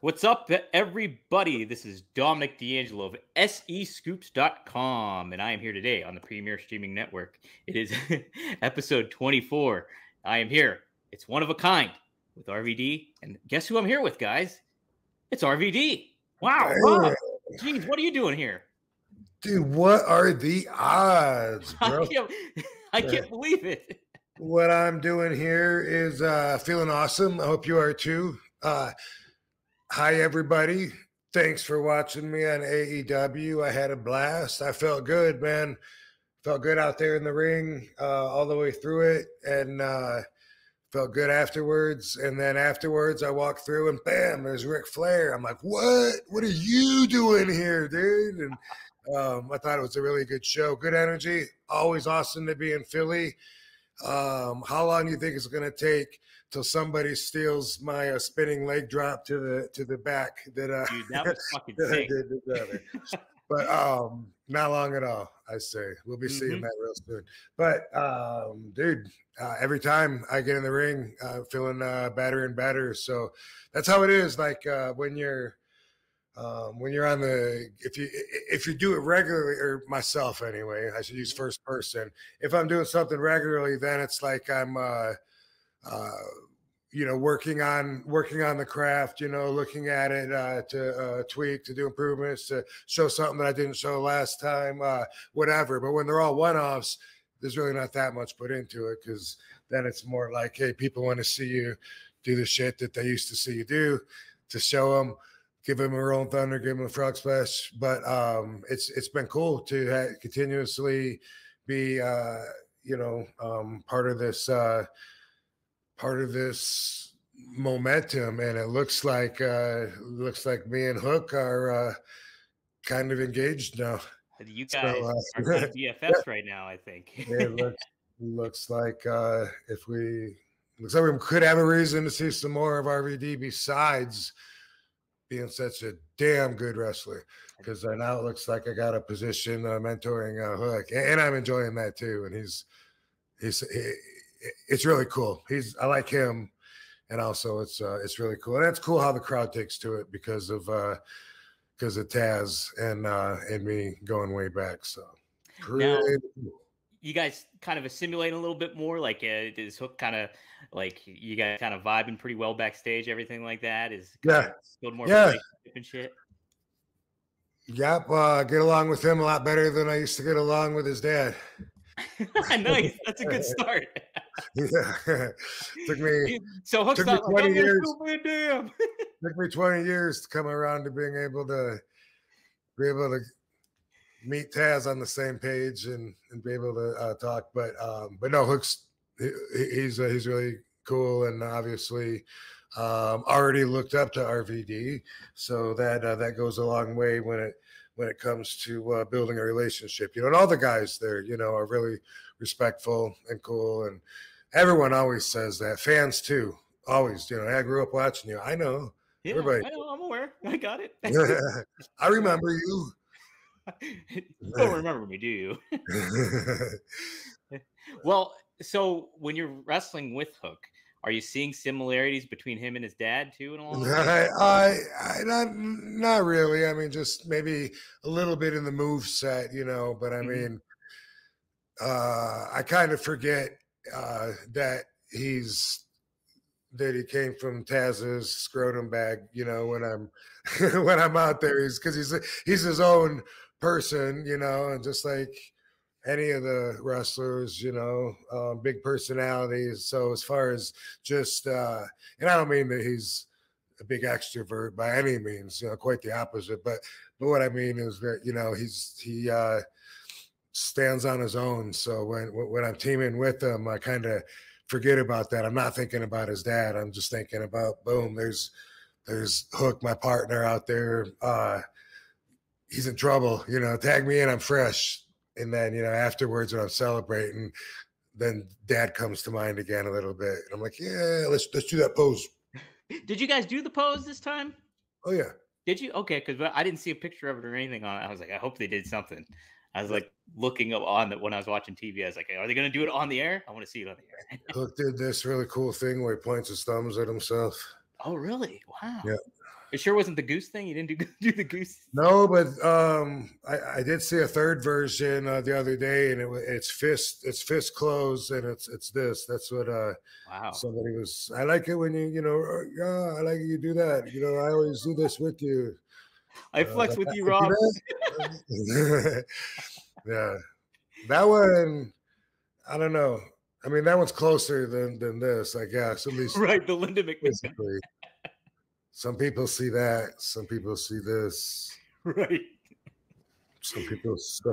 What's up, everybody? This is Dominic D'Angelo of SEScoops.com, and I am here today on the Premier Streaming Network. It is episode 24. I am here. It's one of a kind with RVD, and guess who I'm here with, guys? It's RVD. Wow, Rob. Jeez, what are you doing here? Dude, what are the odds, bro? I can't believe it. What I'm doing here is feeling awesome. I hope you are too. Hi, everybody. Thanks for watching me on AEW. I had a blast. I felt good, man. Felt good out there in the ring all the way through it, and felt good afterwards. And then afterwards, I walked through, and bam, there's Ric Flair. I'm like, what? What are you doing here, dude? And I thought it was a really good show. Good energy. Always awesome to be in Philly. How long do you think it's going to take till somebody steals my spinning leg drop to the back that Dude, that was fucking sick. But not long at all. I say we'll be seeing that real soon. But dude, every time I get in the ring, feeling better and better. So that's how it is. Like when you're on the, if you do it regularly, or myself anyway, I should use first person. If I'm doing something regularly, then it's like I'm working on the craft, looking at it to tweak, to do improvements, to show something that I didn't show last time, whatever. But when they're all one-offs, there's really not that much put into it, because then it's more like, hey, people want to see you do the shit that they used to see you do, to show them, give them a Rolling Thunder, give them a Frog Splash. But it's been cool to continuously be part of this momentum, and it looks like me and Hook are kind of engaged now. You guys are kind of BFFs right now, I think. It looks like we could have a reason to see some more of RVD besides being such a damn good wrestler, because now it looks like I got a position mentoring Hook, and I'm enjoying that too. And it's really cool. I like him, and also it's really cool. And it's cool how the crowd takes to it because of Taz and me going way back. So now, you guys kind of assimilate a little bit more. Like is Hook kind of like you guys kind of vibing pretty well backstage? Everything like that is build more relationship and shit. Yep, get along with him a lot better than I used to get along with his dad. Nice. That's a good start. Yeah. Took me 20 years. Took me 20 years to come around to being able to meet Taz on the same page and be able to talk. But no, Hook's he's really cool, and obviously already looked up to RVD, so that goes a long way when it comes to building a relationship. And all the guys there, are really respectful and cool, and everyone always says that. Fans too, always. I grew up watching you. I know. Yeah, everybody. I know. I'm aware. I got it. I remember you. You don't remember me, do you? Well, so when you're wrestling with Hook, are you seeing similarities between him and his dad too? And all not really. I mean, just maybe a little bit in the move set, But I mean, I kind of forget that he came from Taz's scrotum bag, when I'm out there. He's his own person, and just like any of the wrestlers, big personalities. So as far as just, and I don't mean that he's a big extrovert by any means, quite the opposite. But what I mean is that, he stands on his own. So when I'm teaming with him, I kind of forget about that. I'm not thinking about his dad. I'm just thinking about, boom, there's Hook, my partner out there. He's in trouble, tag me in, I'm fresh. And then, afterwards when I'm celebrating, then dad comes to mind again a little bit. And I'm like, yeah, let's do that pose. Did you guys do the pose this time? Oh, yeah. Did you? Okay, because I didn't see a picture of it or anything on it. I was like, I hope they did something. I was like looking up on that when I was watching TV. I was like, are they going to do it on the air? I want to see it on the air. Hook did this really cool thing where he points his thumbs at himself. Oh, really? Wow. Yeah. It sure wasn't the goose thing. You didn't do the goose. No, but I did see a third version the other day, and it's fist closed, and it's this. That's what Wow. somebody was. I like it when I like you do that. I always do this with you. I flex with you, Rob. Yeah, that one. I don't know. I mean, that one's closer than this, I guess. At least, right? The Linda McMahon. Basically. Some people see that. Some people see this. Right. Some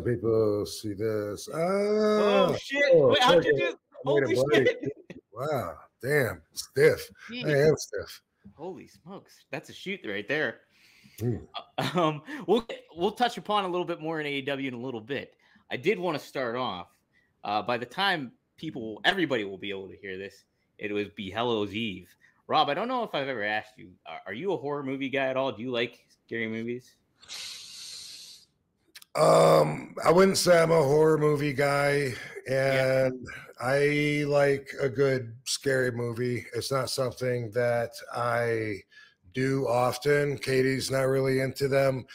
people see this. Oh shit! Wait, how'd you do? Holy shit! Wow, damn, stiff. Jeez. I am stiff. Holy smokes, that's a shoot right there. Mm. We'll touch upon a little bit more in AEW in a little bit. I did want to start off. By the time everybody will be able to hear this, it would be Hallow's Eve. Rob, I don't know if I've ever asked you, are you a horror movie guy at all? Do you like scary movies? I wouldn't say I'm a horror movie guy, and I like a good scary movie. It's not something that I do often. Katie's not really into them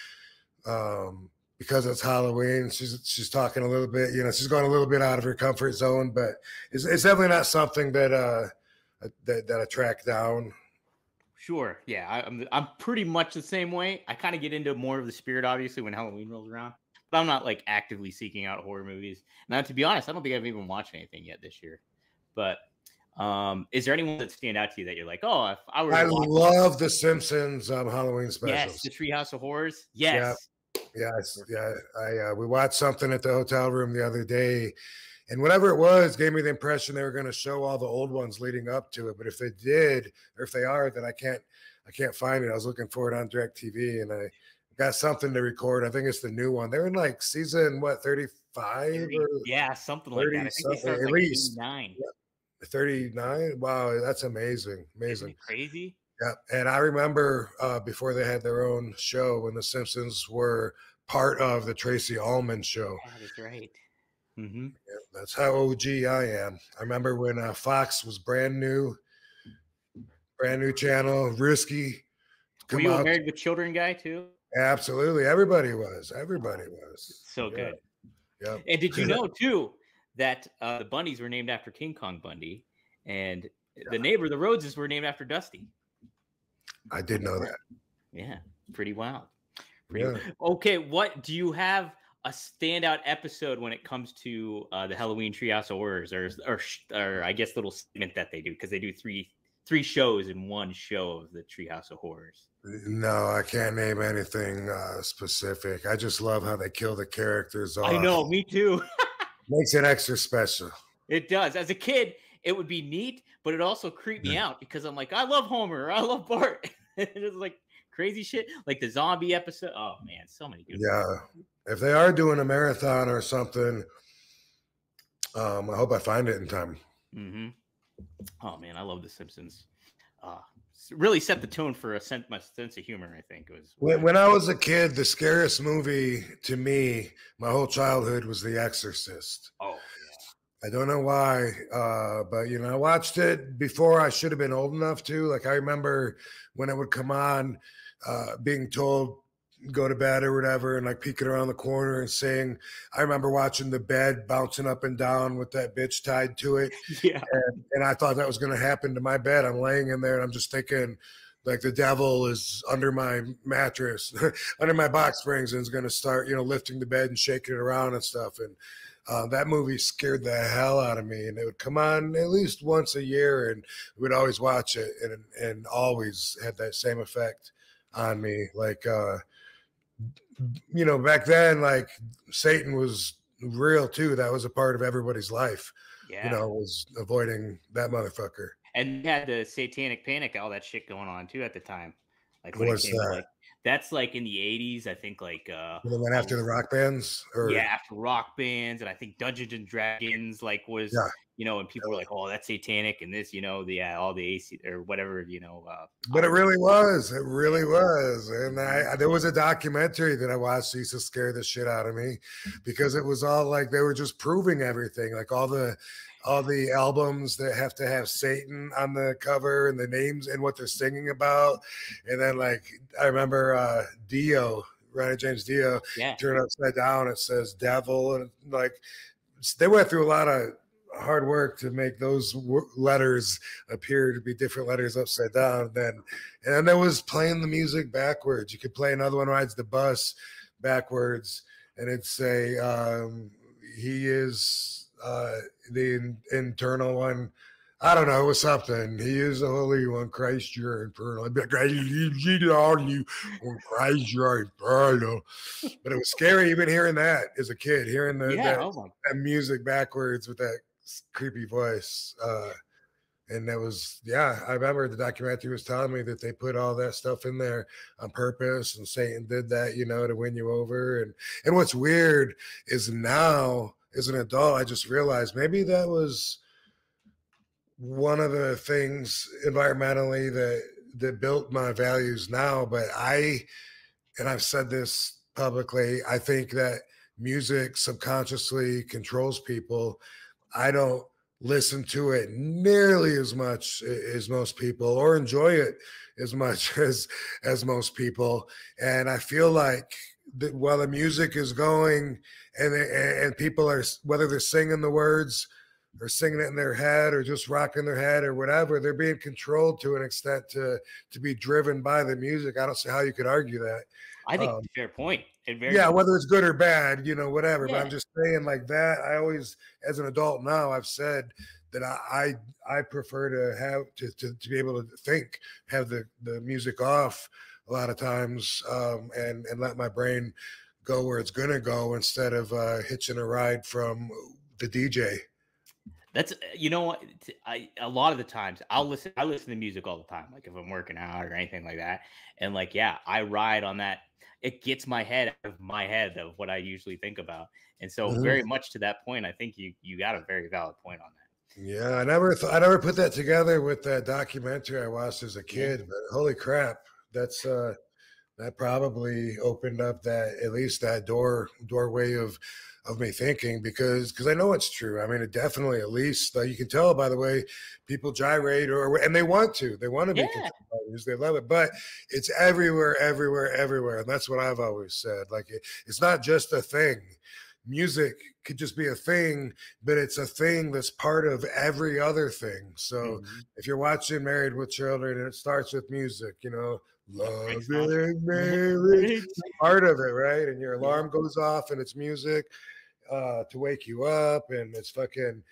because it's Halloween. She's talking a little bit, she's going a little bit out of her comfort zone, but it's definitely not something that I track down. Sure. Yeah, I'm pretty much the same way. I kind of get into more of the spirit, obviously, when Halloween rolls around. But I'm not like actively seeking out horror movies. Now, to be honest, I don't think I've even watched anything yet this year. But is there anyone that stand out to you that you're like, oh, if I were? I love the Simpsons Halloween specials. Yes, the Treehouse of Horrors. Yes. Yeah. We watched something at the hotel room the other day. And whatever it was gave me the impression they were going to show all the old ones leading up to it. But if they did, or if they are, then I can't find it. I was looking for it on DirecTV, and I got something to record. I think it's the new one. They're in like season 35? Yeah, something like that. I think they started at like least 39. Yeah, 39. Wow, that's amazing. Isn't it crazy? Yeah, and I remember before they had their own show when the Simpsons were part of the Tracy Ullman show. Yeah, that's right. Mm-hmm. Yeah, that's how OG I am. I remember when Fox was brand new channel, risky. Were you a Married with Children guy too? Absolutely, everybody was. So good. Yeah. And did you know too that the Bundys were named after King Kong Bundy, and the neighbor, the Rhodeses, were named after Dusty? I did know that. Yeah, pretty wild. Okay, what do you have? A standout episode when it comes to the Halloween Treehouse of Horrors, or I guess little segment that they do, because they do three shows in one show of the Treehouse of Horrors. No, I can't name anything specific. I just love how they kill the characters off. I know, me too. Makes it extra special. It does. As a kid, it would be neat, but it also creeped me out because I'm like, I love Homer, I love Bart. It's like crazy shit, like the zombie episode. Oh man, so many good ones. If they are doing a marathon or something, I hope I find it in time. Mm-hmm. Oh man, I love The Simpsons. Really set the tone for my sense of humor. I think it was when I was a kid. The scariest movie to me, my whole childhood, was The Exorcist. Oh, yeah. I don't know why, but I watched it before I should have been old enough to. Like, I remember when it would come on, being told go to bed or whatever, and like peeking around the corner and saying, I remember watching the bed bouncing up and down with that bitch tied to it. Yeah. And I thought that was going to happen to my bed. I'm laying in there and I'm just thinking like the devil is under my mattress, under my box springs, and is going to start, lifting the bed and shaking it around and stuff. And that movie scared the hell out of me. And it would come on at least once a year, and we'd always watch it, and always had that same effect on me. Like, back then, like, Satan was real too. That was a part of everybody's life. Yeah. Was avoiding that motherfucker. And you had the Satanic Panic, all that shit going on too at the time. Like, what's that? That's like in the 80s, I think. Like, they went after the rock bands, after rock bands, and I think Dungeons and Dragons, like, was and people were like, "Oh, that's satanic," and this, all the AC or whatever, But it really was. It really was. And there was a documentary that I watched that used to scare the shit out of me because it was all like they were just proving everything, like all the all the albums that have to have Satan on the cover and the names and what they're singing about. And then like I remember Dio, Ronnie James Dio, turn it upside down, it says devil, and like they went through a lot of hard work to make those letters appear to be different letters upside down. And then there was playing the music backwards. You could play Another One Rides the Bus backwards, and it'd say he is the internal one. I don't know, it was something. He is the Holy One, Christ your infernal. I'd be like, I lead on you on Christ your infernal. But it was scary even hearing that as a kid, hearing that music backwards with that creepy voice. And that was, I remember the documentary was telling me that they put all that stuff in there on purpose, and Satan did that, to win you over. And what's weird is now as an adult, I just realized maybe that was one of the things environmentally that built my values now. But and I've said this publicly, I think that music subconsciously controls people. I don't listen to it nearly as much as most people, or enjoy it as much as most people. And I feel like that while the music is going and people are, whether they're singing the words or singing it in their head or just rocking their head or whatever, they're being controlled to an extent to be driven by the music. I don't see how you could argue that. I think fair point. Whether it's good or bad, whatever. Yeah. But I'm just saying like that. I always, as an adult now, I've said that I prefer to have to be able to have the music off a lot of times, and let my brain go where it's gonna go instead of hitching a ride from the DJ. That's, a lot of the times I listen to music all the time, like if I'm working out or anything like that. And like, I ride on that. It gets my head out of my head of what I usually think about. And so very much to that point, I think you got a very valid point on that. Yeah. I never put that together with that documentary I watched as a kid, but holy crap. That's, that probably opened up at least that doorway of me thinking, because I know it's true. I mean, it definitely, at least you can tell by the way people gyrate and they want to be controlled. They love it, but it's everywhere. And that's what I've always said. Like it's not just a thing. Music could just be a thing, but it's a thing that's part of every other thing. So if you're watching Married with Children and it starts with music, love and marriage, part of it, right? And your alarm goes off and it's music to wake you up, and it's fucking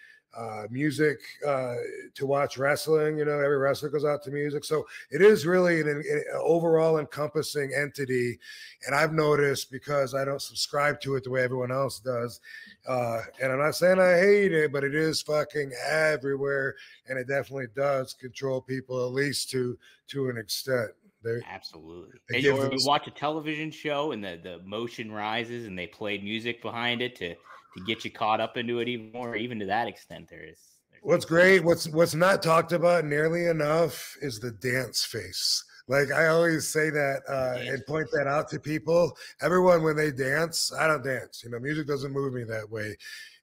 music to watch wrestling. Every wrestler goes out to music. So it is really an overall encompassing entity. And I've noticed, because I don't subscribe to it the way everyone else does, and I'm not saying I hate it, but it is fucking everywhere, and it definitely does control people, at least to an extent. Absolutely. And you watch a television show and the motion rises and they played music behind it to get you caught up into it even more, even to that extent. There's what's great, what's not talked about nearly enough is the dance face. Like I always say that and point that out to people. Everyone, when they dance, I don't dance. Music doesn't move me that way.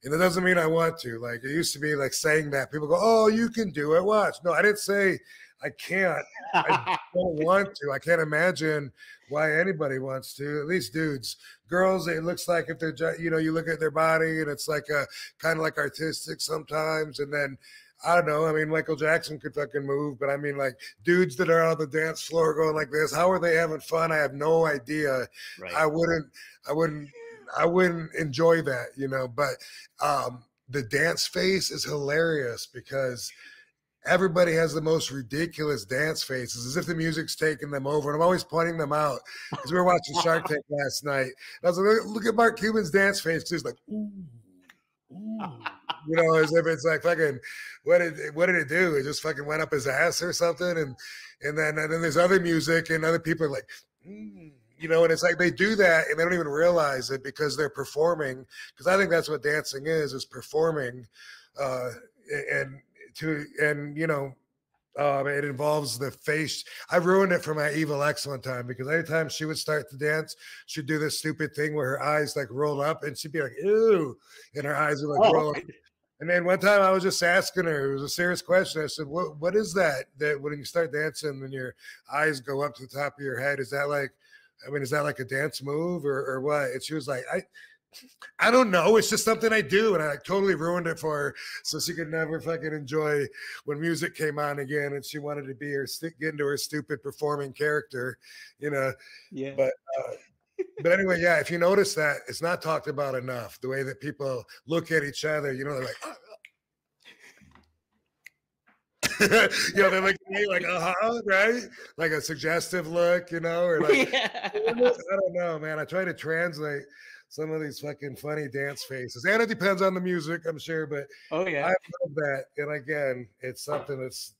And that doesn't mean I want to. Like it used to be like saying that. People go, oh, you can do it. Watch. No, I didn't say I can't. I don't want to. I can't imagine why anybody wants to, at least dudes. Girls, it looks like if they're, you look at their body and it's like kind of like artistic sometimes. And then, I don't know. I mean, Michael Jackson could fucking move, but I mean, like dudes that are on the dance floor going like this, how are they having fun? I have no idea. Right. I wouldn't enjoy that, but the dance face is hilarious because everybody has the most ridiculous dance faces, as if the music's taking them over. And I'm always pointing them out, because we were watching Shark Tank last night. And I was like, look at Mark Cuban's dance face. He's like, ooh, as if it's like fucking, what did it do? It just fucking went up his ass or something. And then there's other music and other people are like, and it's like they do that and they don't even realize it because they're performing. Because I think that's what dancing is performing. It involves the face. I ruined it for my evil ex one time, because every time she would start to dance, she'd do this stupid thing where her eyes like rolled up and she'd be like, ew, and her eyes would like roll up. And then one time I was just asking her, it was a serious question. I said, what is that when you start dancing and your eyes go up to the top of your head? Is that like, is that like a dance move or what? And she was like, I don't know. It's just something I do. And I totally ruined it for her. So she could never fucking enjoy when music came on again. And she wanted to be get into her stupid performing character, you know? Yeah. But anyway, yeah, if you notice that, it's not talked about enough. The way that people look at each other, you know, they're like, they're looking at you like, right? Like a suggestive look, you know, or like, I don't know, man. I try to translate some of these fucking funny dance faces. And it depends on the music, I'm sure, but I love that. And again, it's something that's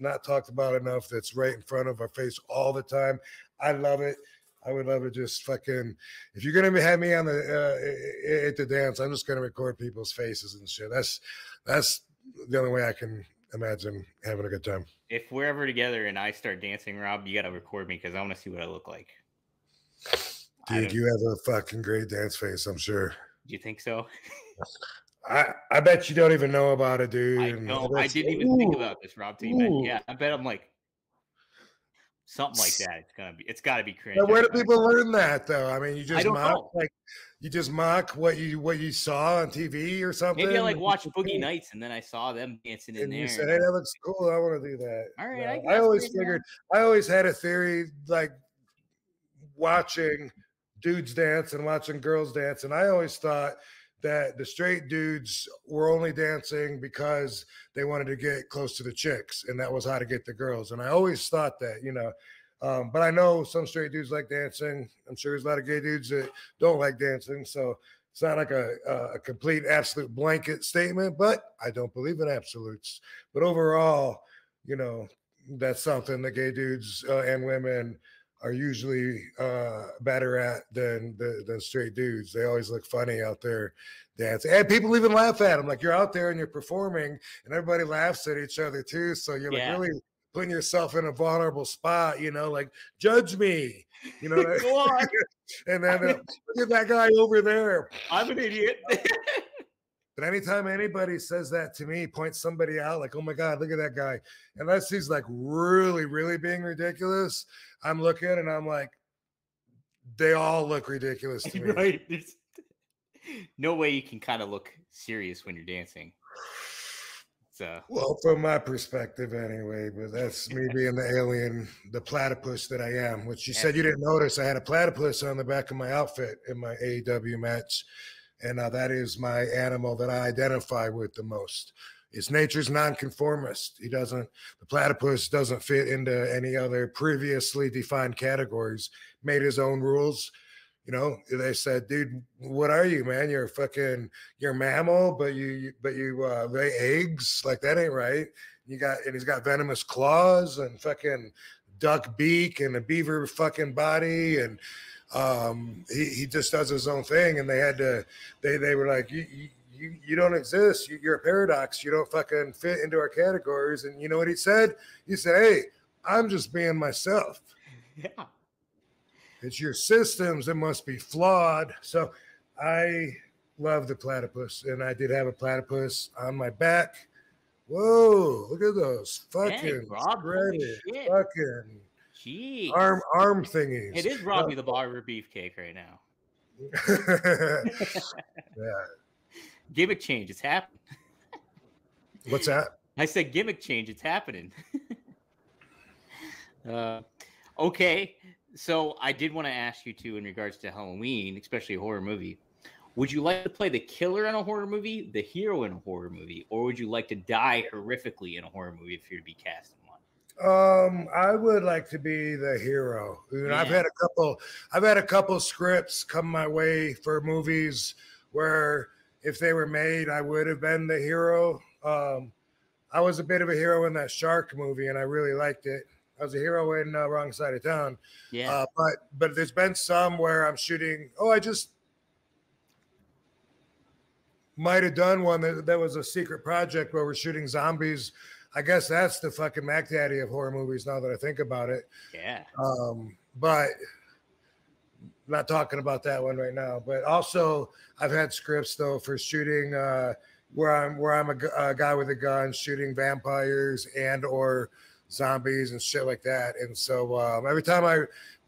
not talked about enough, that's right in front of our face all the time. I love it. I would love to just fucking, if you're gonna have me on at the dance, I'm just gonna record people's faces and shit. That's the only way I can imagine having a good time. If we're ever together and I start dancing, Rob, you got to record me because I want to see what I look like. Dude, you have a fucking great dance face, I'm sure. Do you think so? I bet you don't even know about it, dude. I didn't even think about this, Rob. Yeah, I bet I'm like something like that. It's got to be cringe. But where do people learn that though? I mean, you just mock what you saw on TV or something. Maybe I like watch Boogie Nights and then I saw them dancing in there. You said, "Hey, that looks cool. I want to do that." All right, I always had a theory, like watching dudes dance and watching girls dance, and I always thought that the straight dudes were only dancing because they wanted to get close to the chicks, and that was how to get the girls. And I always thought that, you know, but I know some straight dudes like dancing. I'm sure there's a lot of gay dudes that don't like dancing. So it's not like a complete absolute blanket statement, but I don't believe in absolutes. But overall, you know, that's something that gay dudes and women are usually better at than straight dudes. They always look funny out there dancing. And people even laugh at them. Like, you're out there and you're performing and everybody laughs at each other too. So you're like really putting yourself in a vulnerable spot, you know, like, judge me, you know. Go on. And then look at that guy over there. I'm an idiot. But anytime anybody says that to me, points somebody out, like, oh my God, look at that guy. Unless he's like really, really being ridiculous, I'm looking and I'm like, they all look ridiculous to me. Right. There's no way you can kind of look serious when you're dancing. Well, from my perspective anyway, but that's me being the alien, the platypus that I am, which you said you didn't notice. I had a platypus on the back of my outfit in my AEW match. And that is my animal that I identify with the most. It's nature's nonconformist. The platypus doesn't fit into any other previously defined categories, made his own rules. You know, they said, dude, what are you, man? You're a mammal, but you lay eggs. Like, that ain't right. He's got venomous claws and fucking duck beak and a beaver fucking body. And he just does his own thing. And they were like, you don't exist. You're a paradox. You don't fucking fit into our categories. And you know what he said? He said, hey, I'm just being myself. Yeah. It's your systems that must be flawed. So I love the platypus, and I did have a platypus on my back. Whoa, look at those fucking fucking arm thingies. It is Robbie the Barber Beefcake right now. Yeah. Gimmick change, it's happening. What's that? I said gimmick change, it's happening. Okay. So I did want to ask you too, in regards to Halloween, especially a horror movie. Would you like to play the killer in a horror movie, the hero in a horror movie, or would you like to die horrifically in a horror movie if you're to be cast in one? I would like to be the hero. Yeah. I've had a couple scripts come my way for movies where if they were made, I would have been the hero. I was a bit of a hero in that shark movie, and I really liked it. I was a hero in Wrong Side of Town. Yeah. But there's been some where I'm shooting. I just might have done one that was a secret project where we're shooting zombies. I guess that's the fucking Mac Daddy of horror movies now that I think about it. Yeah. But not talking about that one right now. But also I've had scripts though for shooting where I'm a guy with a gun shooting vampires and or zombies and shit like that. And so every time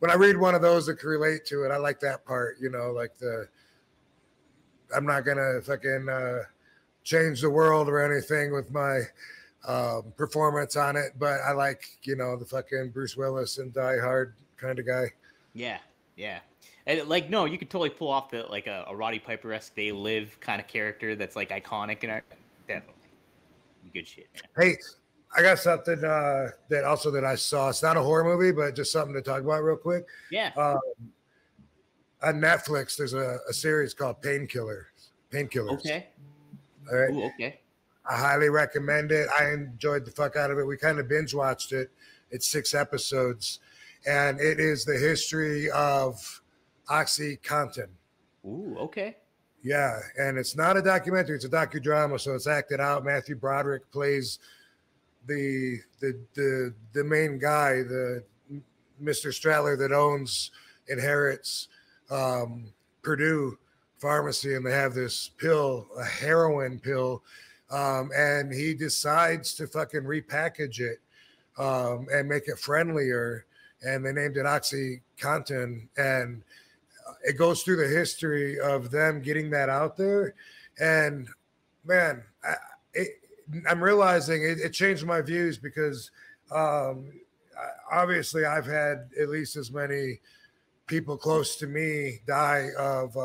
when I read one of those that can relate to it, I like that part, you know, like I'm not gonna fucking change the world or anything with my performance on it, but I like, you know, the fucking Bruce Willis and Die Hard kind of guy. Yeah, yeah. And like, no, you could totally pull off the like a Roddy Piper-esque They Live kind of character that's like iconic and definitely good shit, man. Hey, I got something that I saw. It's not a horror movie, but just something to talk about real quick. Yeah. On Netflix, there's a series called Painkillers. Okay. All right. Ooh, okay. I highly recommend it. I enjoyed the fuck out of it. We kind of binge watched it. It's 6 episodes, and it is the history of OxyContin. Ooh, okay. Yeah, and it's not a documentary; it's a docudrama, so it's acted out. Matthew Broderick plays the main guy, the Mr. Stratler that inherits Purdue Pharmacy, and they have this pill, a heroin pill, and he decides to fucking repackage it and make it friendlier, and they named it OxyContin, and it goes through the history of them getting that out there. And man, I'm realizing it changed my views because obviously I've had at least as many people close to me die of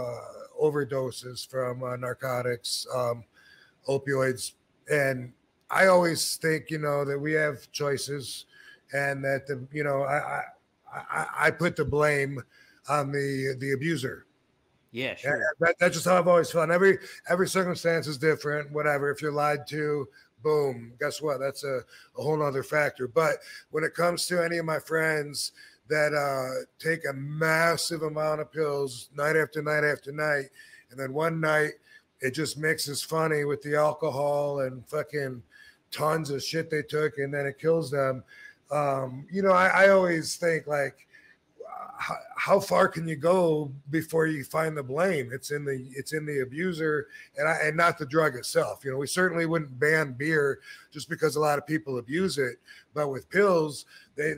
overdoses from narcotics, opioids. And I always think, you know, that we have choices and that I put the blame on the abuser. Yeah, sure. That's just how I've always felt. Every circumstance is different, whatever. If you're lied to, boom, guess what? That's a whole nother factor. But when it comes to any of my friends that take a massive amount of pills night after night after night, and then one night it just mixes funny with the alcohol and fucking tons of shit they took, and then it kills them. You know, I always think like, how far can you go before you find the blame? It's in the abuser and not the drug itself. You know, we certainly wouldn't ban beer just because a lot of people abuse it, but with pills, they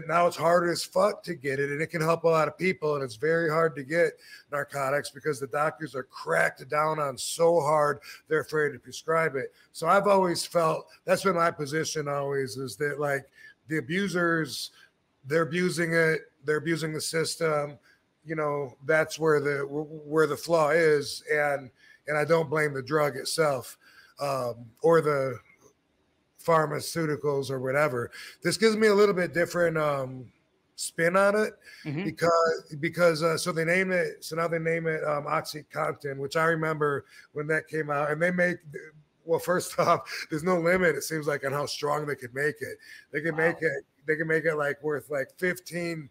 now it's harder as fuck to get it, and it can help a lot of people. And it's very hard to get narcotics because the doctors are cracked down on so hard they're afraid to prescribe it. So I've always felt that's been my position always, is that like the abusers, they're abusing it. They're abusing the system. You know, that's where the flaw is. And I don't blame the drug itself or the pharmaceuticals or whatever. This gives me a little bit different spin on it because so they name it. So now they name it OxyContin, which I remember when that came out, and they make. Well, first off, there's no limit, it seems like, on how strong they could make it. They can make it. They can make it like worth like 10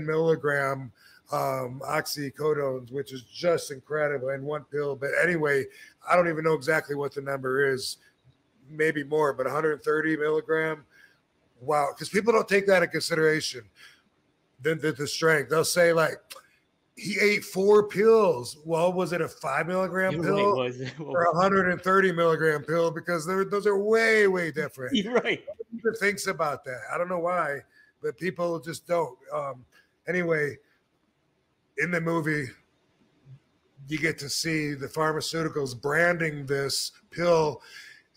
milligram oxycodones, which is just incredible in one pill. But anyway, I don't even know exactly what the number is, maybe more, but 130 milligram. Wow, because people don't take that in consideration. The strength. They'll say like, he ate 4 pills. Well, was it a 5 milligram pill or a 130 milligram pill? Because those are way, way different. You're right. Who thinks about that? I don't know why, but people just don't. Anyway, in the movie, you get to see the pharmaceuticals branding this pill,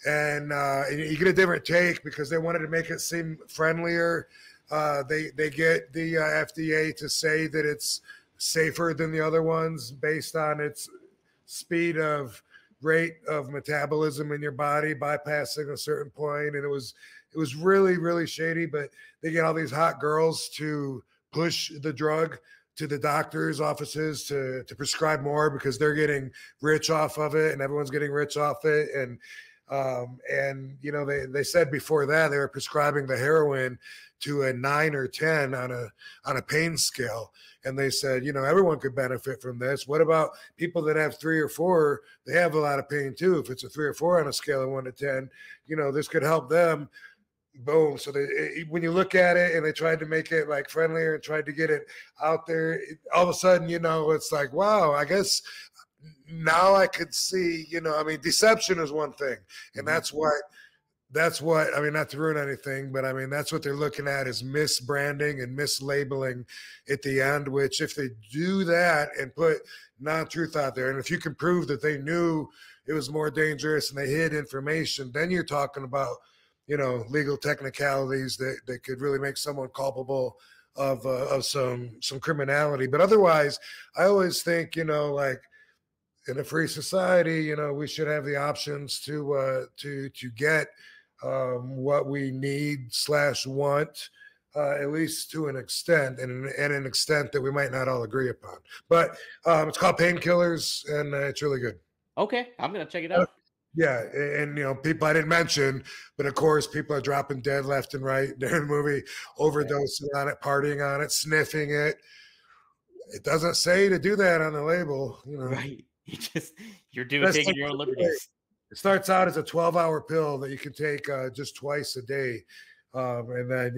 and you get a different take because they wanted to make it seem friendlier. They get the FDA to say that it's safer than the other ones based on its rate of metabolism in your body bypassing a certain point. And it was really, really shady, but they get all these hot girls to push the drug to the doctor's offices to prescribe more because they're getting rich off of it and everyone's getting rich off it. And you know, they said before that they were prescribing the heroin to a 9 or 10 on a pain scale. And they said, you know, everyone could benefit from this. What about people that have 3 or 4? They have a lot of pain too. If it's a 3 or 4 on a scale of 1 to 10, you know, this could help them. Boom. So when you look at it and they tried to make it like friendlier and tried to get it out there, all of a sudden, you know, it's like, wow, I guess now I could see, I mean, deception is one thing, and that's what I mean, not to ruin anything, but I mean, that's what they're looking at is misbranding and mislabeling at the end, which if they do that and put non-truth out there, and if you can prove that they knew it was more dangerous and they hid information, then you're talking about, legal technicalities that could really make someone culpable of some criminality. But otherwise, I always think, like in a free society, we should have the options to get what we need / want, at least to an extent, and an extent that we might not all agree upon. But it's called Painkillers, and it's really good. Okay, I'm gonna check it out. Yeah, and people I didn't mention, but of course, people are dropping dead left and right during the movie, overdosing on it, partying on it, sniffing it. It doesn't say to do that on the label, Right? You're taking your own liberties. It starts out as a 12-hour pill that you can take just twice a day, and then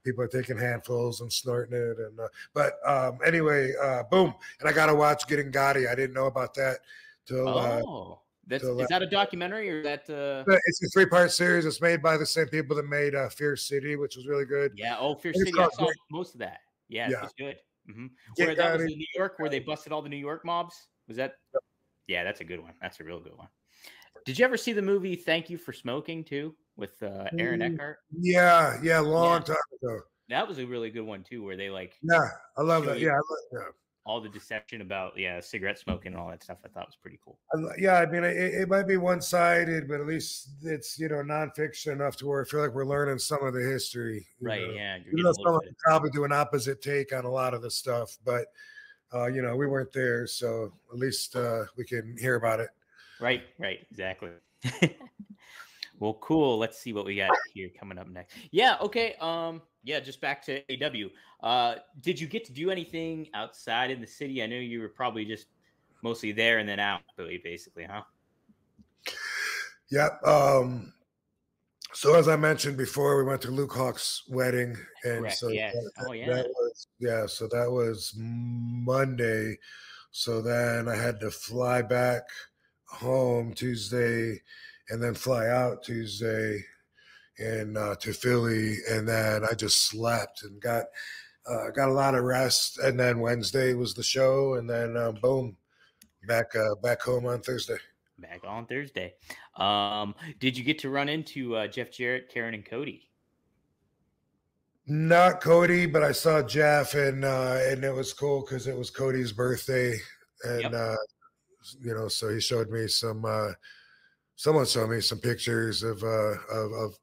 people are taking handfuls and snorting it. And but anyway, boom! And I got to watch Getting Gotti. I didn't know about that till. Is that a documentary or that? It's a 3-part series. It's made by the same people that made Fear City, which was really good. Yeah. Oh, Fear City. I saw most of that. Yeah, it's good. Mm-hmm. Where that was in New York, where they busted all the New York mobs. Was that? Yeah, that's a good one. That's a real good one. Did you ever see the movie Thank You for Smoking too with Aaron Eckhart? Yeah, long time ago. That was a really good one too, where they Yeah, I love that. Yeah, I love that. All the deception about cigarette smoking and all that stuff. I thought was pretty cool. Yeah, I mean it might be one-sided, but at least it's nonfiction enough to where I feel like we're learning some of the history. Right. Yeah. Someone could probably do an opposite take on a lot of the stuff, but we weren't there, so at least we can hear about it. Right. Exactly. Well, cool. Let's see what we got here coming up next. Yeah. Okay. Just back to AEW. Did you get to do anything outside in the city? I know you were probably just mostly there and then out, basically, huh? Yep. So as I mentioned before, we went to Luke Hawk's wedding, and correct, so yes. So that was Monday. So then I had to fly back home Tuesday, and then fly out Tuesday and to Philly, and then I just slept and got a lot of rest. And then Wednesday was the show, and then boom, back home on Thursday. Back on Thursday. Did you get to run into Jeff Jarrett, Karen, and Cody? Not Cody, but I saw Jeff, and it was cool because it was Cody's birthday, and so he showed me some. Someone showed me some pictures of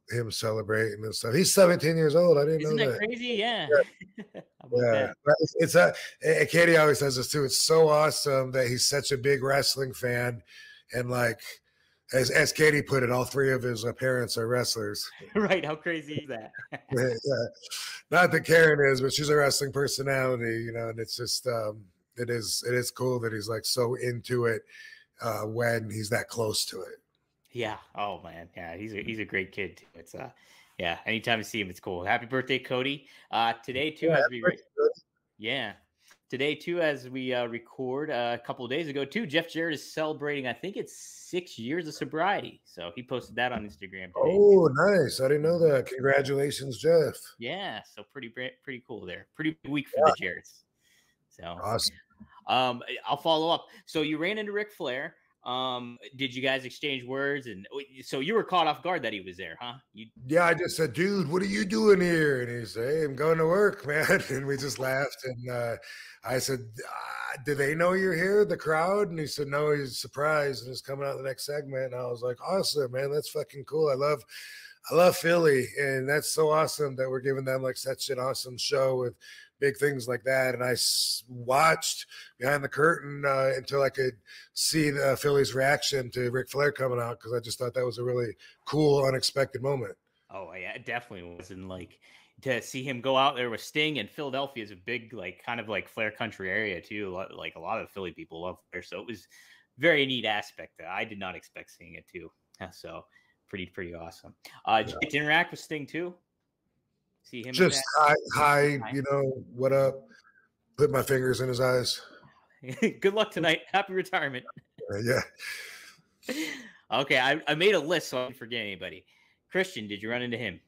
him celebrating and stuff. He's 17 years old. I didn't know that. Isn't that crazy? Yeah. Yeah. It's Katie always says this too. It's so awesome that he's such a big wrestling fan, and as Katie put it, all 3 of his parents are wrestlers. Right? How crazy is that? Yeah. Not that Karen is, but she's a wrestling personality, and it's just it is cool that he's so into it when he's that close to it. Yeah. Oh man. Yeah. He's a great kid too. It's anytime you see him, it's cool. Happy birthday, Cody. Today too, today too, as we record a couple of days ago too, Jeff Jarrett is celebrating, I think it's 6 years of sobriety. So he posted that on Instagram today. Oh, nice. I didn't know that. Congratulations, Jeff. Yeah. So pretty cool there. Pretty big week for the Jarretts. So awesome. I'll follow up. So you ran into Ric Flair. Did you guys exchange words? And so you were caught off guard that he was there, huh? Yeah, I just said, dude, what are you doing here? And he said, hey, I'm going to work, man. And we just laughed. And I said, do they know you're here, the crowd? And he said, no, he's surprised and he's coming out the next segment. And I was like, awesome, man. That's fucking cool. I love Philly. And that's so awesome that we're giving them such an awesome show with big things like that. And I watched behind the curtain until I could see the Philly's reaction to Ric Flair coming out, because I just thought that was a really cool, unexpected moment. Oh yeah, it definitely was. And to see him go out there with Sting, and Philadelphia is a big kind of Flair country area too. A lot of Philly people love Flair, so it was very neat aspect that I did not expect seeing it too. So pretty awesome. Did you get to interact with Sting too? See him just hi, what up? Put my fingers in his eyes. Good luck tonight. Happy retirement. Yeah. Okay, I made a list so I didn't forget anybody. Christian, did you run into him?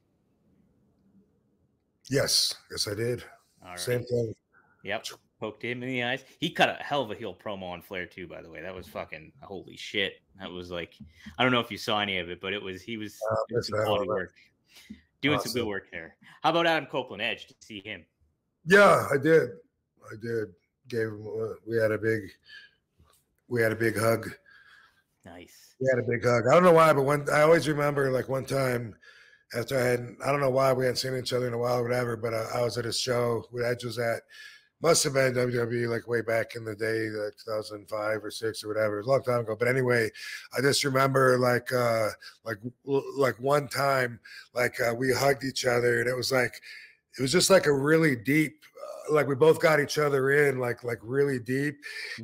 Yes, I did. All right. Same thing. Yep. Poked him in the eyes. He cut a hell of a heel promo on Flair too, by the way. That was fucking holy shit. That was like, I don't know if you saw any of it, but he was doing some quality work. Doing some good work there. How about Adam Copeland, Edge? Did you see him? Yeah, I did. Gave him. We had a big hug. Nice. We had a big hug. I don't know why, but I always remember like one time after I don't know why we hadn't seen each other in a while or whatever, but I was at a show where Edge was at. Must have been WWE like way back in the day, like 2005 or 6 or whatever. It was a long time ago. But anyway, I just remember like one time, we hugged each other, and it was just like a really deep, like we both got each other in like really deep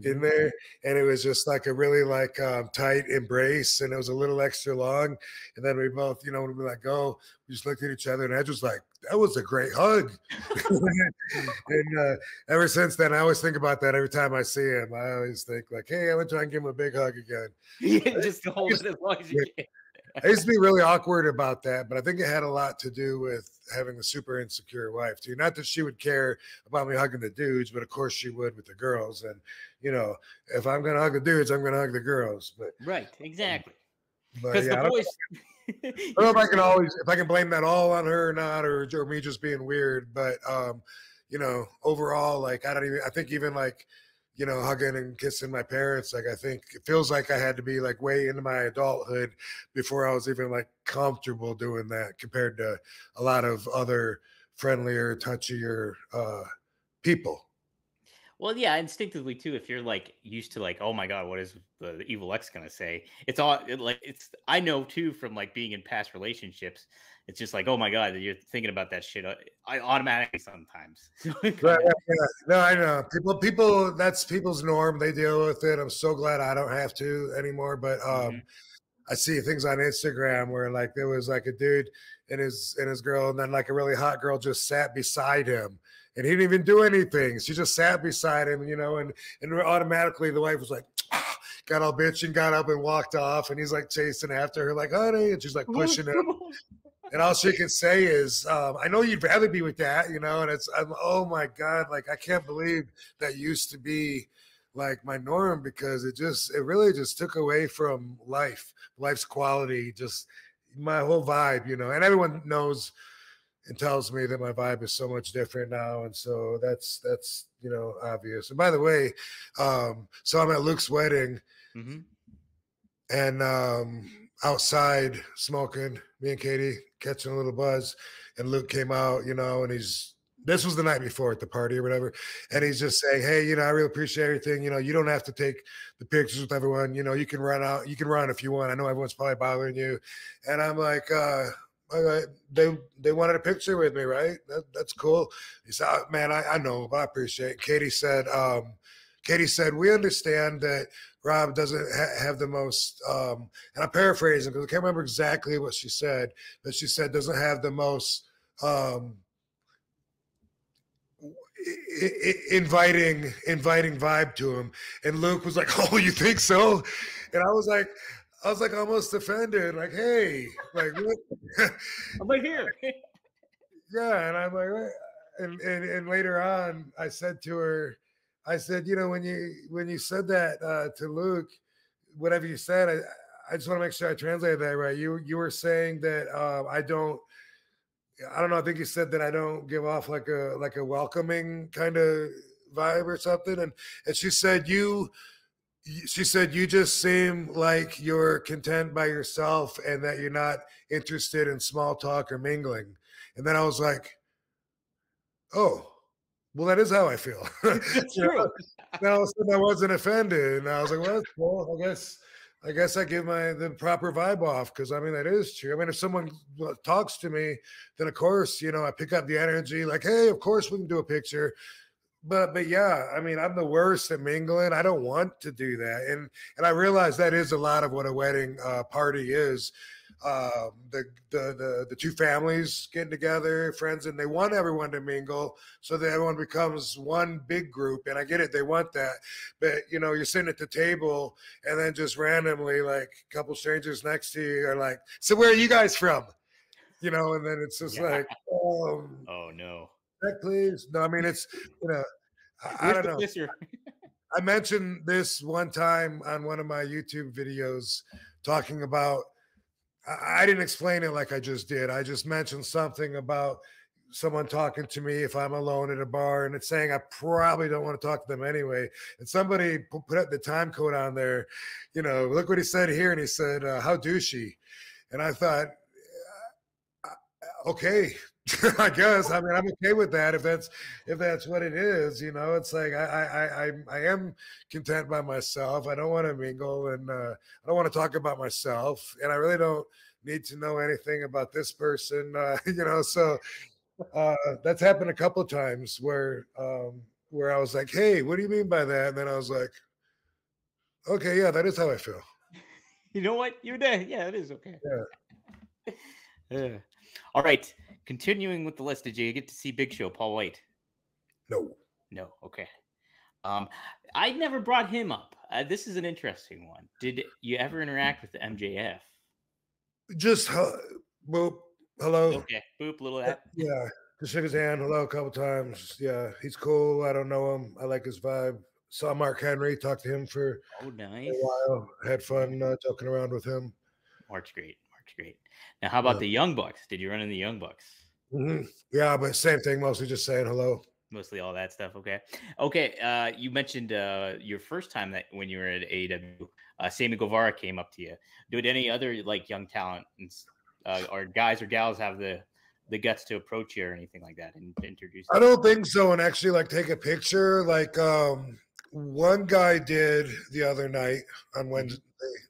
in there, and it was just like a really tight embrace, and it was a little extra long, and then we both, when we let go, we just looked at each other, and Edge was like, that was a great hug. And ever since then, I always think about that every time I see him. I always think like, hey, I'm gonna try and give him a big hug again. Just hold it as long as you can. I used to be really awkward about that, but I think it had a lot to do with having a super insecure wife too. Not that she would care about me hugging the dudes, but of course she would with the girls. And if I'm gonna hug the dudes, I'm gonna hug the girls. But right, exactly. Because the boys. I don't know if I can blame that all on her or not, or me just being weird. But overall, I think even hugging and kissing my parents, I think it feels like I had to be way into my adulthood before I was even comfortable doing that, compared to a lot of other friendlier, touchier people. Well, yeah, instinctively too. If you're used to oh my god, what is the evil ex gonna say? I know too from being in past relationships. It's just oh my god, you're thinking about that shit. I automatically sometimes. Right. No, I know people. That's people's norm. They deal with it. I'm so glad I don't have to anymore. But I see things on Instagram where there was a dude and his girl, and then a really hot girl just sat beside him. And he didn't even do anything. She just sat beside him, and automatically the wife was like, got all bitch and got up and walked off. And he's chasing after her, honey. And she's pushing him. And all she can say is, I know you'd rather be with that, and oh my God, I can't believe that used to be my norm, because it really just took away from life's quality, just my whole vibe, and everyone knows and tells me that my vibe is so much different now. And so that's obvious. And by the way, so I'm at Luke's wedding and outside smoking, me and Katie catching a little buzz, and Luke came out, and this was the night before at the party or whatever. And he's just saying, hey, I really appreciate everything. You don't have to take the pictures with everyone. You can run out. You can run if you want. I know everyone's probably bothering you. And I'm like, all right, they wanted a picture with me, right? That's cool. He said, oh, man, I know, but I appreciate it. Katie said, we understand that Rob doesn't have the most, and I'm paraphrasing because I can't remember exactly what she said, but she said doesn't have the most inviting vibe to him. And Luke was like, oh, you think so? And I was almost offended, hey, what? I'm here. Yeah, and I'm what? And later on, I said to her, I said, when you said that to Luke, whatever you said, I just want to make sure I translated that right. You were saying that I don't know. I think you said that I don't give off like a welcoming kind of vibe or something, and she said you just seem like you're content by yourself and that you're not interested in small talk or mingling. And then I was like, oh, well, that is how I feel. That's true. Now I wasn't offended, and I was like, well, that's cool. I guess I give the proper vibe off, because that is true. If someone talks to me, then of course, I pick up the energy, hey, of course we can do a picture. But yeah, I'm the worst at mingling. I don't want to do that. And I realize that is a lot of what a wedding party is. the two families getting together, friends, and they want everyone to mingle so that everyone becomes one big group. And I get it, they want that, but you know, you're sitting at the table and then just randomly, like a couple strangers next to you are like, "So where are you guys from?" You know, and then it's just like, oh no, check, please. No, I mean, it's, you know, I don't know. Kisser? I mentioned this one time on one of my YouTube videos talking about, I didn't explain it like I just did. I just mentioned something about someone talking to me if I'm alone at a bar, and it's saying I probably don't want to talk to them anyway. And somebody put up the time code on there, you know, look what he said here. And he said, how douchey. And I thought, okay, I guess. I mean, I'm okay with that if that's what it is. You know, it's like I am content by myself. I don't want to mingle, and I don't want to talk about myself, and I really don't need to know anything about this person. You know, so that's happened a couple of times where I was like, "Hey, what do you mean by that?" And then I was like, "Okay, yeah, that is how I feel." You know what? You're there. Yeah, it is okay. Yeah. All right. Continuing with the list, did you get to see Big Show, Paul White? No. Okay. I never brought him up. This is an interesting one. Did you ever interact with the MJF? Just boop, hello. Okay, boop, little app. Yeah, just shook his hand, hello, a couple times. Yeah, he's cool. I don't know him. I like his vibe. Saw Mark Henry, talked to him for nice. a while. Had fun joking around with him. Mark's great. Now, how about the Young Bucks? Did you run into the Young Bucks? Mm-hmm. Yeah, but same thing. Mostly just saying hello. Mostly all that stuff. Okay. You mentioned your first time that when you were at AEW, Sammy Guevara came up to you. Did any other like young talent or guys or gals have the guts to approach you or anything like that and introduce you? I don't think so. And actually, like, take a picture. Like, one guy did the other night on Wednesday,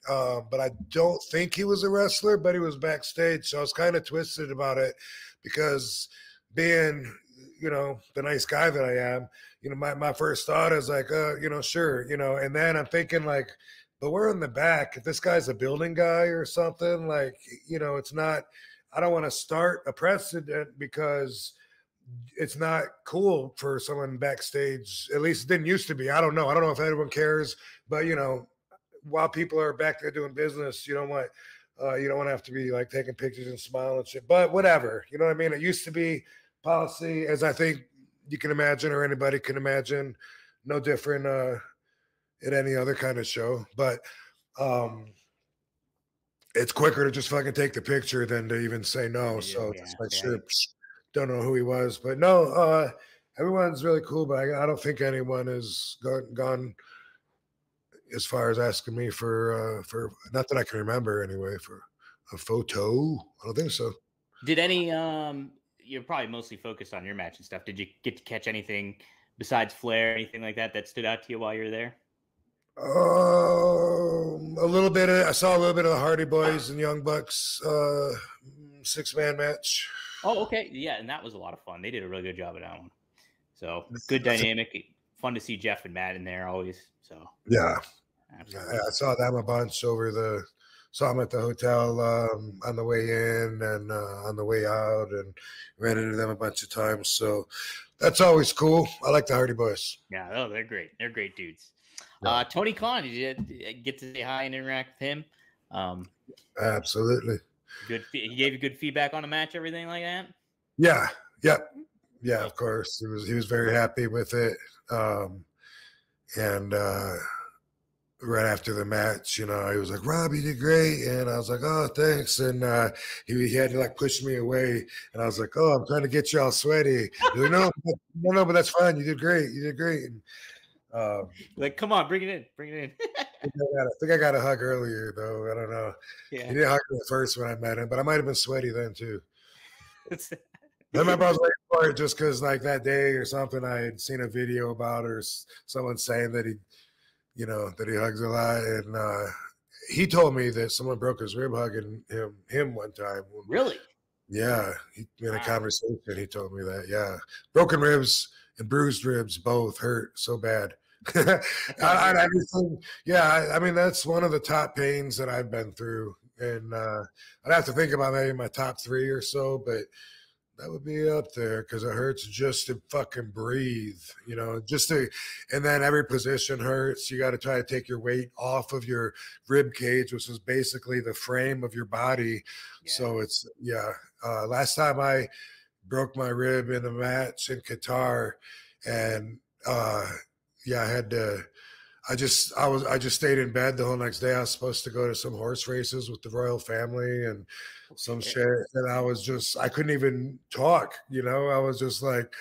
but I don't think he was a wrestler, but he was backstage. So I was kind of twisted about it because being, you know, the nice guy that I am, you know, my first thought is like, you know, sure, you know, and then I'm thinking like, but we're in the back. If this guy's a building guy or something, like, you know, it's not, I don't want to start a precedent because it's not cool for someone backstage. At least it didn't used to be. I don't know if anyone cares, but you know, while people are back there doing business, you don't want to have to be like taking pictures and smiling and shit. But whatever, you know what I mean? It used to be policy, as I think you can imagine, or anybody can imagine, no different at any other kind of show. But it's quicker to just fucking take the picture than to even say no. So it's like, sure, don't know who he was, but no, everyone's really cool. But I don't think anyone has gone as far as asking me for not that I can remember anyway, for a photo. I don't think so. Did any you're probably mostly focused on your match and stuff. Did you get to catch anything besides Flair, anything like that stood out to you while you were there? A little bit. I saw a little bit of the Hardy Boys and Young Bucks 6-man match. Oh, okay. Yeah, and that was a lot of fun. They did a really good job of that one. So good dynamic. Fun to see Jeff and Matt in there always. So yeah. Absolutely. I saw them a bunch saw them at the hotel on the way in and on the way out, and ran into them a bunch of times. So that's always cool. I like the Hardy Boys. Yeah, they're great. They're great dudes. Yeah. Tony Khan, did you get to say hi and interact with him? Absolutely. Good. He gave you good feedback on the match, everything like that. Yeah. Yep. Yeah. Of course, he was very happy with it. And right after the match, you know, he was like, "Rob, you did great," and I was like, "Oh, thanks." And he had to like push me away, and I was like, "Oh, I'm trying to get you all sweaty." He's like, no, but that's fine. You did great. And, like, come on, bring it in. I think I got a hug earlier though. I don't know. Yeah. He didn't hug me at first when I met him, but I might have been sweaty then too. I remember I was waiting for it just because like that day or something, I had seen a video about it or someone saying that he hugs a lot, and he told me that someone broke his rib hugging him one time. Really? Yeah, in a conversation, he told me that. Yeah, broken ribs and bruised ribs both hurt so bad. I mean, that's one of the top pains that I've been through And I'd have to think about maybe my top 3 or so, but that would be up there because it hurts just to fucking breathe, you know, and then every position hurts. You got to try to take your weight off of your rib cage, which is basically the frame of your body. Yeah. So it's, last time I broke my rib in a match in Qatar, and I had to, I just stayed in bed the whole next day. I was supposed to go to some horse races with the royal family and some shit. And I couldn't even talk, you know, I was just like,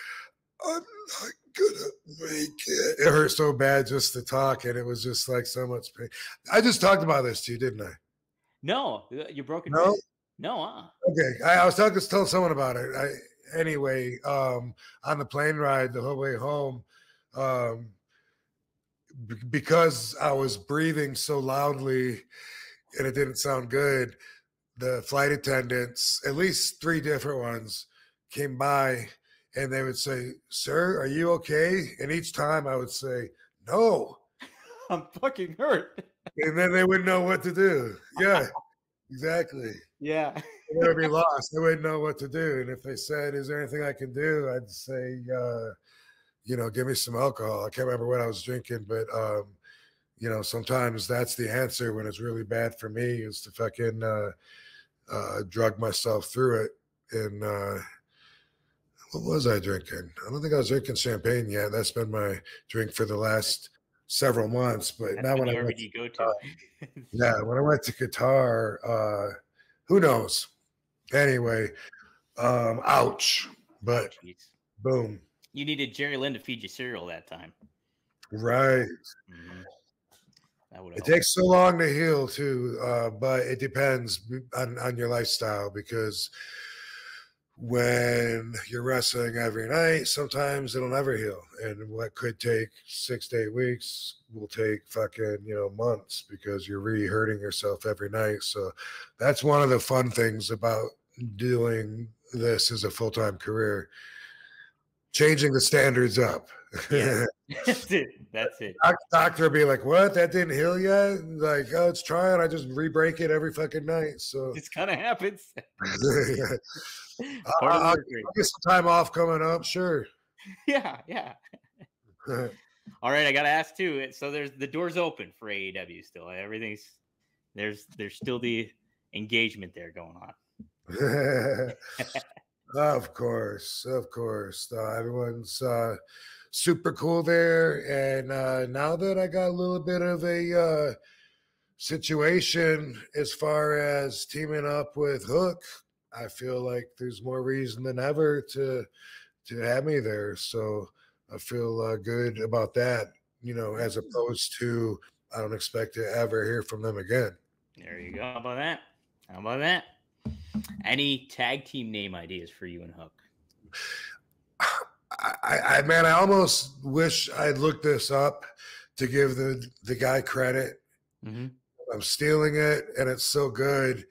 I'm not gonna make it. It hurt so bad just to talk. And it was just like so much pain. I just talked about this to you, didn't I? No, you broke it. No? No. Okay. I was telling someone about it. Anyway, on the plane ride the whole way home, because I was breathing so loudly and it didn't sound good, the flight attendants, at least 3 different ones, came by and they would say, "Sir, are you okay?" And each time I would say, "No, I'm fucking hurt." And then they wouldn't know what to do. Yeah, exactly. Yeah. They would be lost. They wouldn't know what to do. And if they said, "Is there anything I can do?" I'd say, you know, give me some alcohol. I can't remember what I was drinking, but you know, sometimes that's the answer when it's really bad for me, is to fucking drug myself through it. And what was I drinking? I don't think I was drinking champagne yet. That's been my drink for the last several months. But that's now when I went to go to, when I went to Qatar, who knows? Anyway, ouch. But boom. You needed Jerry Lynn to feed you cereal that time. Right. Mm-hmm. It takes so long to heal too, but it depends on your lifestyle, because when you're wrestling every night, sometimes it'll never heal. And what could take 6 to 8 weeks will take fucking, you know, months, because you're really hurting yourself every night. So that's one of the fun things about doing this as a full-time career. Changing the standards up. Yeah. That's it. Doctor will be like, "What? That didn't heal yet?" Like, "Oh, it's trying. I just re-break it every fucking night." So this kind of happens. I'll get some time off coming up. Sure. Yeah. All right, I gotta ask too. So there's the door's open for AEW still. Everything's there's still the engagement there going on. Of course. Everyone's super cool there. And now that I got a little bit of a situation as far as teaming up with Hook, I feel like there's more reason than ever to have me there. So I feel good about that, you know, as opposed to I don't expect to ever hear from them again. There you go. How about that? Any tag team name ideas for you and Hook? I almost wish I'd looked this up to give the guy credit. Mm-hmm. I'm stealing it, and it's so good.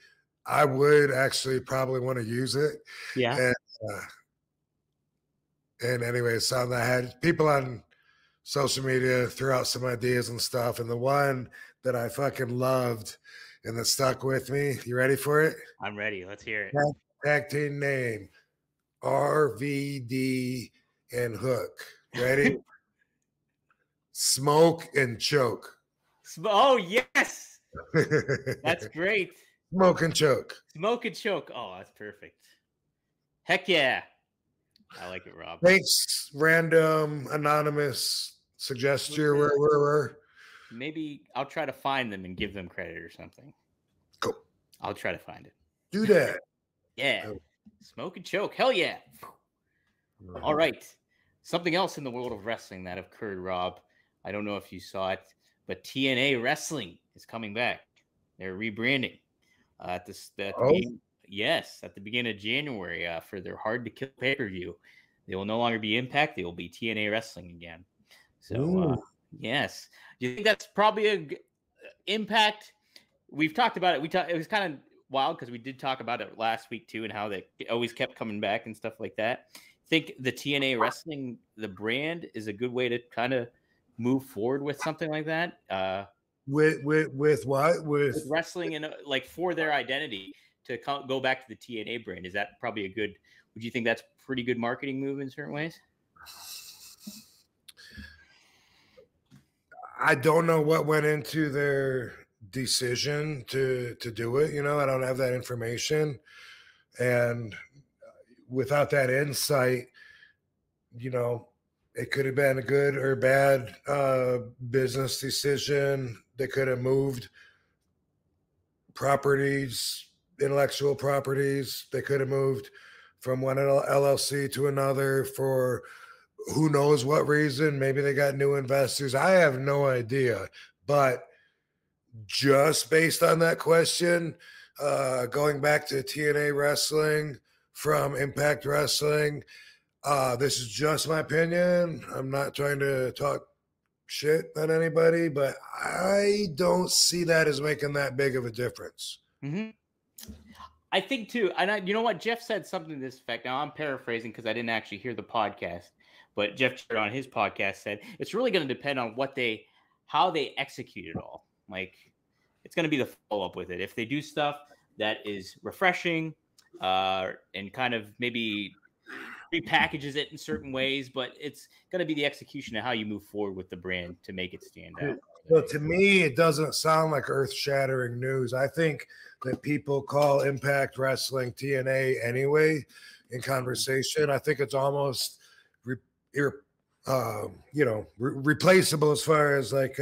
I would actually probably want to use it. Yeah. And anyway, so I had people on social media threw out some ideas and stuff, and the one that I fucking loved and that stuck with me. You ready for it? I'm ready. Let's hear it. Tag team name: RVD and Hook. Ready? Smoke and Choke. Oh, yes. That's great. Smoke and Choke. Smoke and Choke. Oh, that's perfect. Heck yeah. I like it, Rob. Thanks, random, anonymous suggestion. Maybe I'll try to find them and give them credit or something. Cool. I'll try to find it. Do that. Yeah. Smoke and Choke. Hell yeah. All right. Something else in the world of wrestling that occurred, Rob. I don't know if you saw it, but TNA Wrestling is coming back. They're rebranding at the beginning of January for their Hard to Kill pay-per-view. They will no longer be Impact. They will be TNA Wrestling again. So, yes. Do you think that's probably a Impact? We've talked about it. It was kind of wild because we did talk about it last week too, and how they always kept coming back and stuff like that. Think the TNA Wrestling, the brand, is a good way to kind of move forward with something like that? With what? With wrestling and like for their identity to go back to the TNA brand. Is that probably a good? Would you think that's pretty good marketing move in certain ways? I don't know what went into their decision to do it. You know, I don't have that information, and without that insight, you know, it could have been a good or bad business decision. They could have moved properties, intellectual properties. They could have moved from one LLC to another for who knows what reason. Maybe they got new investors. I have no idea. But just based on that question, going back to TNA Wrestling from Impact Wrestling, this is just my opinion. I'm not trying to talk shit on anybody, but I don't see that as making that big of a difference. Mm-hmm. I think too, and you know what? Jeff said something to this effect. Now I'm paraphrasing because I didn't actually hear the podcast, but Jeff on his podcast said it's really going to depend on how they execute it all. Like it's going to be the follow up with it. If they do stuff that is refreshing and kind of maybe repackages it in certain ways, but it's going to be the execution of how you move forward with the brand to make it stand out. Well, to me, it doesn't sound like earth-shattering news. I think that people call Impact Wrestling TNA anyway in conversation. I think it's almost replaceable as far as like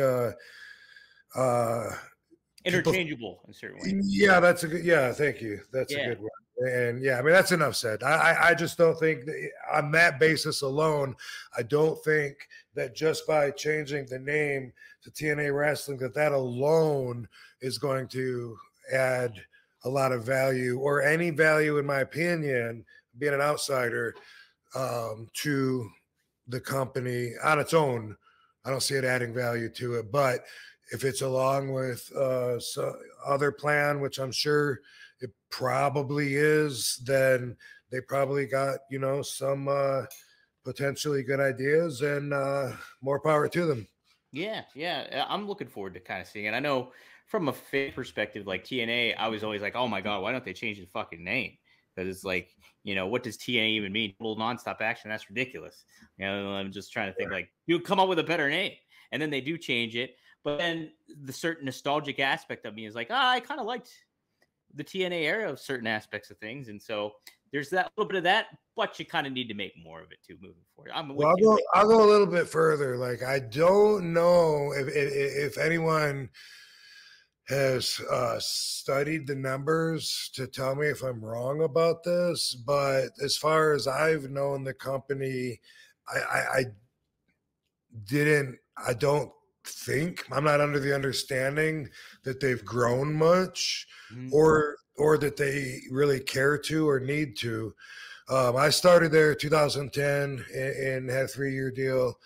interchangeable in certain ways. Yeah, that's a good. Yeah, thank you. That's a good one. And yeah, I mean, that's enough said. I just don't think that on that basis alone, I don't think that just by changing the name to TNA Wrestling, that alone is going to add a lot of value or any value, in my opinion, being an outsider, to the company on its own. I don't see it adding value to it. But if it's along with some other plan, which I'm sure it probably is, then they probably got, some potentially good ideas, and more power to them. Yeah. I'm looking forward to kind of seeing it. I know from a fan perspective, like TNA, I was always like, oh my God, why don't they change the fucking name? Because it's like, what does TNA even mean? Total nonstop action. That's ridiculous. I'm just trying to think like, you come up with a better name. And then they do change it. But then the certain nostalgic aspect of me is like, I kind of liked the TNA era of certain aspects of things. And so there's that little bit of that, but you kind of need to make more of it too moving forward. I'll go a little bit further. Like, I don't know if anyone has studied the numbers to tell me if I'm wrong about this, but as far as I've known the company, I'm not under the understanding that they've grown much, or that they really care to or need to. I started there 2010 and had a 3-year deal.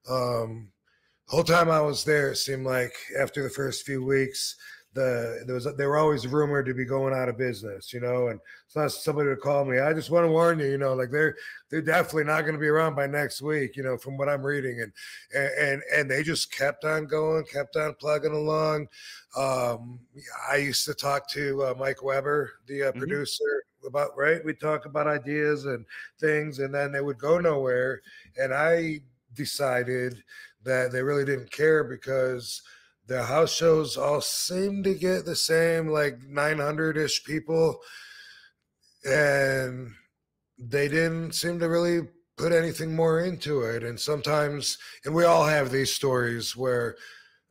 The whole time I was there, it seemed like after the first few weeks, they were always rumored to be going out of business, and so somebody would call me. I just want to warn you, like they're definitely not going to be around by next week, from what I'm reading, and they just kept on going, kept on plugging along. I used to talk to Mike Weber, the producer, we'd talk about ideas and things, and then they would go nowhere, and I decided that they really didn't care because the house shows all seem to get the same, like 900-ish people, and they didn't seem to really put anything more into it. And sometimes, and we all have these stories where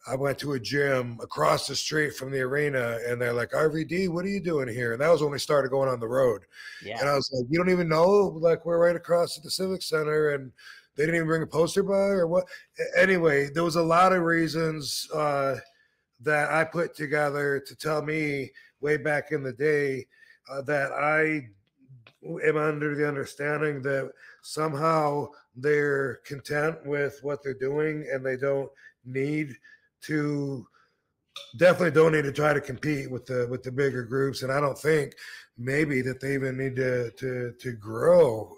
I went to a gym across the street from the arena, and they're like, RVD, what are you doing here? And that was when we started going on the road. Yeah. And I was like, you don't even know, like, we're right across at the Civic Center, and they didn't even bring a poster by or what? Anyway, there was a lot of reasons that I put together to tell me way back in the day that I am under the understanding that somehow they're content with what they're doing, and they definitely don't need to try to compete with the bigger groups. And I don't think maybe that they even need to grow.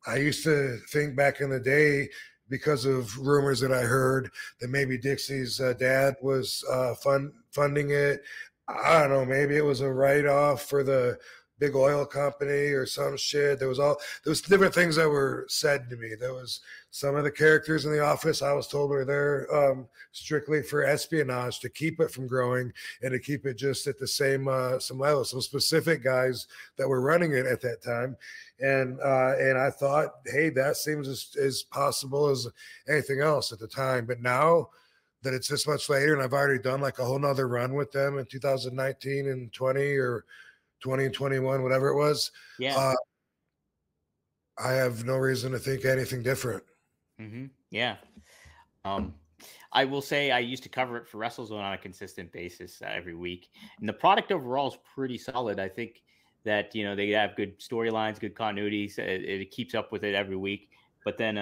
I used to think back in the day, because of rumors that I heard that maybe Dixie's dad was funding it. I don't know, maybe it was a write-off for the big oil company or some shit. There was different things that were said to me. There was some of the characters in the office I was told were there strictly for espionage, to keep it from growing and to keep it just at the same level. Some specific guys that were running it at that time. And I thought, hey, that seems as possible as anything else at the time. But now that it's this much later and I've already done like a whole nother run with them in 2019 and 20 or 20 and 21, whatever it was. Yeah. I have no reason to think anything different. Mm-hmm. Yeah. I will say I used to cover it for WrestleZone on a consistent basis every week. And the product overall is pretty solid. I think that, you know, they have good storylines, good continuities. It keeps up with it every week. But then,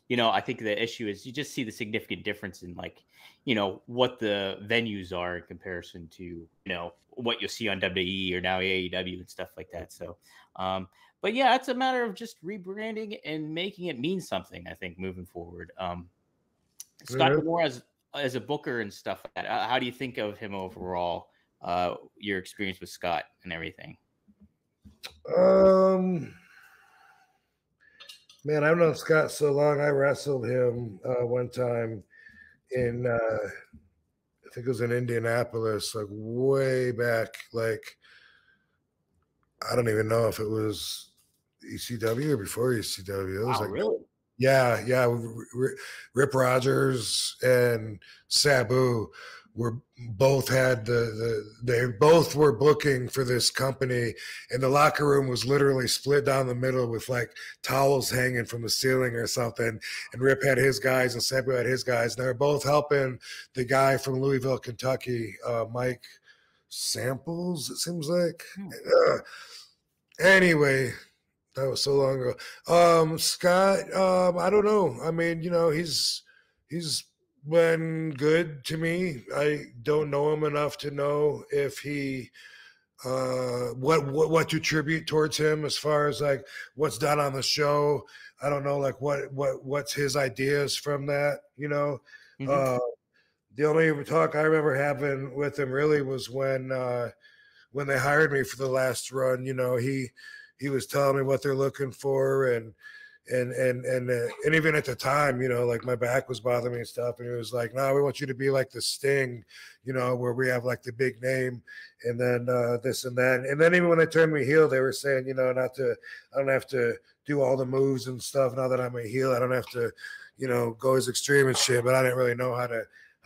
you know, I think the issue is you just see the significant difference in, like, you know, what the venues are in comparison to, you know, what you'll see on WWE or now AEW and stuff like that. So, but yeah, it's a matter of just rebranding and making it mean something, I think, moving forward. Scott D'Amore as a booker and stuff like that, how do you think of him overall? Your experience with Scott and everything? Man, I've known Scott so long. I wrestled him one time in I think it was in Indianapolis, like way back, like I don't even know if it was ECW or before ECW. It was like, really? Yeah. Rip Rogers and Sabu were both had they both were booking for this company, and the locker room was literally split down the middle with like towels hanging from the ceiling or something. And Rip had his guys and Sabu had his guys. And they were both helping the guy from Louisville, Kentucky, Mike Samples, it seems like. Anyway, that was so long ago. Scott, I don't know. I mean, you know, he's been good to me. I don't know him enough to know if he what to attribute towards him as far as like what's done on the show. I don't know like what's his ideas from that, you know. Mm-hmm. The only talk I remember having with him really was when they hired me for the last run. You know, he was telling me what they're looking for, and even at the time, you know, like my back was bothering me and stuff, and he was like, "No, we want you to be like the Sting, you know, where we have like the big name, and then this and that." And then even when they turned me heel, they were saying, you know, I don't have to do all the moves and stuff now that I'm a heel. I don't have to, you know, go as extreme and shit. But I didn't really know how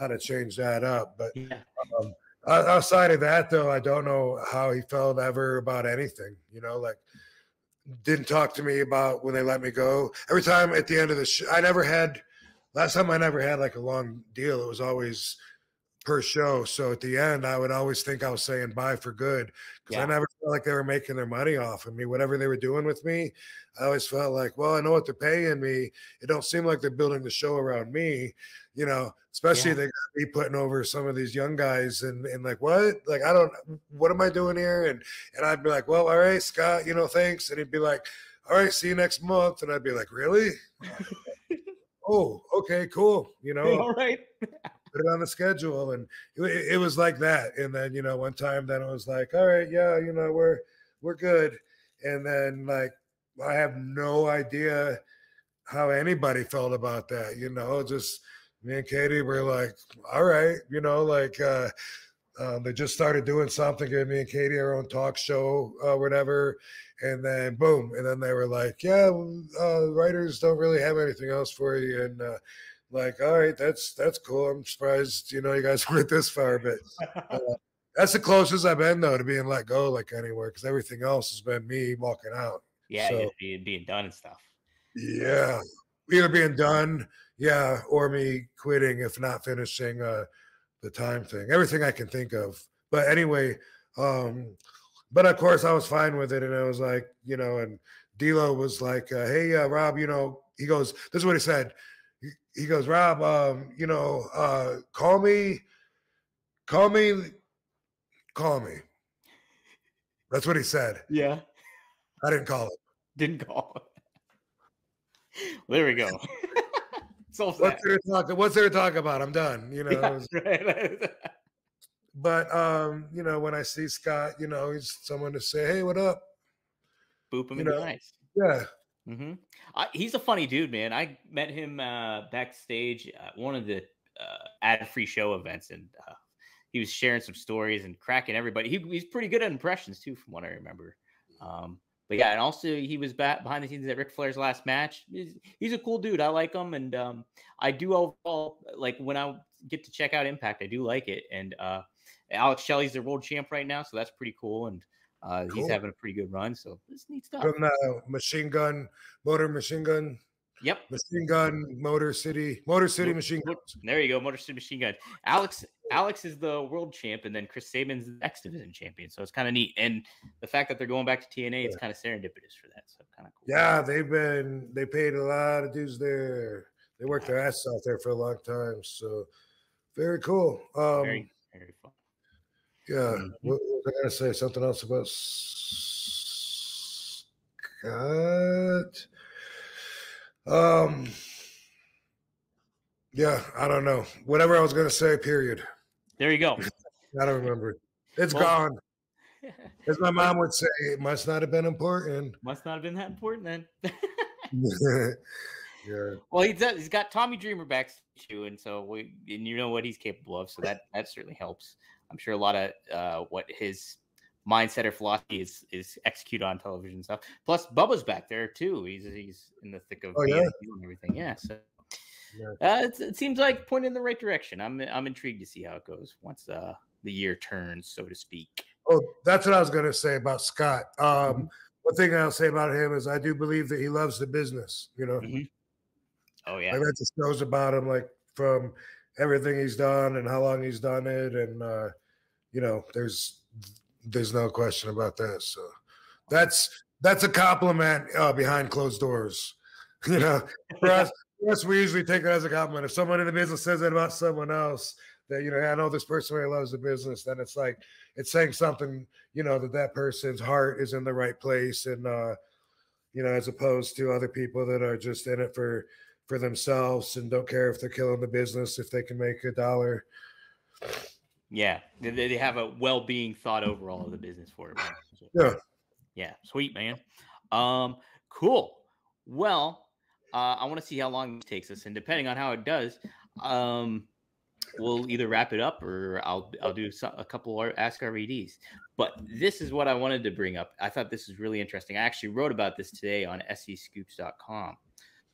to change that up. But yeah. Outside of that, though, I don't know how he felt ever about anything, you know, like didn't talk to me about when they let me go. Every time at the end of the show, last time I never had like a long deal. It was always per show. So at the end, I would always think I was saying bye for good because I never felt like they were making their money off of me. Whatever they were doing with me, I always felt like, well, I know what they're paying me. It don't seem like they're building the show around me, you know, especially they got me putting over some of these young guys and like, what? Like, what am I doing here? And I'd be like, well, all right, Scott, you know, thanks. And he'd be like, all right, see you next month. And I'd be like, really? Oh, okay, cool. You know, all right. Put it on the schedule. And it was like that. And then, you know, one time then it was like, all right, yeah, you know, we're good. And then like, I have no idea how anybody felt about that, you know, just me and Katie were like, all right, you know, like they just started doing something, giving me and Katie our own talk show, whatever. And then boom. And then they were like, yeah, writers don't really have anything else for you. And like, all right, that's cool. I'm surprised, you know, you guys went this far, but that's the closest I've been though to being let go like anywhere, because everything else has been me walking out. Yeah, so, being done and stuff. Yeah, either being done, or me quitting if not finishing the time thing. Everything I can think of. But anyway, but of course I was fine with it, and I was like, you know, and D'Lo was like, hey, Rob, you know, he goes, this is what he said. He goes, Rob, you know, call me. That's what he said. Yeah. I didn't call him. Didn't call. Well, there we go. Solves that. What's there to talk about? I'm done. You know. Yeah, right. But you know, when I see Scott, you know, he's someone to say, "Hey, what up?" Boop him You and be know, nice. yeah. Mm-hmm. He's a funny dude, man. I met him backstage at one of the ad-free show events, and he was sharing some stories and cracking everybody. He's pretty good at impressions too, from what I remember. But yeah, and also he was behind the scenes at Ric Flair's last match. He's a cool dude. I like him, and I do overall like when I get to check out Impact. I do like it, and Alex Shelley's the world champ right now, so that's pretty cool. And he's having a pretty good run, so it's neat stuff. From the Machine Gun, Motor City Machine Guns. There you go, Motor City Machine Gun. Alex is the world champ, and then Chris Sabin's the X Division champion. So it's kind of neat, and the fact that they're going back to TNA, it's kind of serendipitous for that. So kind of cool. Yeah, they paid a lot of dues there. They worked their ass out there for a long time. So very cool. Very fun. Yeah. Mm-hmm. What was I gonna say? Something else about Scott? Yeah, I don't know. Whatever I was gonna say, period. There you go. I don't remember. It's gone. As my mom would say, it must not have been important. Must not have been that important then. Yeah. Well, he's got Tommy Dreamer backstage too, and so you know what he's capable of, so that certainly helps. I'm sure a lot of what his mindset or philosophy is execute on television and stuff. Plus, Bubba's back there too. He's in the thick of and everything. Yeah, so it seems like pointing in the right direction. I'm intrigued to see how it goes once the year turns, so to speak. Oh, that's what I was going to say about Scott. One thing I'll say about him is I do believe that he loves the business. You know. Mm-hmm. Oh yeah. Like that just knows about him, like from everything he's done and how long he's done it, and you know, there's no question about that. So that's a compliment behind closed doors. You know, for us, we usually take it as a compliment. If someone in the business says it about someone else, that, you know, I know this person really loves the business, then it's like it's saying something, you know, that person's heart is in the right place, and you know, as opposed to other people that are just in it for themselves and don't care if they're killing the business if they can make $1. Yeah, they have a well-being thought overall of the business for it. So, yeah, sweet, man. Cool. Well, I want to see how long it takes us, and depending on how it does, we'll either wrap it up or I'll do a couple of Ask RVDs. But this is what I wanted to bring up. I thought this was really interesting. I actually wrote about this today on SEScoops.com.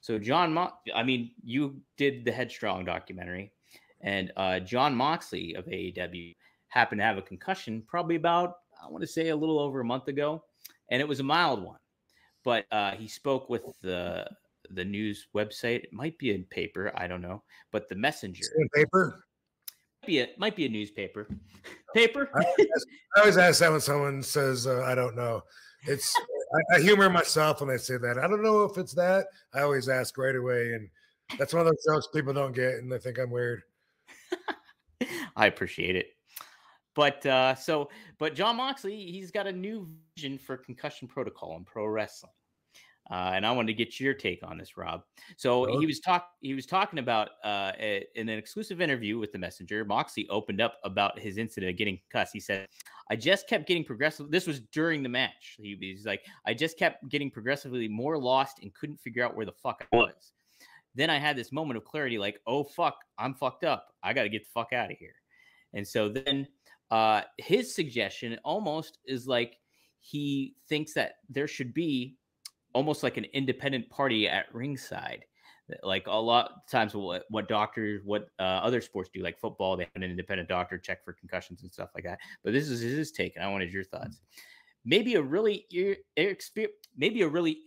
So you did the Headstrong documentary, and Jon Moxley of AEW happened to have a concussion probably about, I want to say, a little over a month ago, and it was a mild one. But he spoke with the news website. It might be in paper, I don't know, but the Messenger. In paper? Might be a newspaper. Paper? I always ask that when someone says, I don't know. It's I humor myself when they say that. I don't know if it's that. I always ask right away, and that's one of those jokes people don't get, and they think I'm weird. I appreciate it. But Jon Moxley, he's got a new vision for concussion protocol in pro wrestling. And I wanted to get your take on this, Rob. So he was talking about in an exclusive interview with the Messenger. Moxley opened up about his incident of getting concussed. He said, "I just kept getting progressively." This was during the match. He's like, "I just kept getting progressively more lost and couldn't figure out where the fuck I was. Then I had this moment of clarity, like, oh fuck, I'm fucked up. I got to get the fuck out of here." And so then his suggestion almost is like he thinks that there should be almost like an independent party at ringside. Like a lot of times what doctors, other sports do, like football, they have an independent doctor check for concussions and stuff like that. But this is his take, and I wanted your thoughts. Maybe a really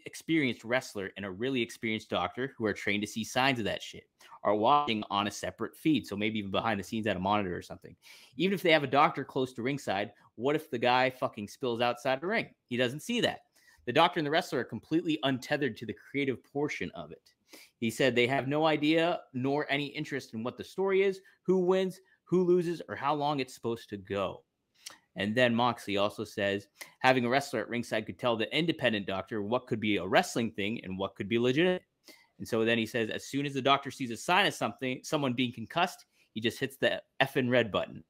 experienced wrestler and a really experienced doctor who are trained to see signs of that shit are watching on a separate feed. So maybe even behind the scenes at a monitor or something. Even if they have a doctor close to ringside, what if the guy fucking spills outside the ring? He doesn't see that. The doctor and the wrestler are completely untethered to the creative portion of it. He said they have no idea nor any interest in what the story is, who wins, who loses, or how long it's supposed to go. And then Moxley also says having a wrestler at ringside could tell the independent doctor what could be a wrestling thing and what could be legitimate. And so then he says, as soon as the doctor sees a sign of someone being concussed, he just hits the effing red button.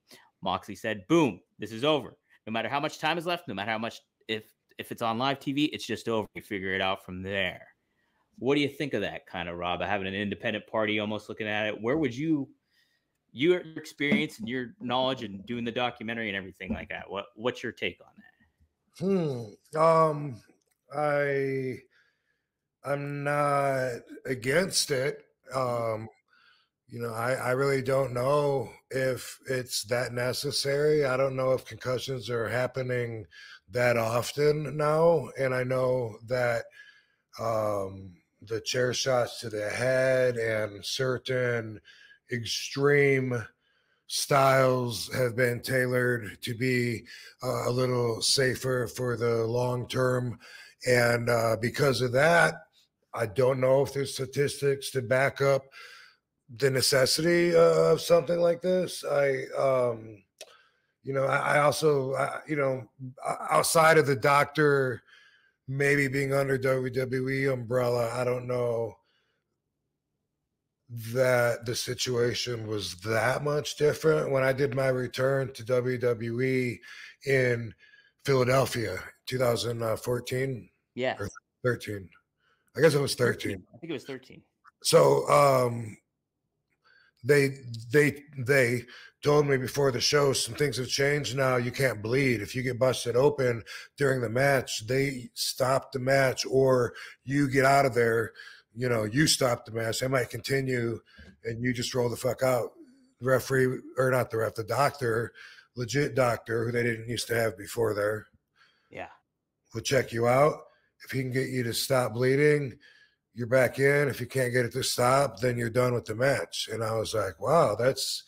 Moxley said, boom, this is over. No matter how much time is left, no matter how much, if it's on live TV, it's just over. You figure it out from there. What do you think of that kind of, Rob? Having an independent party almost looking at it. Where would your experience and your knowledge and doing the documentary and everything like that, what's your take on that? I'm not against it. I really don't know if it's that necessary. I don't know if concussions are happening that often now. And I know that the chair shots to the head and certain extreme styles have been tailored to be a little safer for the long term. And because of that, I don't know if there's statistics to back up the necessity of something like this. I also, outside of the doctor maybe being under WWE umbrella, I don't know that the situation was that much different. When I did my return to WWE in Philadelphia, 2014, yeah, or 13. I guess it was 13. I think it was 13. So they told me before the show some things have changed now. You can't bleed. If you get busted open during the match, they stop the match, or you get out of there, you stop the match. They might continue and you just roll the fuck out. The referee, or not the ref, the doctor, legit doctor who they didn't used to have before there, will check you out. If he can get you to stop bleeding, you're back in. If you can't get it to stop, then you're done with the match. And I was like, wow, that's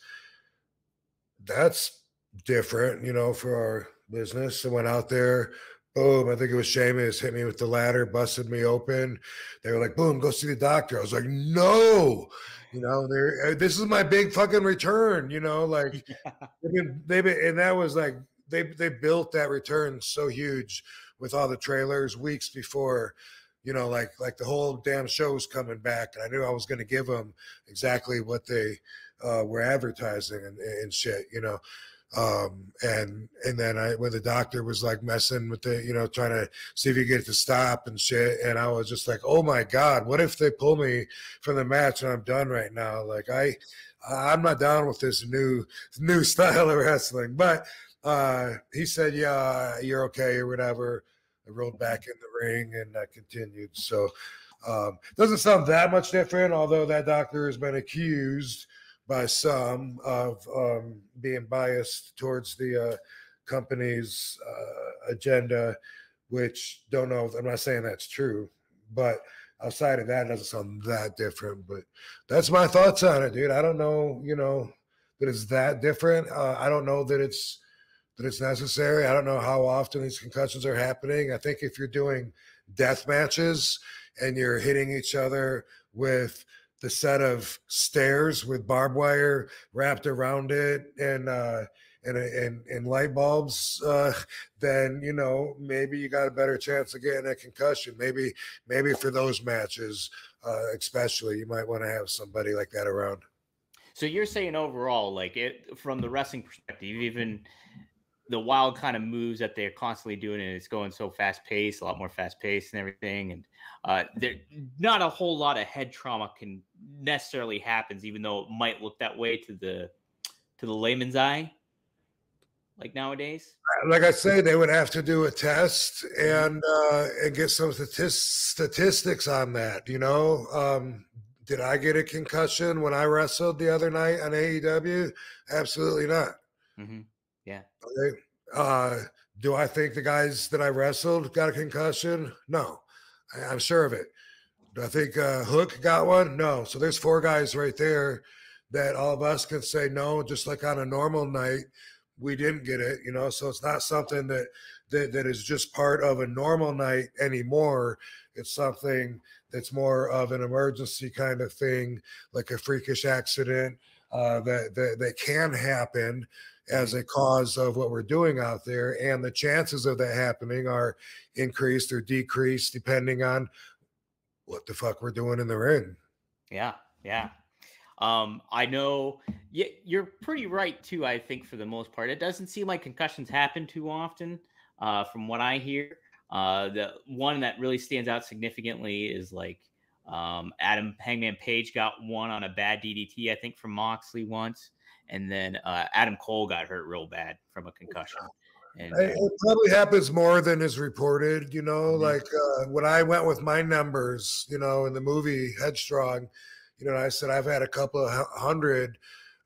different, for our business. I went out there, boom, I think it was Sheamus, hit me with the ladder, busted me open. They were like, boom, go see the doctor. I was like, no, this is my big fucking return, like they've been, and that was like, they built that return so huge with all the trailers weeks before, like the whole damn show was coming back. And I knew I was going to give them exactly what they were advertising and shit, and then when the doctor was like messing with the, trying to see if you get it to stop and shit. And I was just like, oh my God, what if they pull me from the match and I'm done right now? Like I'm not down with this new style of wrestling. But he said, yeah, you're okay or whatever. I rolled back in the ring and I continued. So doesn't sound that much different, although that doctor has been accused by some of being biased towards the company's agenda, which don't know. I'm not saying that's true, but outside of that, it doesn't sound that different. But that's my thoughts on it, dude. I don't know, that it's that different. I don't know that it's necessary. I don't know how often these concussions are happening. I think if you're doing death matches and you're hitting each other with the set of stairs with barbed wire wrapped around it and light bulbs, then maybe you got a better chance of getting a concussion. Maybe for those matches, especially, you might want to have somebody like that around. So you're saying overall, like from the wrestling perspective, even the wild kind of moves that they're constantly doing, and it's going so fast paced, a lot more fast paced and everything. And there not a whole lot of head trauma can necessarily happens, even though it might look that way to the layman's eye, like nowadays. Like I say, they would have to do a test and get some statistics on that. Did I get a concussion when I wrestled the other night on AEW? Absolutely not. Mm-hmm. Yeah. Okay. Do I think the guys that I wrestled got a concussion? No. I'm sure of it. Do I think Hook got one? No. So there's 4 guys right there that all of us can say no, just like on a normal night, we didn't get it, so it's not something that is just part of a normal night anymore. It's something that's more of an emergency kind of thing, like a freakish accident that can happen as a cause of what we're doing out there. And the chances of that happening are increased or decreased depending on what the fuck we're doing in the ring. Yeah. I know you're pretty right too. I think for the most part, it doesn't seem like concussions happen too often. From what I hear, the one that really stands out significantly is like Adam Hangman Page got one on a bad DDT, I think, from Moxley once, and then Adam Cole got hurt real bad from a concussion. And it probably happens more than is reported, you know, Mhm. like when I went with my numbers, you know, in the movie Headstrong, you know, I said I've had a couple of hundred.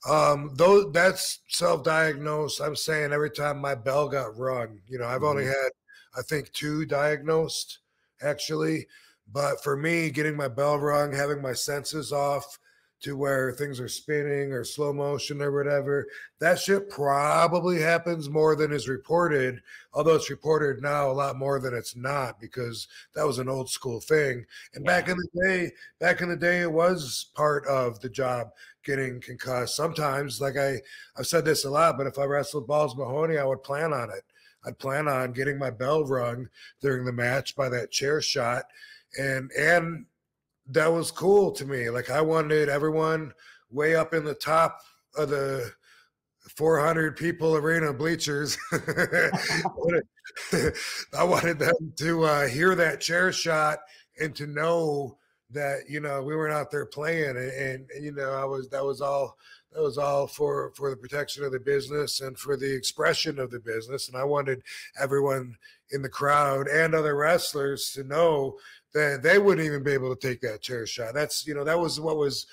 Though that's self-diagnosed. I'm saying every time my bell got rung, you know, I've only had, I think, 2 diagnosed actually. But for me, getting my bell rung, having my senses off to where things are spinning or slow motion or whatever, that shit probably happens more than is reported. Although it's reported now a lot more than it's not, because that was an old school thing. And back in the day, it was part of the job getting concussed. Sometimes, like I've said this a lot, but if I wrestled Balls Mahoney, I would plan on it. I'd plan on getting my bell rung during the match by that chair shot. And that was cool to me. Like, I wanted everyone way up in the top of the 400 people arena bleachers. I wanted them to hear that chair shot and to know that, you know, we weren't out there playing, and you know, that was all for the protection of the business and for the expression of the business. And I wanted everyone in the crowd and other wrestlers to know that they wouldn't even be able to take that chair shot. That's, you know, that was what was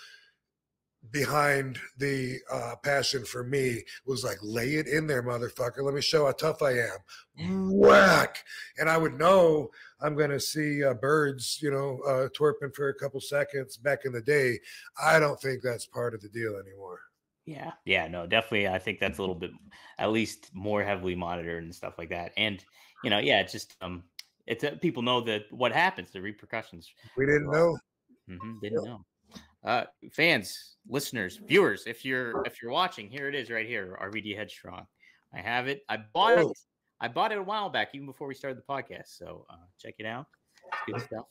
behind the passion for me, was like, lay it in there, motherfucker. Let me show how tough I am. Whack. And I would know I'm going to see birds, you know, twerping for a couple seconds back in the day. I don't think that's part of the deal anymore. Yeah, no, definitely. I think that's a little bit, at least, more heavily monitored and stuff like that. And you know, yeah, it's just it's people know that what happens, the repercussions. We didn't know. Didn't know. Fans, listeners, viewers, if you're watching, here it is right here, RVD Headstrong. I have it. I bought it. I bought it a while back, even before we started the podcast. So check it out. It's good stuff.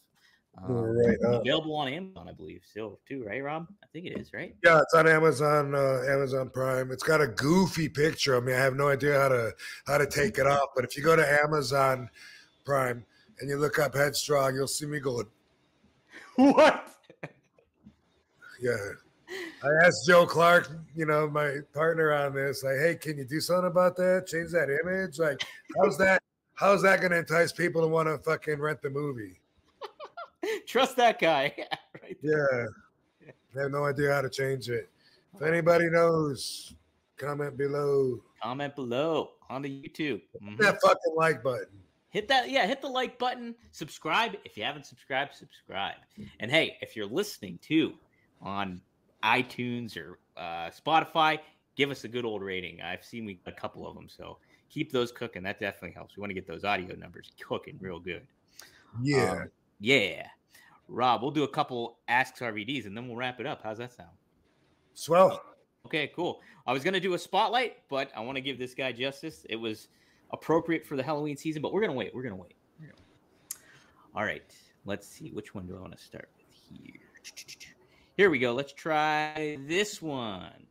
Available on Amazon, I believe, still too, right, Rob? I think it is, right? Yeah, it's on Amazon, Amazon Prime. It's got a goofy picture. I mean, I have no idea how to take it off. But if you go to Amazon Prime and you look up Headstrong, you'll see me going, what? Yeah. I asked Joe Clark, you know, my partner on this, like, hey, can you do something about that? Change that image? Like, how's that going to entice people to want to fucking rent the movie? Trust that guy. Right there. Yeah. I have no idea how to change it. If anybody knows, comment below. Comment below on the YouTube. Hit that fucking like button. Hit that, hit the like button. Subscribe. If you haven't subscribed, subscribe. And hey, if you're listening too on iTunes or Spotify, give us a good old rating. I've seen we got a couple of them, so keep those cooking. That definitely helps. We want to get those audio numbers cooking real good. Yeah. Yeah. Rob, we'll do a couple Asks RVDs and then we'll wrap it up. How's that sound? Swell. Okay, cool. I was going to do a spotlight, but I want to give this guy justice. It was appropriate for the Halloween season, but we're going to wait. All right. Let's see. Which one do I want to start with here? Here we go. Let's try this one.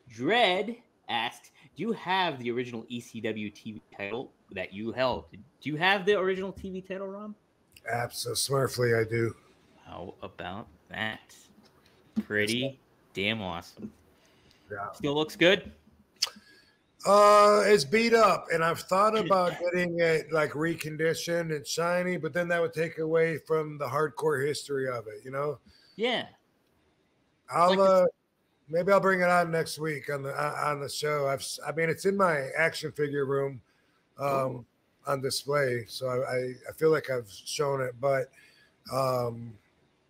Dread asked, do you have the original ECW TV title that you held? Do you have the original TV title, Rob? Absolutely, I do. How about that? Pretty damn awesome. Yeah. Still looks good? It's beat up, and I've thought about getting it like reconditioned and shiny, but then that would take away from the hardcore history of it, you know? Yeah. Maybe I'll bring it on next week on the show. I mean, it's in my action figure room on display, so I feel like I've shown it, but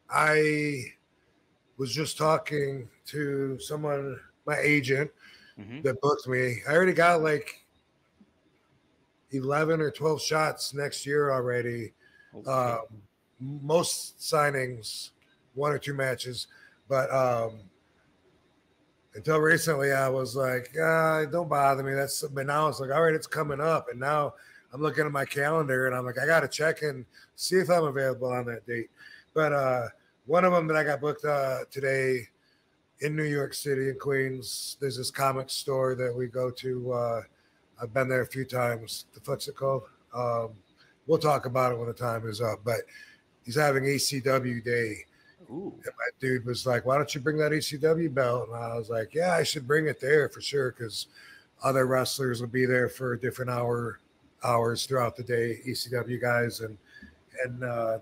I was just talking to someone, my agent, that booked me. I already got like 11 or 12 shots next year already. Okay. Most signings, 1 or 2 matches, but until recently I was like, don't bother me. But now it's like, all right, it's coming up, and now I'm looking at my calendar and I'm like, I got to check and see if I'm available on that date. But one of them that I got booked today in New York City in Queens, there's this comic store that we go to. I've been there a few times. What's it called? We'll talk about it when the time is up. But he's having ECW Day. Ooh. And my dude was like, why don't you bring that ECW belt? And I was like, yeah, I should bring it there for sure, because other wrestlers will be there for different hours throughout the day, ECW guys. And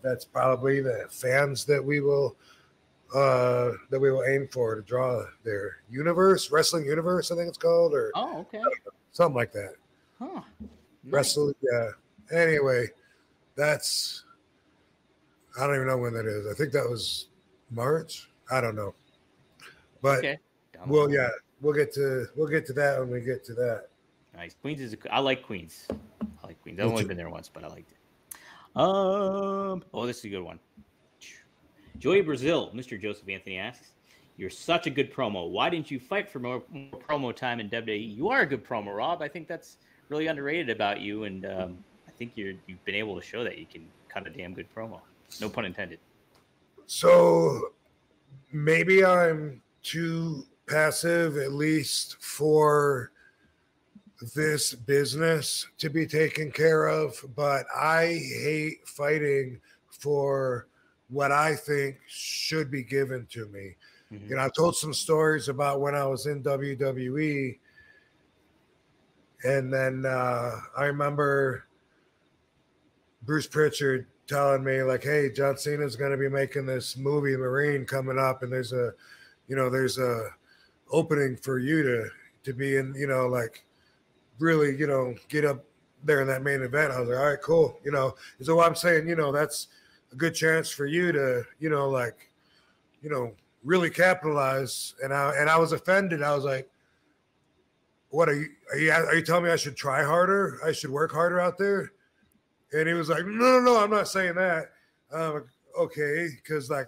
that's probably the fans that we will aim for to draw their wrestling universe, I think it's called, or something like that. Huh. Nice. Wrestling, yeah. Anyway, I don't even know when that is. I think that was March. I don't know. But we'll get to that when we get to that. Nice. Queens I like Queens. I've only been there once, but I liked it. This is a good one. Joey Brazil, Mr. Joseph Anthony asks, "You're such a good promo. Why didn't you fight for more promo time in WWE? You are a good promo, Rob. I think that's really underrated about you, and I think you've been able to show that you can cut a damn good promo. No pun intended." So maybe I'm too passive, at least for this business to be taken care of, but I hate fighting for what I think should be given to me. Mm-hmm. You know, I've told some stories about when I was in WWE, and then I remember Bruce Pritchard telling me, like, hey, John Cena's going to be making this movie Marine coming up, and there's a opening for you to be in, like really, get up there in that main event. I was like, all right, cool. So what I'm saying, that's a good chance for you to, really capitalize. And I was offended. I was like, what are you telling me I should try harder? I should work harder out there? And he was like, no, I'm not saying that. Okay, because like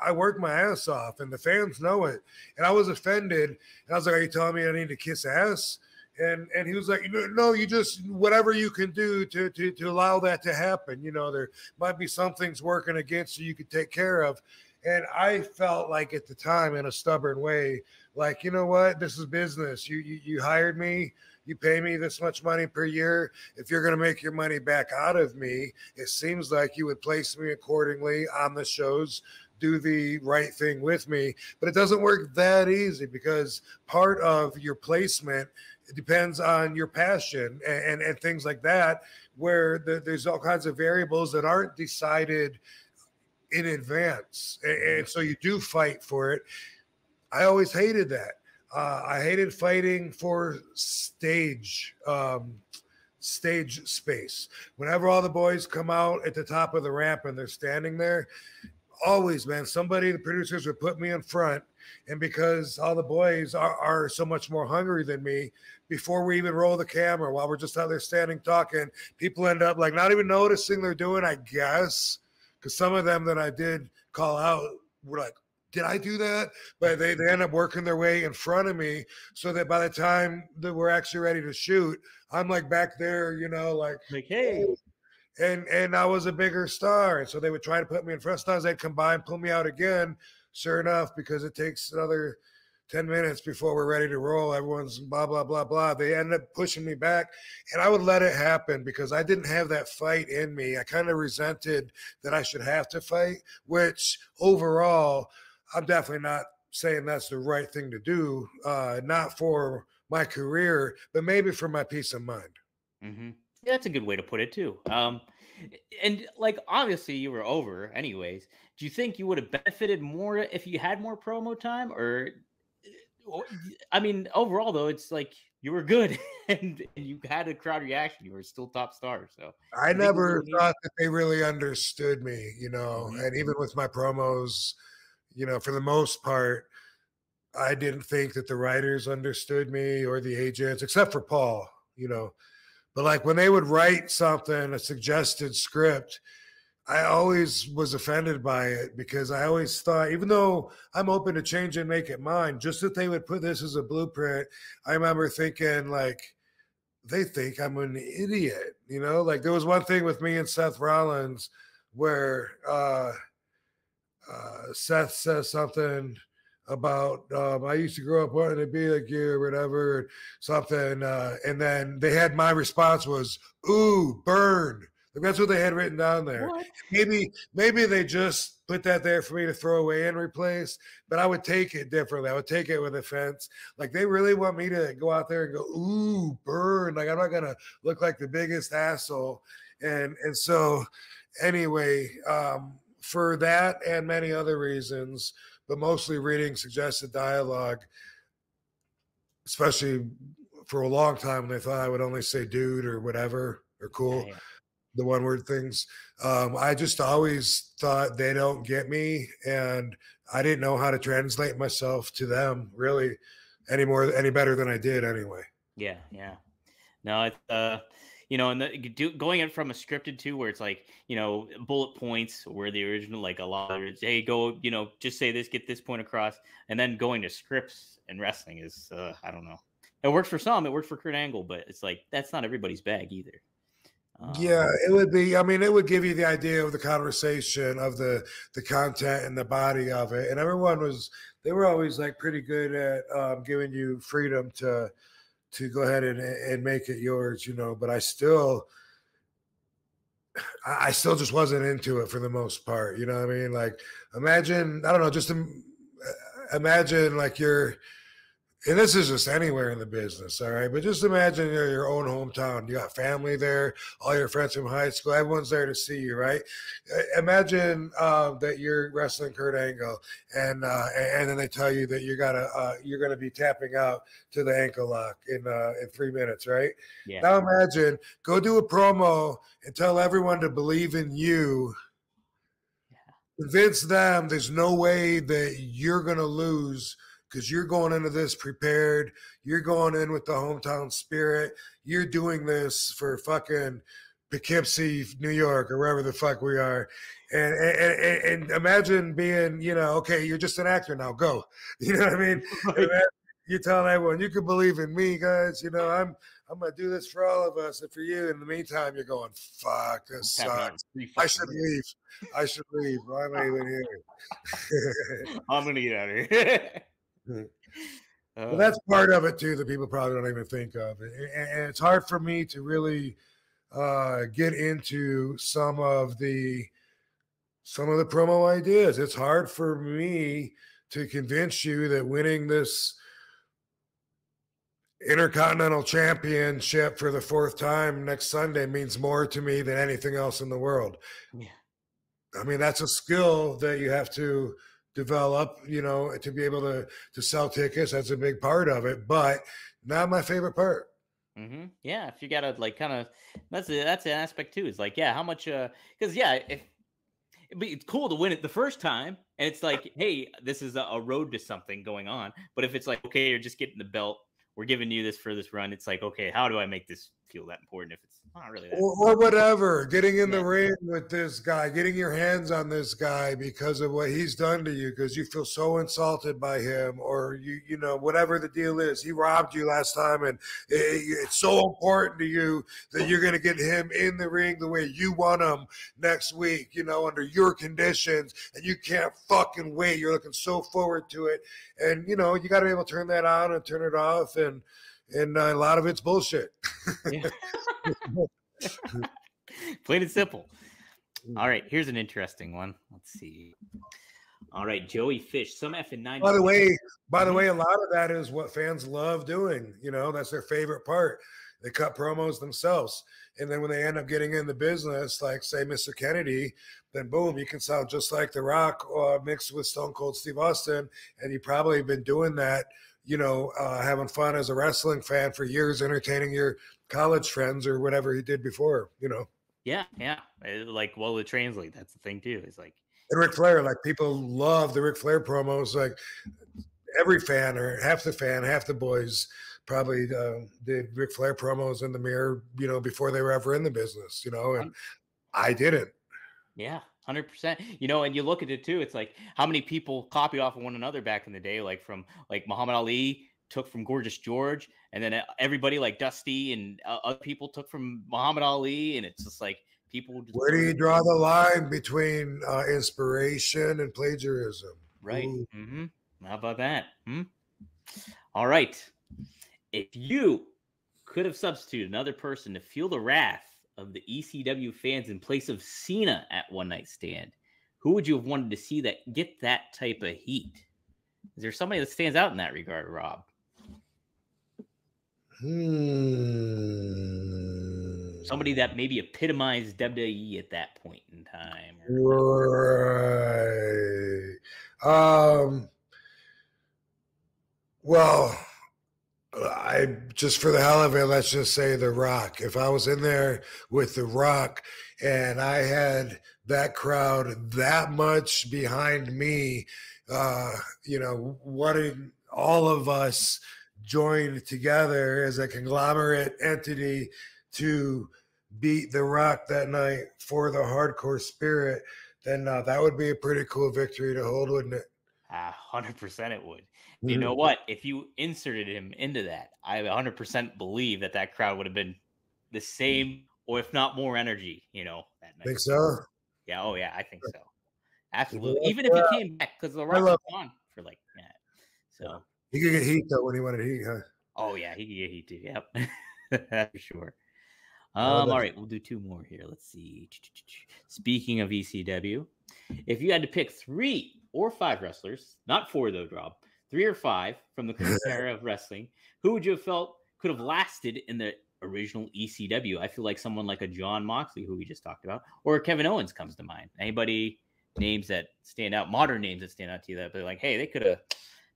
I work my ass off and the fans know it. And I was offended. And I was like, are you telling me I need to kiss ass? And he was like, no, you just whatever you can do to allow that to happen. There might be some things working against you could take care of. And I felt like at the time, in a stubborn way, like, you know what, this is business. You hired me. You pay me this much money per year. If you're going to make your money back out of me, it seems like you would place me accordingly on the shows, do the right thing with me. But it doesn't work that easy, because part of your placement depends on your passion and things like that, where there's all kinds of variables that aren't decided in advance. And so you do fight for it. I always hated that. I hated fighting for stage space. Whenever all the boys come out at the top of the ramp and they're standing there, always, man, the producers would put me in front. And because all the boys are so much more hungry than me, before we even roll the camera, while we're just out there standing talking, people end up like not even noticing they're doing, I guess, because some of them that I did call out were like, did I do that? But they end up working their way in front of me, so that by the time that we're actually ready to shoot, I'm like back there, like hey. And I was a bigger star. And so they would try to put me in front. Sometimes they'd come by and pull me out again. Sure enough, because it takes another 10 minutes before we're ready to roll. Everyone's blah, blah, blah, blah. They end up pushing me back. And I would let it happen because I didn't have that fight in me. I kind of resented that I should have to fight, which overall, I'm definitely not saying that's the right thing to do. Not for my career, but maybe for my peace of mind. Mm-hmm. Yeah, that's a good way to put it too. And like, obviously you were over anyways. Do you think you would have benefited more if you had more promo time? Or I mean, overall though, it's like you were good and you had a crowd reaction. You were still top star. So I never thought that they really understood me, mm-hmm. And even with my promos, for the most part, I didn't think that the writers understood me or the agents, except for Paul, But like when they would write something, a suggested script, I always was offended by it because I always thought, even though I'm open to change and make it mine, just that they would put this as a blueprint. I remember thinking like, they think I'm an idiot, Like there was one thing with me and Seth Rollins where Seth says something about I used to grow up wanting to be like you or whatever, something, and then they had my response was, "Ooh, burn." Like that's what they had written down there. What? Maybe they just put that there for me to throw away and replace, but I would take it differently. I would take it with offense. Like they really want me to go out there and go, "Ooh, burn." Like I'm not gonna look like the biggest asshole, and so anyway, for that and many other reasons, but mostly reading suggested dialogue, especially for a long time when they thought I would only say dude or whatever or cool, Yeah. the one word things. I just always thought they don't get me, and I didn't know how to translate myself to them really any better than I did anyway. Yeah. No, it's and going in from a scripted to where it's like, bullet points where the original, like a lot of it's, hey, go, just say this, get this point across, and then going to scripts and wrestling is, I don't know. It works for some, it worked for Kurt Angle, but it's like that's not everybody's bag either. Yeah, it would be. I mean, it would give you the idea of the conversation, of the content and the body of it. And they were always like pretty good at giving you freedom to go ahead and make it yours, But I still just wasn't into it for the most part. You know what I mean? Like, imagine, I don't know, just imagine like and this is just anywhere in the business, all right? But just imagine you're your own hometown. You got family there, all your friends from high school, everyone's there to see you, right? Imagine that you're wrestling Kurt Angle, and then they tell you that you're gonna be tapping out to the ankle lock in 3 minutes, right? Yeah. Now imagine, go do a promo and tell everyone to believe in you. Convince them there's no way that you're gonna lose, because you're going into this prepared. You're going in with the hometown spirit. You're doing this for fucking Poughkeepsie, New York, or wherever the fuck we are. And imagine being, okay, you're just an actor now. Go. You know what I mean? Right. You're telling everyone, you can believe in me, guys. I'm going to do this for all of us and for you. In the meantime, you're going, fuck, this sucks. I should leave. Why am I even here? I'm going to get out of here. Well, that's part of it too that people probably don't even think of, and it's hard for me to really get into some of the promo ideas. It's hard for me to convince you that winning this Intercontinental Championship for the 4th time next Sunday means more to me than anything else in the world. Yeah. I mean, that's a skill that you have to develop, to be able to sell tickets. That's a big part of it, but not my favorite part. Mm-hmm. Yeah, if you gotta like kind of, that's an aspect too. It's like, yeah, how much? Because if it's cool to win it the first time, and it's like, hey, this is a road to something going on. But if it's like, okay, you're just getting the belt, we're giving you this for this run. It's like, okay, how do I make this feel that important if it's not really that or whatever, getting in the ring with this guy, getting your hands on this guy because of what he's done to you, because you feel so insulted by him, or whatever the deal is, he robbed you last time, and it's so important to you that you're going to get him in the ring the way you want him next week, under your conditions, and you can't fucking wait. You're looking so forward to it, and you got to be able to turn that on and turn it off, and a lot of it's bullshit. Yeah. Plain and simple. All right, here's an interesting one. Let's see. All right, Joey Fish, some effing 90. By the way, a lot of that is what fans love doing. That's their favorite part. They cut promos themselves, and then when they end up getting in the business, like say Mr. Kennedy, then boom, you can sound just like The Rock mixed with Stone Cold Steve Austin, and you've probably been doing that. Having fun as a wrestling fan for years, entertaining your college friends or whatever he did before, Yeah. Like, well, to translate, that's the thing too. It's like, and Ric Flair, like people love the Ric Flair promos. Like every fan, or half the boys probably did Ric Flair promos in the mirror, before they were ever in the business, and I didn't. Yeah, 100%. And you look at it too, it's like how many people copy off of one another back in the day, like from like Muhammad Ali took from Gorgeous George, and then everybody like Dusty and other people took from Muhammad Ali, and it's just like People just Where do you draw the line between inspiration and plagiarism? right. How about that? All right. If you could have substituted another person to feel the wrath of the ECW fans in place of Cena at One Night Stand, who would you have wanted to see that get that type of heat? Is there somebody that stands out in that regard, Rob? Somebody that maybe epitomized WWE at that point in time. Right. Well, I just for the hell of it, let's just say The Rock. If I was in there with The Rock and I had that crowd that much behind me, wanting all of us joined together as a conglomerate entity to beat The Rock that night for the hardcore spirit, then that would be a pretty cool victory to hold, wouldn't it? 100% it would. You know what? If you inserted him into that, I 100% believe that crowd would have been the same, or if not more energy, that night. Think so? Yeah. Oh, yeah. I think so. Absolutely. Even if he came back, because The Rock was on for like that. So he could get heat though when he wanted heat, huh? Oh yeah, he could get heat too. Yep. For sure. All right, we'll do 2 more here. Let's see. Speaking of ECW, if you had to pick 3 or 5 wrestlers, not 4 though, Rob, 3 or 5 from the current era of wrestling, who would you have felt could have lasted in the original ECW? I feel like someone like a Jon Moxley, who we just talked about, or Kevin Owens comes to mind. Anybody names that stand out, modern names that stand out to you that they're like, hey, they could have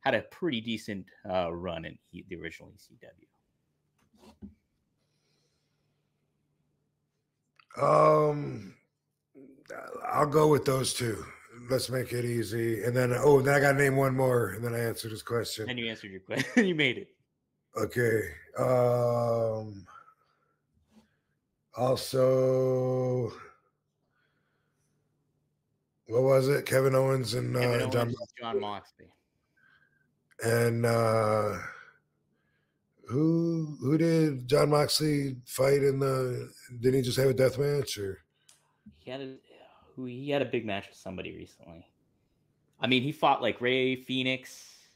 had a pretty decent run in the original ECW. I'll go with those 2. Let's make it easy. And then, then I got to name one more. And then I answered this question. And you answered your question. You made it. Okay. Also, what was it? Kevin Owens and Jon Moxley. And who did Jon Moxley fight in the? Didn't he just have a death match or? He had a big match with somebody recently. I mean, he fought like Ray Phoenix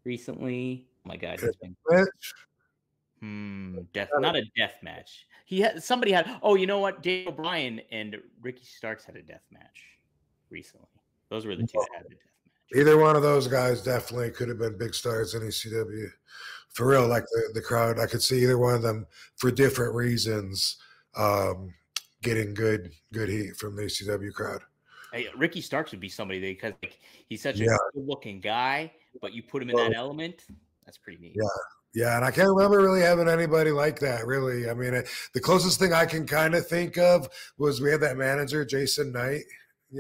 recently. Oh my God, he's been not a death match. Somebody had. Oh, you know what? Daniel Bryan and Ricky Starks had a death match recently. Those were the 2 that had the death match. Either one of those guys definitely could have been big stars in ECW. For real, like the crowd, I could see either one of them for different reasons getting good heat from the ECW crowd. Hey, Ricky Starks would be somebody because he's such a good-looking guy, but you put him in that element, that's pretty neat. Yeah, and I can't remember really having anybody like that, really. I mean, the closest thing I can kind of think of was we had that manager, Jason Knight,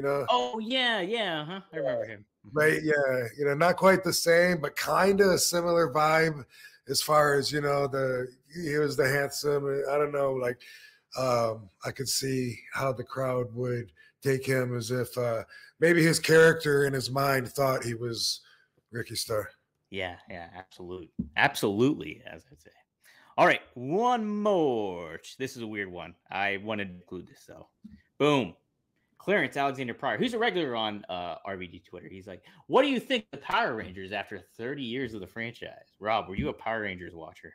Oh, yeah, I remember him. Right, yeah, not quite the same, but kind of a similar vibe as far as, he was the handsome, I don't know, like, I could see how the crowd would take him as if maybe his character in his mind thought he was Ricky Starr. Yeah, absolutely, as I say. All right, one more. This is a weird one. I wanted to include this though. Boom. Clarence Alexander Pryor, who's a regular on RVD Twitter. He's like, what do you think of the Power Rangers after 30 years of the franchise? Rob, were you a Power Rangers watcher?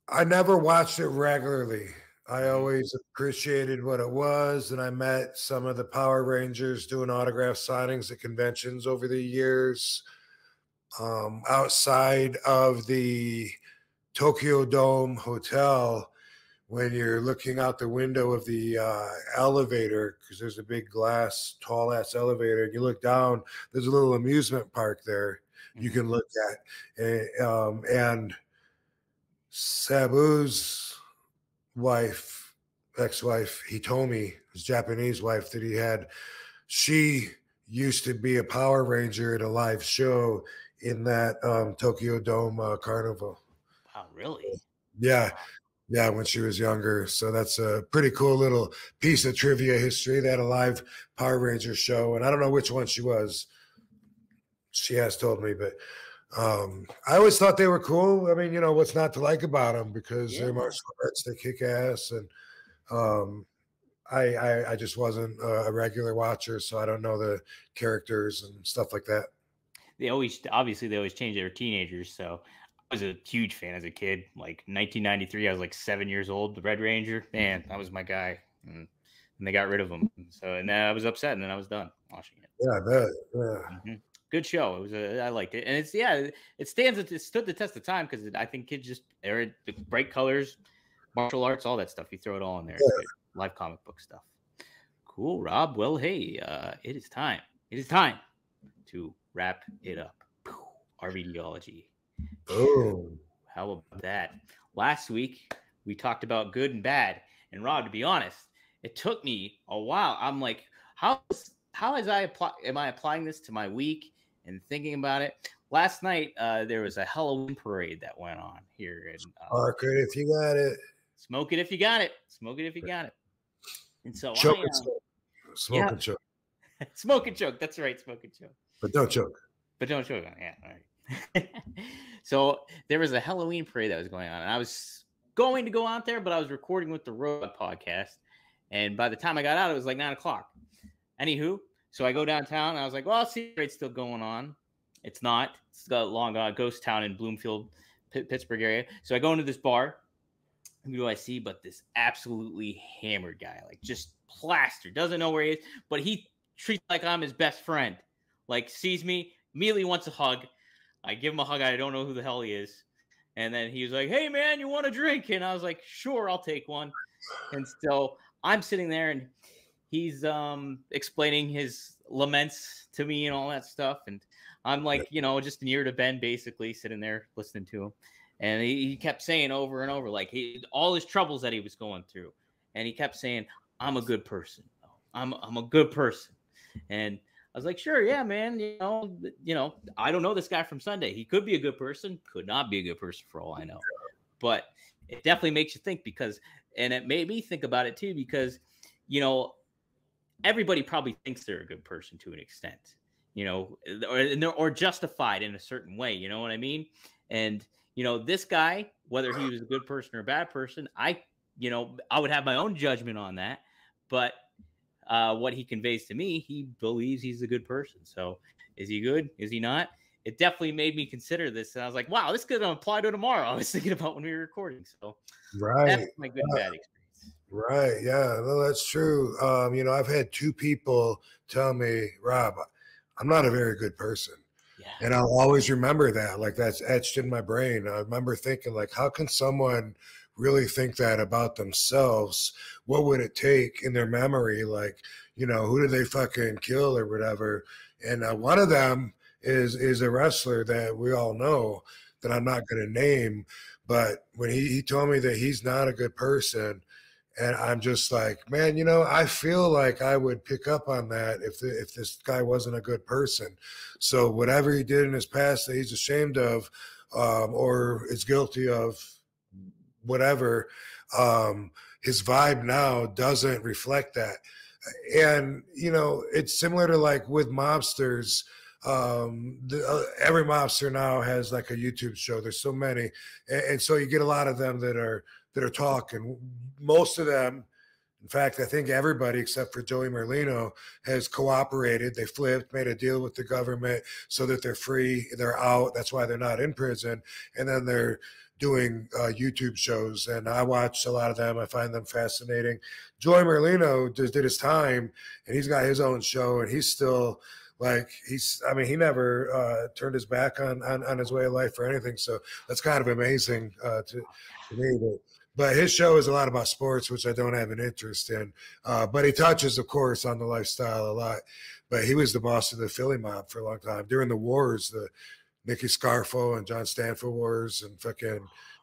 I never watched it regularly. I always appreciated what it was, and I met some of the Power Rangers doing autograph signings at conventions over the years. Outside of the Tokyo Dome Hotel, when you're looking out the window of the elevator, because there's a big glass, tall-ass elevator, and you look down, there's a little amusement park there you can look at. And Sabu's ex-wife, Hitomi, his Japanese wife that he had, she used to be a Power Ranger at a live show in that Tokyo Dome carnival. Wow, really? Yeah. Yeah, when she was younger. So that's a pretty cool little piece of trivia history. They had a live Power Ranger show, and I don't know which one she was. She has told me, but I always thought they were cool. I mean, you know, what's not to like about them, because Yeah. they're martial arts, they kick ass. And I just wasn't a regular watcher, so I don't know the characters and stuff like that. They always change their teenagers. So I was a huge fan as a kid. Like 1993, I was like 7 years old. The Red Ranger, man, that was my guy. And they got rid of him. So and then I was upset, and then I was done watching it. Yeah, I bet. Yeah. Mm-hmm. Good show. It was I liked it, and it stood the test of time, because I think kids just they're bright colors, martial arts, all that stuff. You throw it all in there. Yeah. Live comic book stuff. Cool, Rob. Well, hey, it is time. It is time to wrap it up. RVDology. Oh, How about that? Last week we talked about good and bad, and Rob, to be honest, it took me a while. I'm like, am I applying this to my week and thinking about it? Last night there was a Halloween parade that went on here in Mark it if you got it. Smoke it if you got it. Smoke it if you got it. And so Choke and choke. Smoke and choke. That's right. Smoke and choke. But don't choke. But don't choke on it. Yeah. All right. So there was a Halloween parade that was going on, and I was going to go out there, but I was recording with the Road podcast. And by the time I got out, it was like 9:00. Anywho, so I go downtown, and I was like, well, I'll see if the parade's still going on. It's not. It's got a long ghost town in Bloomfield, Pittsburgh area. So I go into this bar. Who do I see but this absolutely hammered guy, like just plastered, doesn't know where he is, but he treats like I'm his best friend. Like sees me, immediately wants a hug. I give him a hug. I don't know who the hell he is. And then he was like, hey, man, you want a drink? And I was like, sure, I'll take one. And so I'm sitting there, and he's explaining his laments to me and all that stuff. And I'm like, you know, just an ear to bend, basically, sitting there listening to him. And he kept saying over and over, like all his troubles that he was going through. And he kept saying, I'm a good person. I'm a good person. And I was like, sure, yeah, man. You know, I don't know this guy from Sunday. He could be a good person, could not be a good person for all I know. But it definitely makes you think, and it made me think about it too, because, you know, everybody probably thinks they're a good person to an extent, you know, or justified in a certain way. You know what I mean? And, you know, this guy, whether he was a good person or a bad person, I would have my own judgment on that. But what he conveys to me, he believes he's a good person. So is he good? Is he not? It definitely made me consider this. And I was like, wow, this could apply to tomorrow. I was thinking about when we were recording. So that's my good and bad experience. Right. Yeah, no, that's true. You know, I've had two people tell me, Rob, I'm not a very good person. Yeah. And I'll always remember that. Like, that's etched in my brain. I remember thinking, like, how can someone really think that about themselves? What would it take in their memory? Like, you know, who did they fucking kill or whatever? And one of them is a wrestler that we all know that I'm not going to name. But when he told me that he's not a good person, and I'm just like, man, you know, I feel like I would pick up on that if this guy wasn't a good person. So whatever he did in his past that he's ashamed of, or is guilty of, whatever, his vibe now doesn't reflect that. And, you know, it's similar to like with mobsters. Every mobster now has like a YouTube show. There's so many. And so you get a lot of them that are talking. Most of them, in fact, I think everybody except for Joey Merlino has cooperated. They flipped, made a deal with the government so that they're free, they're out. That's why they're not in prison. And then they're doing YouTube shows. And I watch a lot of them. I find them fascinating. Joey Merlino just did his time, and he's got his own show, and he's still like, he never turned his back on his way of life or anything. So that's kind of amazing to me. But his show is a lot about sports, which I don't have an interest in. But he touches, of course, on the lifestyle a lot. But he was the boss of the Philly mob for a long time. During the wars, the Nicky Scarfo and John Stanfa wars, and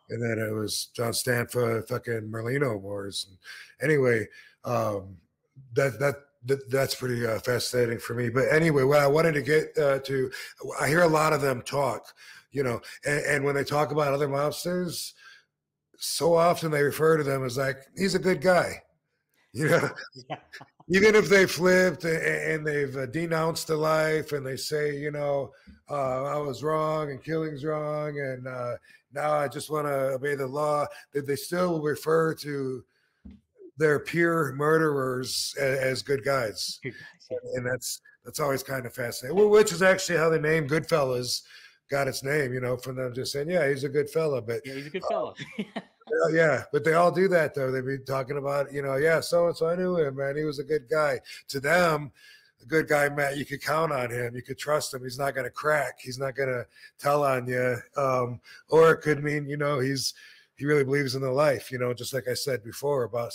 then it was John Stanfa, fucking Merlino wars. And anyway, that's pretty fascinating for me. But anyway, what I wanted to get to, I hear a lot of them talk, you know, and when they talk about other mobsters, so often they refer to them as like, he's a good guy, you know? Yeah. even if they flipped and they've denounced the life and they say, you know, I was wrong and killing's wrong and now I just want to obey the law, that they still refer to their peer murderers as good guys. Good guys, yeah. And that's always kind of fascinating, which is actually how the name Goodfellas got its name, you know, from them just saying, yeah, he's a good fella. But yeah, he's a good fella. yeah, but they all do that though. They be talking about, you know, yeah, so and so, I knew him, man. He was a good guy. To them, a good guy, Matt, you could count on him. You could trust him. He's not going to crack. He's not going to tell on you. Or it could mean, you know, he really believes in the life, you know, just like I said before about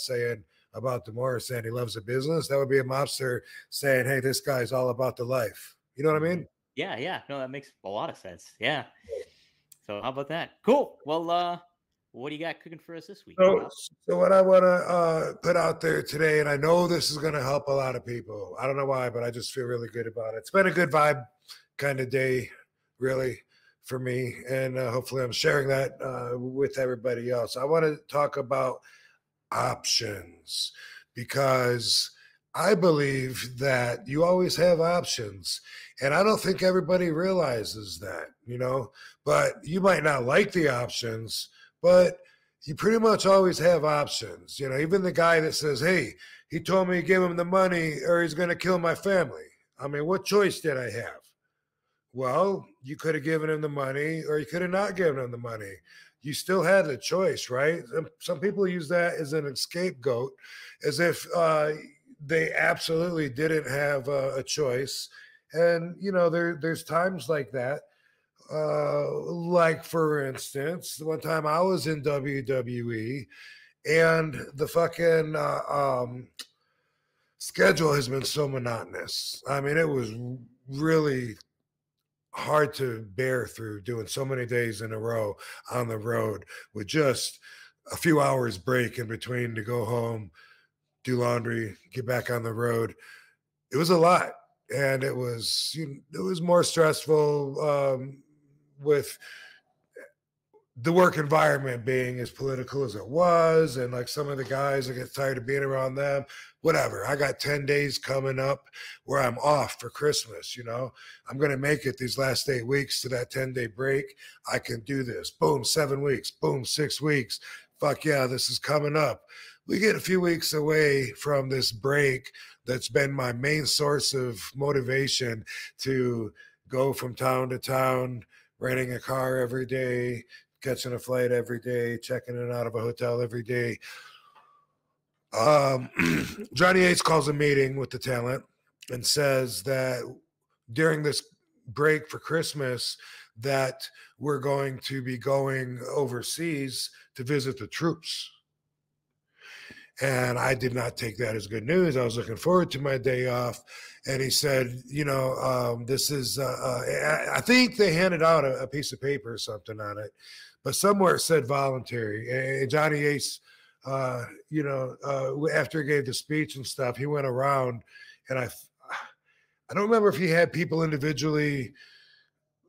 Demore saying he loves the business. That would be a mobster saying, hey, this guy's all about the life. You know what I mean? Yeah. No, that makes a lot of sense. Yeah. So how about that? Cool. Well, what do you got cooking for us this week? So what I want to put out there today, and I know this is going to help a lot of people. I don't know why, but I just feel really good about it. It's been a good vibe kind of day, really, for me. And hopefully I'm sharing that with everybody else. I want to talk about options because I believe that you always have options. And I don't think everybody realizes that, you know, but you might not like the options, but you pretty much always have options. You know, even the guy that says, hey, he told me to give him the money or he's going to kill my family. I mean, what choice did I have? Well, you could have given him the money or you could have not given him the money. You still had the choice, right? Some people use that as an scapegoat, as if they absolutely didn't have a choice. And, you know, there's times like that. Like, for instance, the one time I was in WWE and the fucking schedule has been so monotonous. I mean, it was really hard to bear through doing so many days in a row on the road with just a few hours break in between to go home, do laundry, get back on the road. It was a lot. And it was more stressful with the work environment being as political as it was. And like some of the guys, I get tired of being around them, whatever. I got 10 days coming up where I'm off for Christmas. You know, I'm going to make it these last 8 weeks to that 10-day break. I can do this. Boom, 7 weeks. Boom, 6 weeks. Fuck yeah, this is coming up. We get a few weeks away from this break that's been my main source of motivation to go from town to town, renting a car every day, catching a flight every day, checking in and out of a hotel every day. Johnny Ace calls a meeting with the talent and says that during this break for Christmas that we're going to be going overseas to visit the troops. And I did not take that as good news. I was looking forward to my day off. And he said, you know, this is, I think they handed out a piece of paper or something on it, but somewhere it said voluntary. And Johnny Ace, you know, after he gave the speech and stuff, he went around and I don't remember if he had people individually,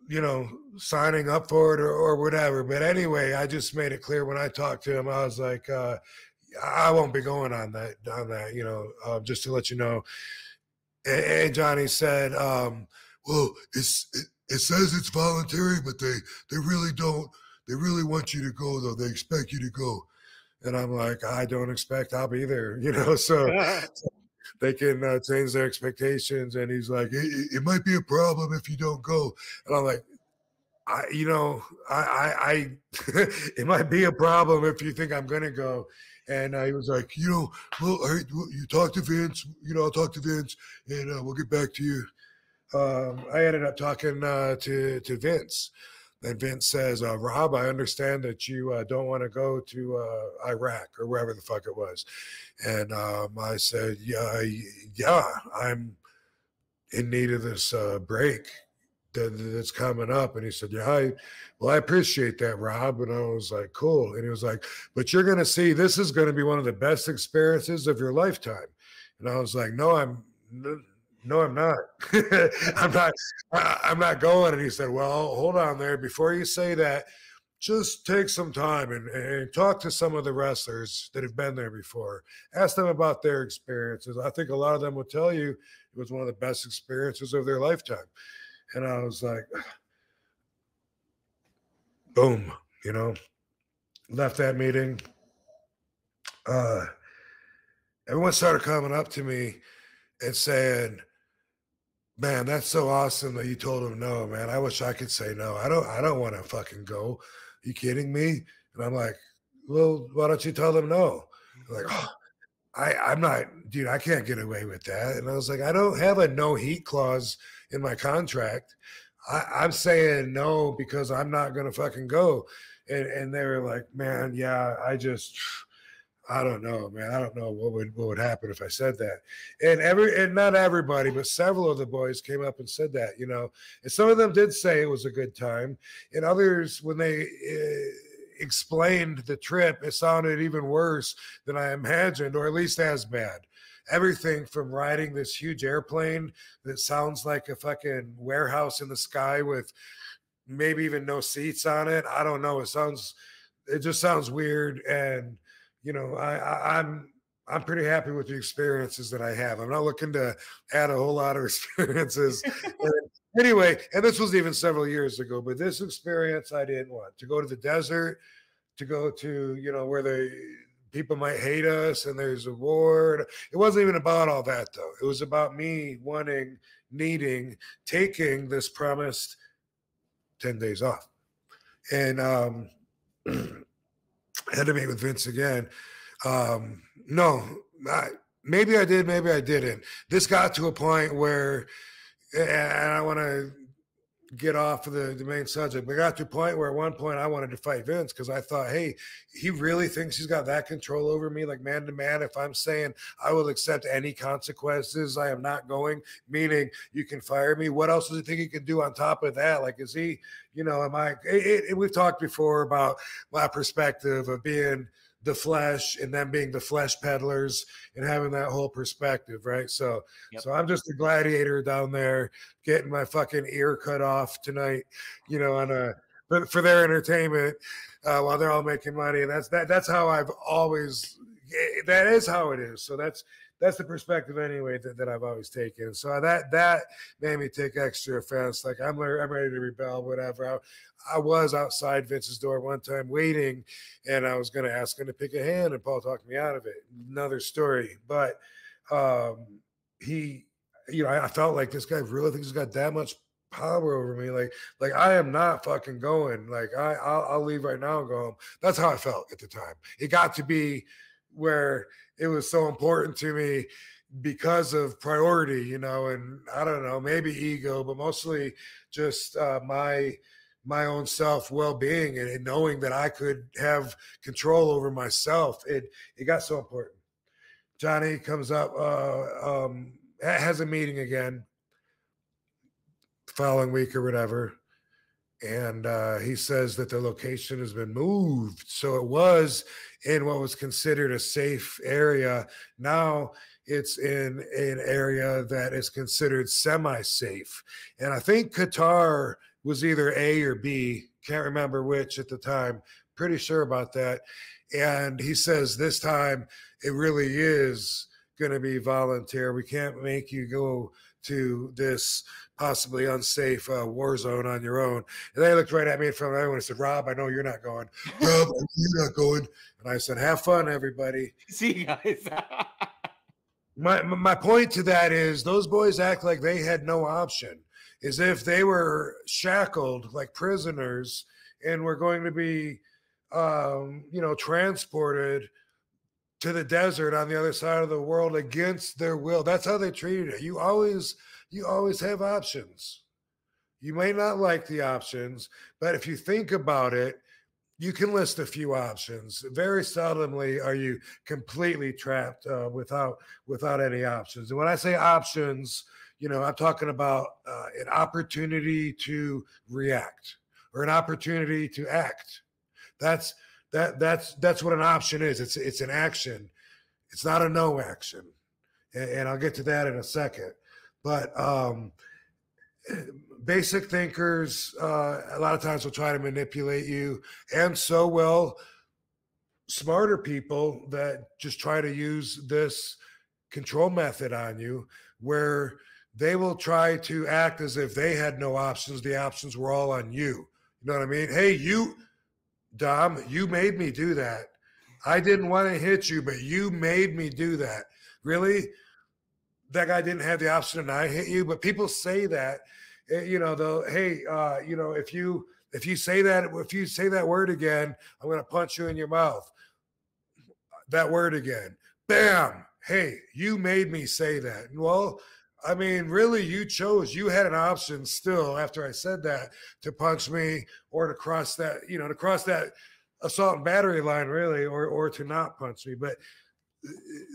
you know, signing up for it or whatever. But anyway, I just made it clear when I talked to him, I was like, I won't be going on that, you know, just to let you know. And Johnny said, well, it says it's voluntary, but they really don't, they really want you to go though. They expect you to go. And I'm like, I don't expect I'll be there, you know, so they can change their expectations. And he's like, it might be a problem if you don't go. And I'm like, I it might be a problem if you think I'm going to go. And he was like, you know, well, you talk to Vince, you know, I'll talk to Vince and we'll get back to you. I ended up talking to Vince. And Vince says, Rob, I understand that you don't want to go to Iraq or wherever the fuck it was. And I said, yeah, I'm in need of this break that's coming up. And he said, yeah, I appreciate that, Rob. And I was like, cool. And he was like, but you're going to see, this is going to be one of the best experiences of your lifetime. And I was like, no, I'm not. I'm not going. And he said, well, hold on there. Before you say that, just take some time and talk to some of the wrestlers that have been there before. Ask them about their experiences. I think a lot of them will tell you it was one of the best experiences of their lifetime. And I was like, boom, you know, left that meeting. Everyone started coming up to me and saying, man, that's so awesome that you told him no, man. I wish I could say no. I don't want to fucking go. Are you kidding me? And I'm like, well, why don't you tell them no? They're like, oh, I'm not, dude, I can't get away with that. And I was like, I don't have a no heat clause in my contract. I'm saying no because I'm not going to fucking go. And they were like, man, yeah, I don't know, man. I don't know what would happen if I said that. And not everybody, but several of the boys came up and said that, you know. And some of them did say it was a good time. And others, when they explained the trip, it sounded even worse than I imagined, or at least as bad. Everything from riding this huge airplane that sounds like a fucking warehouse in the sky with maybe even no seats on it. I don't know. It just sounds weird. And you know, I'm pretty happy with the experiences that I have. I'm not looking to add a whole lot of experiences. Anyway, and this was even several years ago, but this experience I didn't want. To go to the desert, to go to, you know, where the people might hate us and there's a war. It wasn't even about all that, though. It was about me wanting, needing, taking this promised 10 days off. And I had to meet with Vince again. Maybe I did, maybe I didn't. This got to a point where, and I want to get off of the main subject, but it got to a point where at one point I wanted to fight Vince because I thought, hey, he really thinks he's got that control over me, like man to man. If I'm saying I will accept any consequences, I am not going, meaning you can fire me. What else does he think he can do on top of that? Like, is he, you know, we've talked before about my perspective of being the flesh and them being the flesh peddlers and having that whole perspective, right? So I'm just a gladiator down there getting my fucking ear cut off tonight, you know, for their entertainment while they're all making money. And that's how I've always, that is how it is. So that's the perspective anyway that I've always taken. So that made me take extra offense. Like I'm ready to rebel, whatever. I was outside Vince's door one time waiting, and I was going to ask him to pick a hand, and Paul talked me out of it. Another story. But he, you know, I felt like this guy really thinks he's got that much power over me. Like I am not fucking going. Like I'll leave right now and go home. That's how I felt at the time. It got to be where it was so important to me because of priority, you know, and I don't know, maybe ego, but mostly just my own self well-being and knowing that I could have control over myself. It got so important. Johnny comes up, has a meeting again following week or whatever. And he says that the location has been moved. So it was in what was considered a safe area. Now it's in an area that is considered semi-safe. And I think Qatar was either A or B. Can't remember which at the time. Pretty sure about that. And he says this time it really is going to be volunteer. We can't make you go to this possibly unsafe war zone on your own. And they looked right at me in front of everyone and said, Rob, I know you're not going. Rob, you're not going. And I said, have fun, everybody. See you guys. My point to that is those boys act like they had no option, as if they were shackled like prisoners and were going to be, transported to the desert on the other side of the world against their will. That's how they treated it. You always have options. You may not like the options, but if you think about it, you can list a few options. Very seldomly are you completely trapped without any options. And when I say options, you know, I'm talking about an opportunity to react or an opportunity to act. That's what an option is. It's an action. It's not a no action. And I'll get to that in a second. But basic thinkers a lot of times will try to manipulate you, and so will smarter people that just try to use this control method on you, where they will try to act as if they had no options. The options were all on you. You know what I mean? Hey, you, Dom, you made me do that. I didn't want to hit you, but you made me do that. Really? That guy didn't have the option and I hit you? But people say that, you know, they'll, hey, you know, if you say that word again, I'm going to punch you in your mouth. That word again. Bam. Hey, you made me say that. Well, I mean, really, you had an option still after I said that to punch me or to cross that, you know, to cross that assault and battery line, really, or to not punch me. But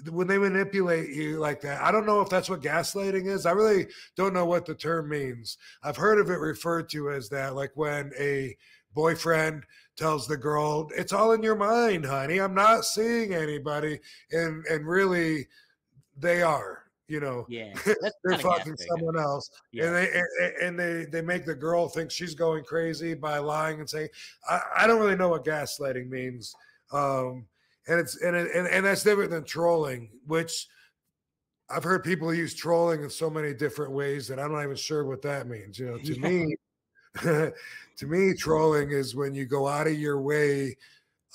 when they manipulate you like that, I don't know if that's what gaslighting is. I really don't know what the term means. I've heard of it referred to as that, like when a boyfriend tells the girl, it's all in your mind, honey. I'm not seeing anybody. And really, they are. You know, yeah, they're fucking someone else, yeah. And they make the girl think she's going crazy by lying and saying, I don't really know what gaslighting means, and that's different than trolling, which I've heard people use trolling in so many different ways that I'm not even sure what that means. You know, to me, to me, trolling is when you go out of your way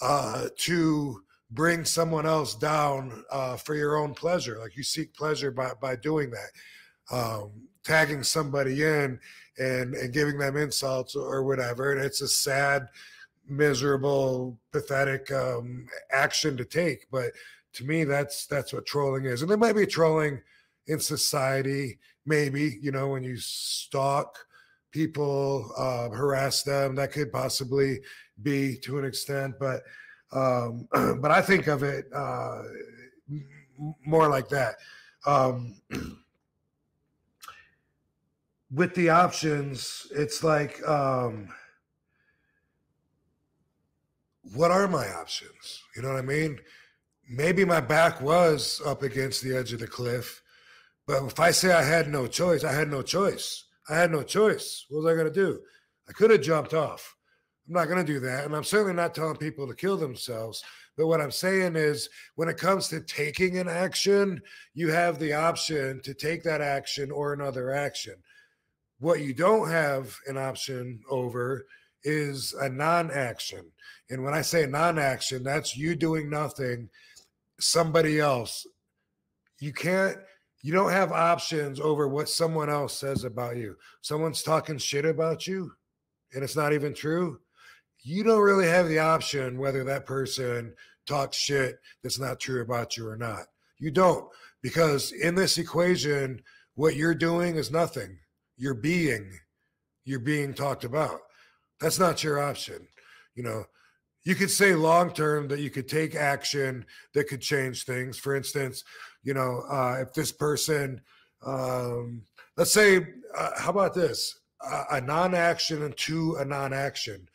to bring someone else down for your own pleasure. Like you seek pleasure by doing that, tagging somebody in and giving them insults or whatever. And it's a sad, miserable, pathetic action to take. But to me, that's what trolling is. And there might be trolling in society, maybe, you know, when you stalk people, harass them, that could possibly be to an extent. But I think of it more like that. With the options, it's like, what are my options? You know what I mean? Maybe my back was up against the edge of the cliff, but if I say I had no choice, I had no choice. I had no choice. What was I going to do? I could have jumped off. I'm not going to do that. And I'm certainly not telling people to kill themselves. But what I'm saying is when it comes to taking an action, you have the option to take that action or another action. What you don't have an option over is a non-action. And when I say non-action, that's you doing nothing, somebody else. You don't have options over what someone else says about you. Someone's talking shit about you and it's not even true. You don't really have the option whether that person talks shit that's not true about you or not. You don't, because in this equation, what you're doing is nothing. You're being talked about. That's not your option. You know, you could say long-term that you could take action that could change things. For instance, you know, if this person, let's say, how about this? A non-action into a non-action.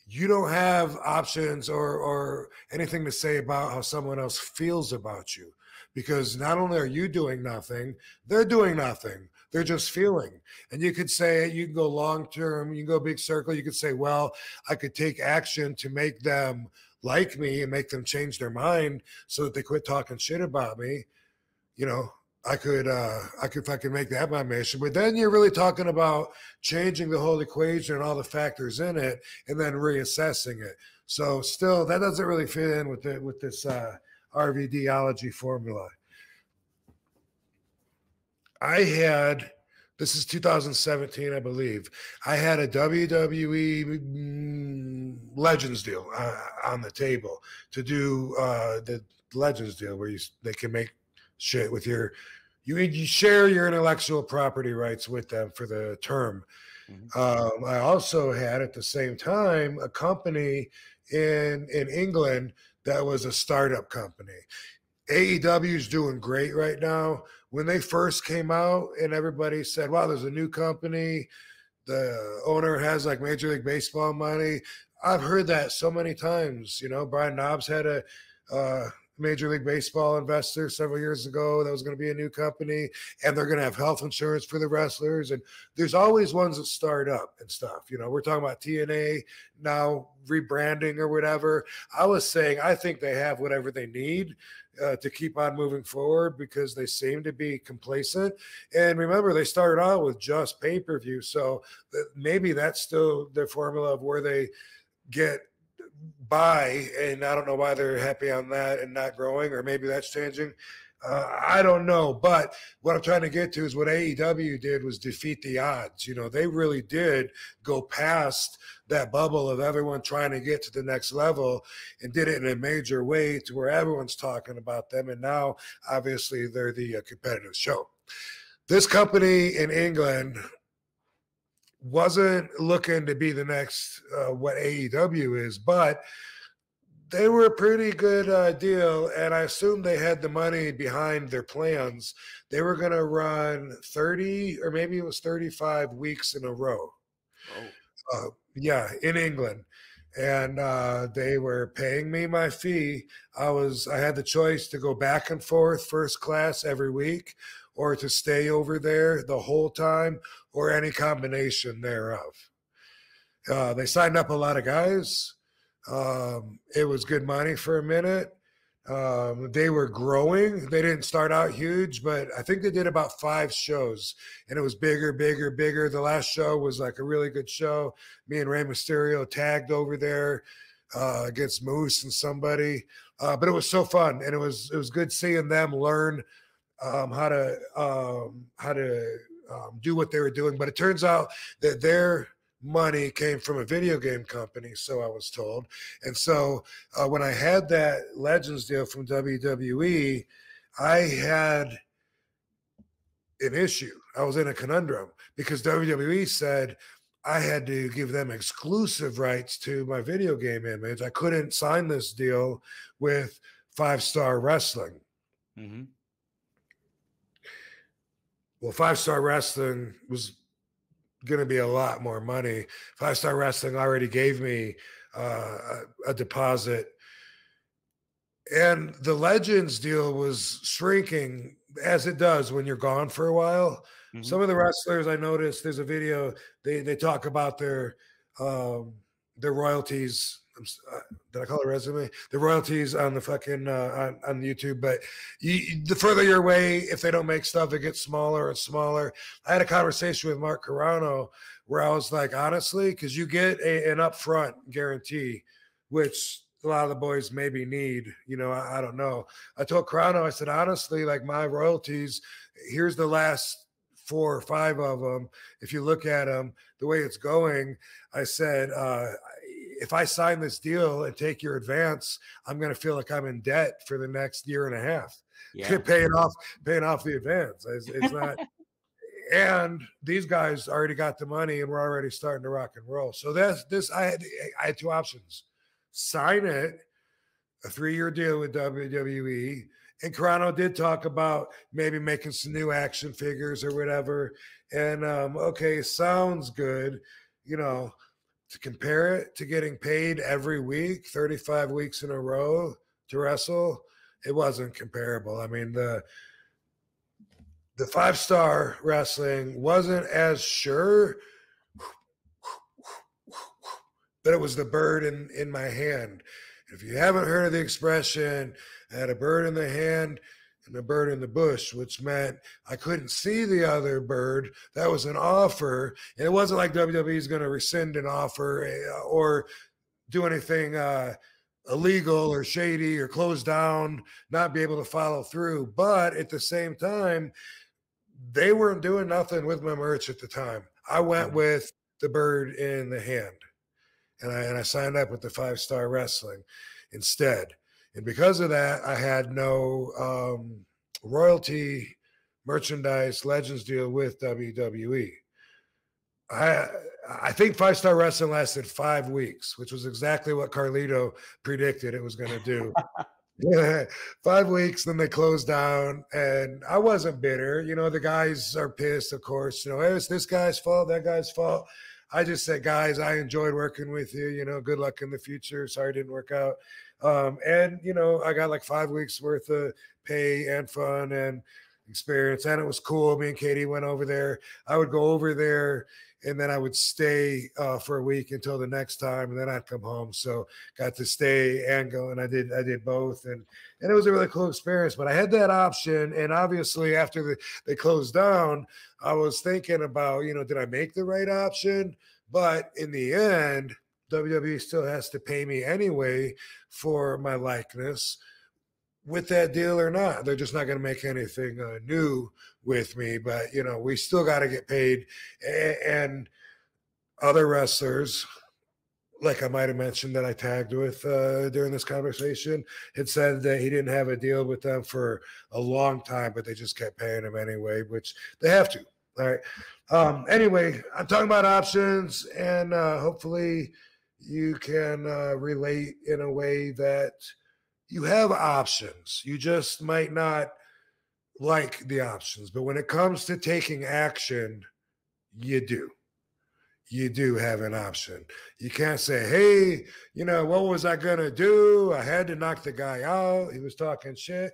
You don't have options or anything to say about how someone else feels about you, because not only are you doing nothing, they're doing nothing. They're just feeling. And you could say, you can go long-term, you can go big circle. You could say, well, I could take action to make them like me and make them change their mind so that they quit talking shit about me. You know, I could fucking make that my mission. But then you're really talking about changing the whole equation and all the factors in it and then reassessing it. So still, that doesn't really fit in with this RVDology formula. This is 2017, I believe. I had a WWE Legends deal on the table to do the Legends deal where they can make shit with you share your intellectual property rights with them for the term. Mm-hmm. I also had at the same time a company in England that was a startup company. AEW is doing great right now. When they first came out and everybody said, wow, there's a new company, the owner has like Major League Baseball money. I've heard that so many times. You know, Brian Knobs had a Major League Baseball investor several years ago that was going to be a new company, and they're going to have health insurance for the wrestlers. And there's always ones that start up and stuff. You know, we're talking about TNA now rebranding or whatever. I was saying I think they have whatever they need to keep on moving forward because they seem to be complacent. And remember, they started out with just pay-per-view. So maybe that's still their formula of where they get by. And I don't know why they're happy on that and not growing, or maybe that's changing. I don't know. But what I'm trying to get to is what AEW did was defeat the odds. You know, they really did go past that bubble of everyone trying to get to the next level and did it in a major way to where everyone's talking about them. And now, obviously, they're the competitive show. This company in England wasn't looking to be the next what AEW is, but they were a pretty good deal, and I assume they had the money behind their plans. They were going to run 30 or maybe it was 35 weeks in a row. Oh. Yeah, in England. And they were paying me my fee. I had the choice to go back and forth first class every week, or to stay over there the whole time, or any combination thereof. They signed up a lot of guys. It was good money for a minute. They were growing. They didn't start out huge, but I think they did about 5 shows, and it was bigger, bigger, bigger. The last show was like a really good show. Me and Rey Mysterio tagged over there against Moose and somebody, but it was so fun, and it was good seeing them learn how to do what they were doing. But it turns out that their money came from a video game company, so I was told. And so when I had that Legends deal from WWE, I had an issue. I was in a conundrum because WWE said I had to give them exclusive rights to my video game image. I couldn't sign this deal with 5 Star Wrestling. Mm-hmm. Well, 5 Star Wrestling was going to be a lot more money. 5 Star Wrestling already gave me a deposit, and the Legends deal was shrinking, as it does when you're gone for a while. Mm-hmm. Some of the wrestlers, I noticed, there's a video, they talk about their royalties. Did I call it resume? The royalties on the fucking on YouTube. But the further you're away, if they don't make stuff, it gets smaller and smaller. I had a conversation with Mark Carano where I was like, honestly, because you get an upfront guarantee, which a lot of the boys maybe need. You know, I don't know. I told Carano, I said, honestly, like my royalties, here's the last 4 or 5 of them. If you look at them, the way it's going, I said, if I sign this deal and take your advance, I'm going to feel like I'm in debt for the next year and a half. Yeah. paying off the advance. It's not. And these guys already got the money, and we're already starting to rock and roll. So I had 2 options: sign it, a 3-year deal with WWE. And Carano did talk about maybe making some new action figures or whatever. And okay, sounds good, you know. To compare it to getting paid every week, 35 weeks in a row to wrestle, it wasn't comparable. I mean, the 5 Star Wrestling wasn't as sure, but it was the bird in my hand. If you haven't heard of the expression, I had a bird in the hand and a bird in the bush, which meant I couldn't see the other bird. That was an offer. And it wasn't like WWE is going to rescind an offer or do anything illegal or shady or close down, not be able to follow through. But at the same time, they weren't doing nothing with my merch at the time. I went with the bird in the hand, and I signed up with the 5 Star Wrestling instead. And because of that, I had no royalty merchandise Legends deal with WWE. I think 5 Star Wrestling lasted 5 weeks, which was exactly what Carlito predicted it was going to do. 5 weeks, then they closed down, and I wasn't bitter. You know, the guys are pissed, of course. You know, hey, it's this guy's fault, that guy's fault. I just said, guys, I enjoyed working with you. You know, good luck in the future. Sorry it didn't work out. And, you know, I got like 5 weeks worth of pay and fun and experience. And it was cool. Me and Katie went over there. I would go over there and then I would stay for a week until the next time, and then I'd come home. So got to stay and go, and I did both, and it was a really cool experience. But I had that option, and obviously after they closed down, I was thinking about, you know, did I make the right option? But in the end, WWE still has to pay me anyway for my likeness, with that deal or not. They're just not going to make anything new with me, but you know, we still got to get paid. And other wrestlers, like I might have mentioned that I tagged with during this conversation, had said that he didn't have a deal with them for a long time, but they just kept paying him anyway, which they have to. All right. Anyway, I'm talking about options, and hopefully you can relate in a way that you have options. You just might not like the options. But when it comes to taking action, you do. You do have an option. You can't say, hey, you know, what was I going to do? I had to knock the guy out. He was talking shit.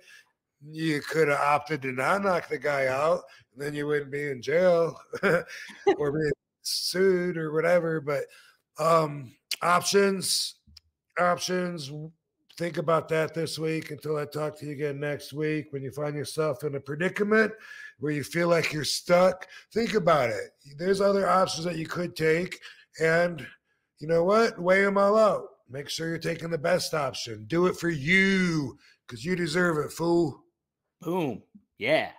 You could have opted to not knock the guy out, and then you wouldn't be in jail or being sued or whatever. But options. Think about that this week until I talk to you again next week. When you find yourself in a predicament where you feel like you're stuck, think about it. There's other options that you could take, and you know what? Weigh them all out. Make sure you're taking the best option. Do it for you, because you deserve it, fool. Boom. Yeah.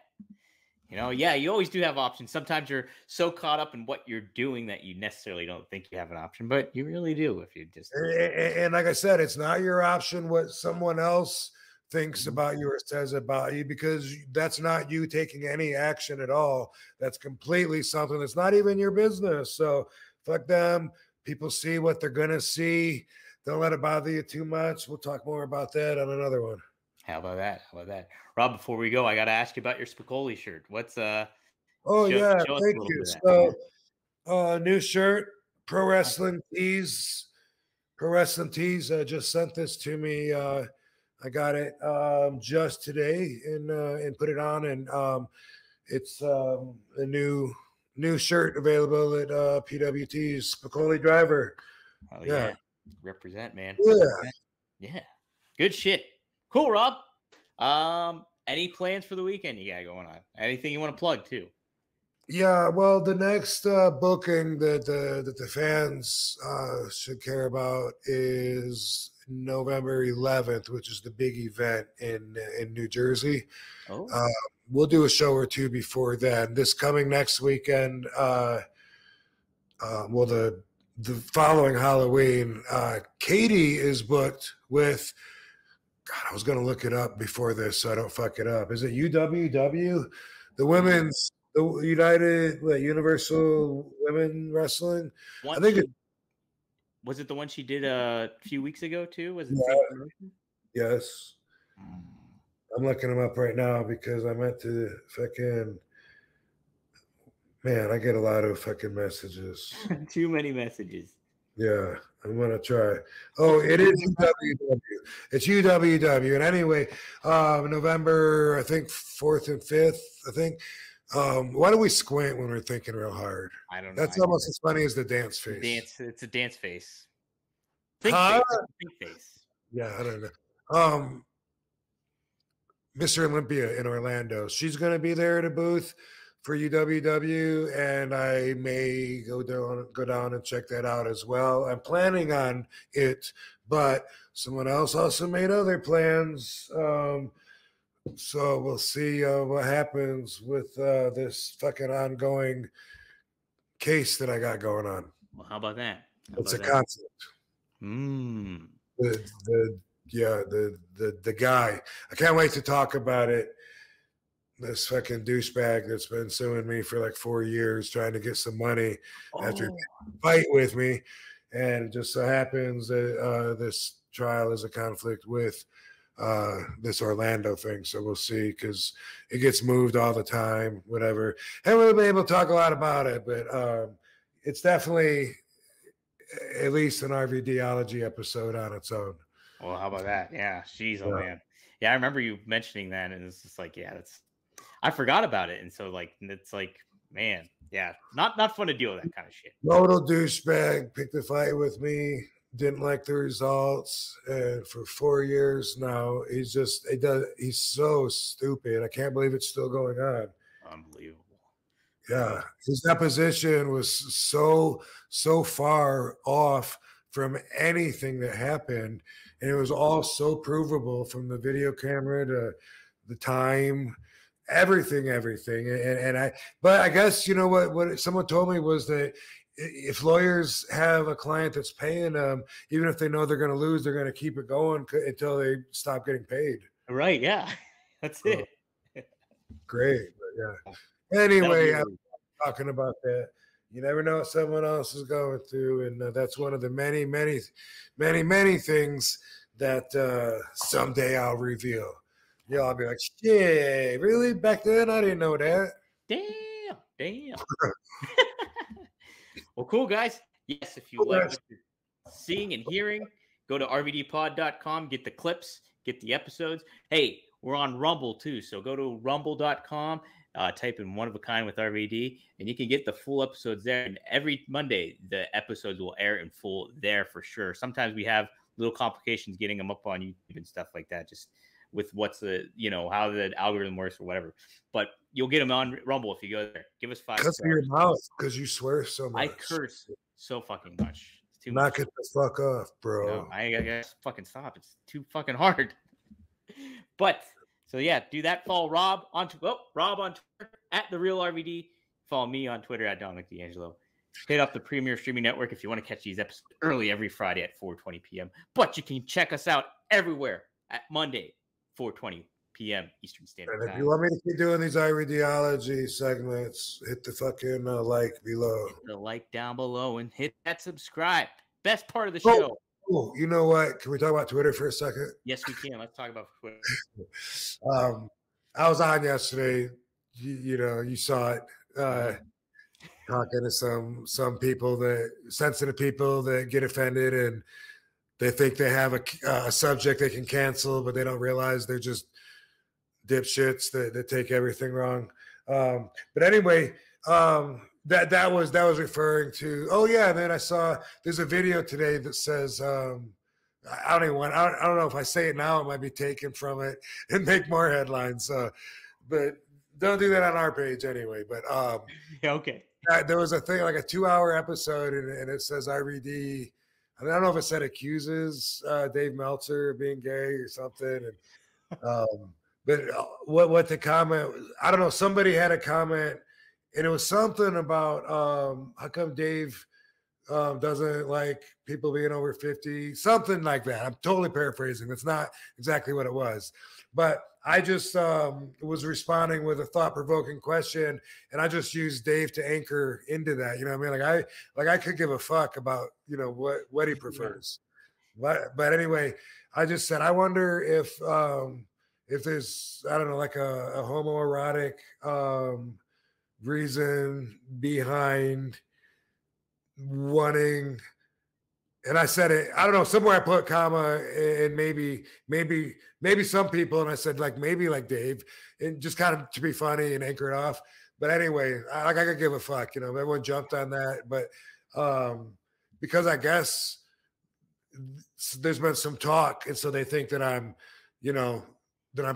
You know, yeah, you always do have options. Sometimes you're so caught up in what you're doing that you necessarily don't think you have an option, but you really do if you just. And like I said, it's not your option what someone else thinks about you or says about you, because that's not you taking any action at all. That's completely something that's not even your business. So fuck them. People see what they're going to see. Don't let it bother you too much. We'll talk more about that on another one. How about that? How about that? Rob, before we go, I got to ask you about your Spicoli shirt. What's yeah, show thank you. So new shirt, Pro Wrestling Tees. Just sent this to me. I got it just today and put it on, and it's a new shirt available at PWT's Spicoli Driver. Oh yeah. Represent, man. Yeah. Represent. Yeah. Good shit. Cool, Rob. Any plans for the weekend you got going on? Anything you want to plug too? Yeah, well, the next booking that the fans should care about is November 11th, which is the big event in New Jersey. Oh. We'll do a show or two before then. This coming next weekend, the following Halloween, Katie is booked with. God, I was going to look it up before this so I don't fuck it up. Is it UWW? The women's, the Universal Women Wrestling? I think was it the one she did a few weeks ago too? Was it? Yes. I'm looking them up right now because I meant to fucking. Man, I get a lot of fucking messages. Too many messages. Yeah, I'm gonna try. Oh, it is UWW. It's UWW. And anyway, November, I think 4th and 5th. I think. Why do we squint when we're thinking real hard? I don't know. That's almost as funny as the dance face. It's a dance face. Think face. Yeah, I don't know. Mr. Olympia in Orlando. She's gonna be there at a booth for UWW, and I may go down and check that out as well. I'm planning on it, but someone else also made other plans. So we'll see what happens with this fucking ongoing case that I got going on. Well, how about that? It's a conflict. The guy. I can't wait to talk about it. This fucking douchebag that's been suing me for like 4 years, trying to get some money after fight with me, and it just so happens that this trial is a conflict with this Orlando thing. So we'll see, because it gets moved all the time, whatever. And we'll be able to talk a lot about it, but it's definitely at least an RVDology episode on its own. Well, how about that? Yeah, jeez, oh Yeah. man. Yeah, I remember you mentioning that, and it's just like, yeah, I forgot about it, and so like it's like, man, yeah, not fun to deal with that kind of shit. Total douchebag, picked a fight with me, didn't like the results, and for 4 years now, he's so stupid. I can't believe it's still going on. Unbelievable. Yeah, his deposition was so far off from anything that happened, and it was all so provable from the video camera to the time, everything. But I guess you know what someone told me was that if lawyers have a client that's paying them, even if they know they're going to lose, they're going to keep it going until they stop getting paid. Right? Yeah, that's it. Great, but yeah. That'll Anyway, be I'm talking about that. You never know what someone else is going through, and that's one of the many things that someday I'll reveal. Yeah, I'll be like, shit, really? Back then, I didn't know that. Damn. Well, cool, guys. Yes, if you like what you're seeing and hearing, go to rvdpod.com, get the clips, get the episodes. Hey, we're on Rumble too, so go to rumble.com, type in One of a Kind with RVD, and you can get the full episodes there. And every Monday, the episodes will air in full there for sure. Sometimes we have little complications getting them up on YouTube and stuff like that, just with what's the, how the algorithm works or whatever. But you'll get them on Rumble if you go there. Give us 5 stars. Cuss in your mouth because you swear so much. I curse so fucking much. It's too Knock much. it the fuck off, bro. No, I gotta fucking stop. It's too fucking hard. But so yeah, do that. Follow Rob on Twitter at The Real RVD. Follow me on Twitter at Dominic D'Angelo. Hit up the Premier Streaming Network if you want to catch these episodes early every Friday at 4:20 p.m. But you can check us out everywhere at Monday, 4:20 p.m. Eastern Standard And Time. if you want me to keep doing these ideology segments, hit the fucking like below. Hit the like down below and hit that subscribe. Best part of the show. Oh, you know what? Can we talk about Twitter for a second? Yes, we can. Let's talk about Twitter. I was on yesterday. You saw it. Talking to some people, sensitive people that get offended and they think they have a subject they can cancel, but they don't realize they're just dipshits that take everything wrong. But anyway, that was referring to. Oh yeah, and then I saw there's a video today that says I don't know if I say it now, it might be taken from it and make more headlines. But don't do that on our page anyway. But yeah, okay. There was a thing like a 2-hour episode, and it says RVD. I don't know if it said accuses Dave Meltzer of being gay or something. And but what the comment was, I don't know. Somebody had a comment, and it was something about how come Dave doesn't like people being over 50, something like that. I'm totally paraphrasing. That's not exactly what it was, but I just was responding with a thought-provoking question, and I just used Dave to anchor into that. You know what I mean? Like I could give a fuck about what he prefers. But anyway, I just said I wonder if there's, I don't know, like a homoerotic reason behind wanting. And I said it, I don't know, somewhere I put comma and maybe some people, and I said like maybe like Dave, and just kind of to be funny and anchor it off. But anyway, I could give a fuck, everyone jumped on that. But because I guess there's been some talk, and so they think that I'm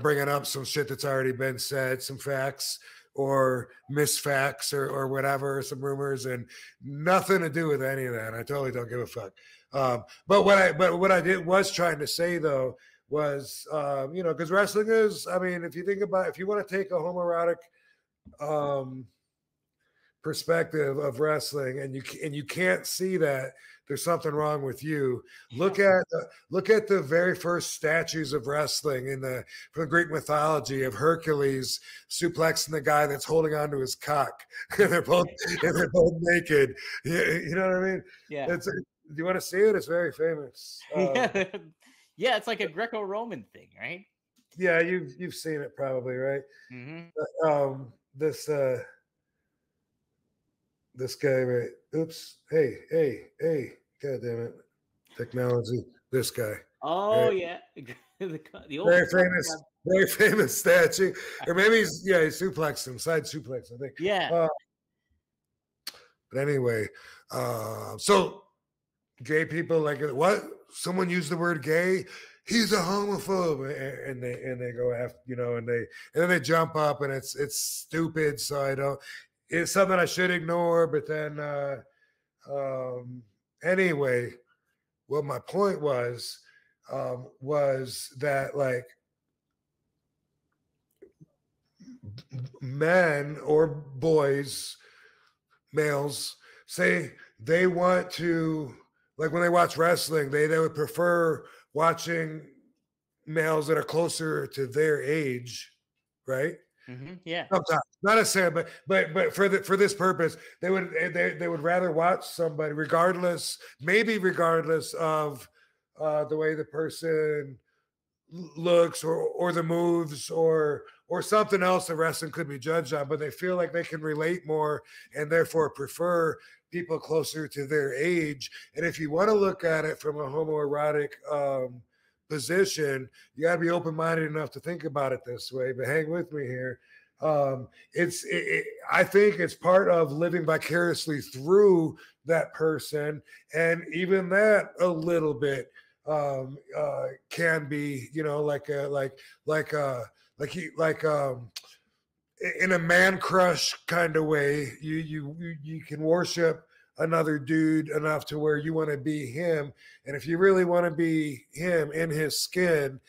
bringing up some shit that's already been said, some facts or misfacts or whatever, some rumors, and nothing to do with any of that. I totally don't give a fuck. But what I was trying to say though was, because wrestling is, I mean, if you want to take a homoerotic perspective of wrestling, and you can't see that there's something wrong with you. Look at the very first statues of wrestling from the Greek mythology of Hercules suplexing the guy that's holding onto his cock, and they're both naked. You know what I mean? Yeah. Do you want to see it? It's very famous. Yeah, it's like a Greco-Roman thing, right? Yeah, you've seen it probably, right? Mm-hmm. this guy, right? Oops. Hey. God damn it. Technology. This guy. Oh Right? yeah, the old Very famous statue. Or maybe he suplexed him, side suplex, I think. Yeah. But anyway, so gay people like what? Someone used the word gay. He's a homophobe, and they go after and then they jump up, and it's stupid. So I don't. It's something I should ignore. But then anyway, what my point was that like men or boys, males say they want to, like when they watch wrestling, they would prefer watching males that are closer to their age, right? Mm-hmm. Yeah. Sometimes, not necessarily, but for this purpose, they would rather watch somebody, regardless of the way the person looks or the moves or something else that wrestling could be judged on, but they feel like they can relate more and therefore prefer people closer to their age. And if you want to look at it from a homoerotic position, you got to be open-minded enough to think about it this way. But hang with me here. I think it's part of living vicariously through that person, and even that a little bit can be, in a man crush kind of way. You can worship another dude enough to where you want to be him, and if you really want to be him in his skin,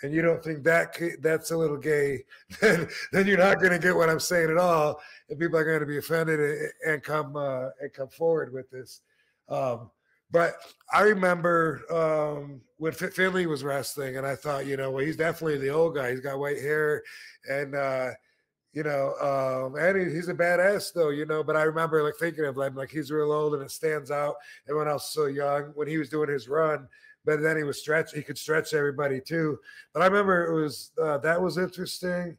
and you don't think that's a little gay, then you're not going to get what I'm saying at all, and people are going to be offended and come forward with this. But I remember when Finley was wrestling, and I thought, well, he's definitely the old guy. He's got white hair, and and he's a badass though, But I remember like thinking of him like he's real old and it stands out. Everyone else so young when he was doing his run, but then he could stretch everybody too. But I remember it was that was interesting.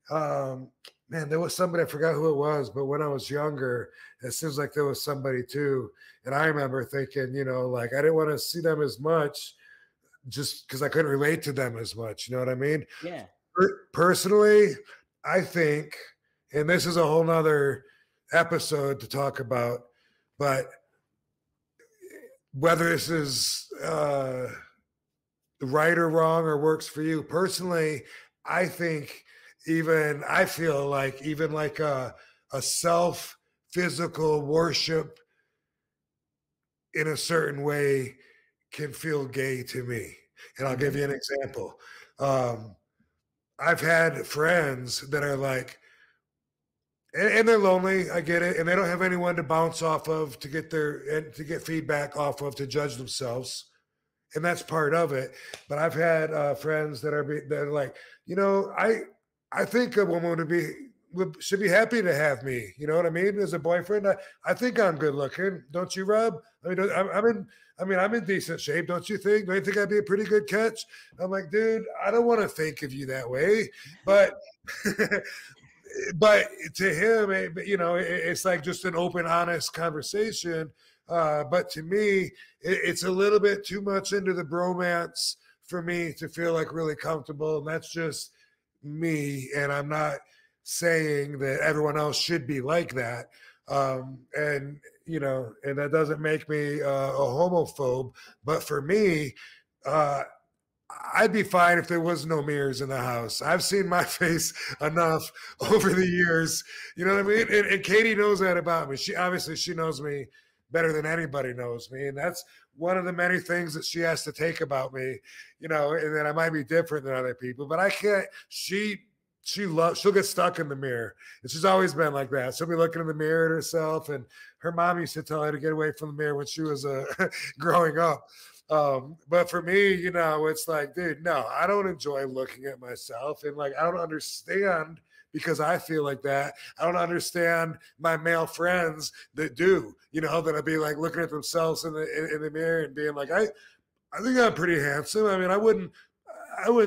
Man, there was somebody, I forgot who it was, but when I was younger, it seems like there was somebody too. And I remember thinking, like I didn't want to see them as much just because I couldn't relate to them as much. You know what I mean? Yeah. Personally, I think, and this is a whole nother episode to talk about, but whether this is right or wrong or works for you, personally, I think I feel like even like a self-physical worship in a certain way can feel gay to me. And I'll give you an example. I've had friends that are like, and they're lonely, I get it, and they don't have anyone to bounce off of to get feedback off of to judge themselves, and that's part of it. But I've had friends that are like, I think a woman should be happy to have me. You know what I mean? As a boyfriend, I think I'm good looking. Don't you, Rob? I'm in decent shape. Don't you think? Don't you think I'd be a pretty good catch? I'm like, dude, I don't want to think of you that way, but. But to him, it's like just an open, honest conversation. But to me, it's a little bit too much into the bromance for me to feel like really comfortable. And that's just me. And I'm not saying that everyone else should be like that. And that doesn't make me a homophobe. But for me, I'd be fine if there was no mirrors in the house. I've seen my face enough over the years. You know what I mean? And Katie knows that about me. She knows me better than anybody knows me. And that's one of the many things that she has to take about me, and that I might be different than other people. But I can't, she'll get stuck in the mirror. And she's always been like that. She'll be looking in the mirror at herself. And her mom used to tell her to get away from the mirror when she was growing up. But for me, it's like, dude, no, I don't enjoy looking at myself. And like, I don't understand because I feel like that. I don't understand my male friends that do, that I'd be like looking at themselves in the mirror and being like, I think I'm pretty handsome. I mean, I wouldn't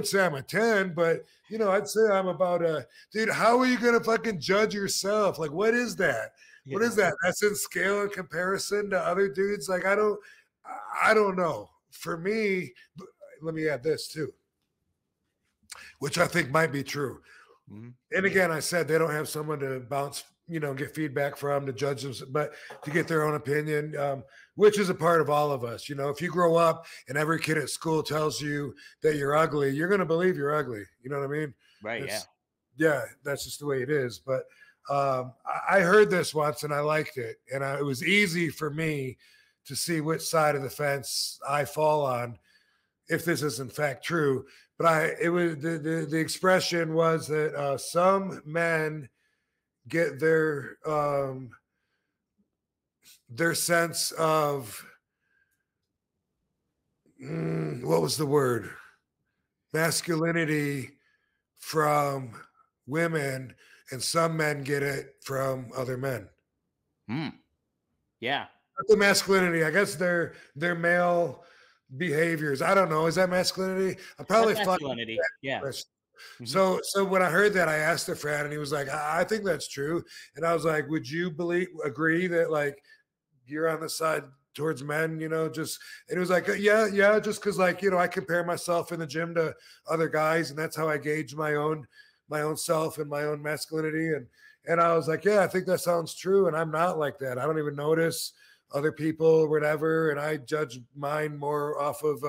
say I'm a 10, but I'd say I'm about dude, how are you going to fucking judge yourself? Like, what is that? What is that? That's in scale in comparison to other dudes. Like I don't know. For me, let me add this too, which I think might be true. Mm-hmm. And again, I said they don't have someone to bounce, get feedback from, to judge them, but to get their own opinion, which is a part of all of us. If you grow up and every kid at school tells you that you're ugly, you're going to believe you're ugly. You know what I mean? Right. Yeah, that's just the way it is. But I heard this once and I liked it. And it was easy for me to see which side of the fence I fall on, if this is in fact true. But it was the expression was that some men get their sense of what was the word? Masculinity from women, and some men get it from other men. Yeah. Not the masculinity, I guess their male behaviors. I don't know. Is that masculinity? I'm probably masculinity. Yeah. Mm-hmm. So when I heard that, I asked a friend, and he was like, "I think that's true." And I was like, "Would you agree that like you're on the side towards men?" Just, and he was like, "Yeah, just because like I compare myself in the gym to other guys, and that's how I gauge my own self and my own masculinity." And I was like, "Yeah, I think that sounds true." And I'm not like that. I don't even notice other people or whatever, and I judge mine more off of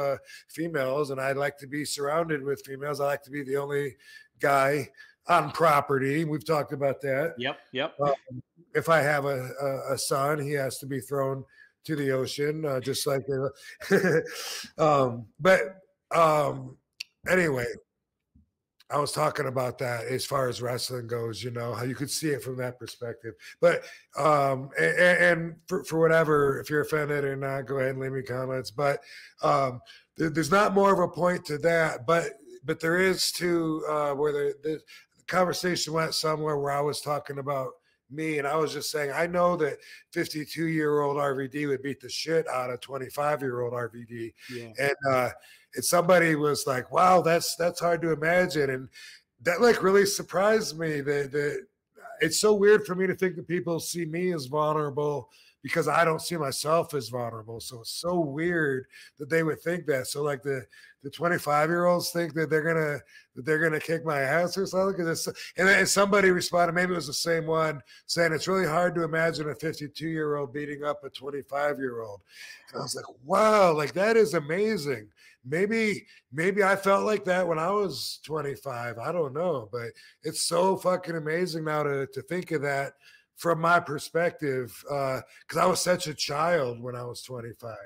females, and I like to be surrounded with females. I like to be the only guy on property. We've talked about that. Yep. If I have a son, he has to be thrown to the ocean, just like anyway, I was talking about that as far as wrestling goes, how you could see it from that perspective. But and for whatever, if you're offended or not, go ahead and leave me comments. But there's not more of a point to that, but there is to where the conversation went somewhere where I was talking about me, and I was just saying I know that 52-year-old RVD would beat the shit out of 25-year-old RVD. Yeah. And somebody was like, "Wow, that's hard to imagine," and that like really surprised me. That it's so weird for me to think that people see me as vulnerable because I don't see myself as vulnerable. So it's so weird that they would think that. So like the 25-year-olds think that they're gonna kick my ass or something. And somebody responded, maybe it was the same one, saying it's really hard to imagine a 52-year-old beating up a 25-year-old. And I was like, wow, like that is amazing. Maybe I felt like that when I was 25. I don't know, but it's so fucking amazing now to think of that from my perspective, because I was such a child when I was 25,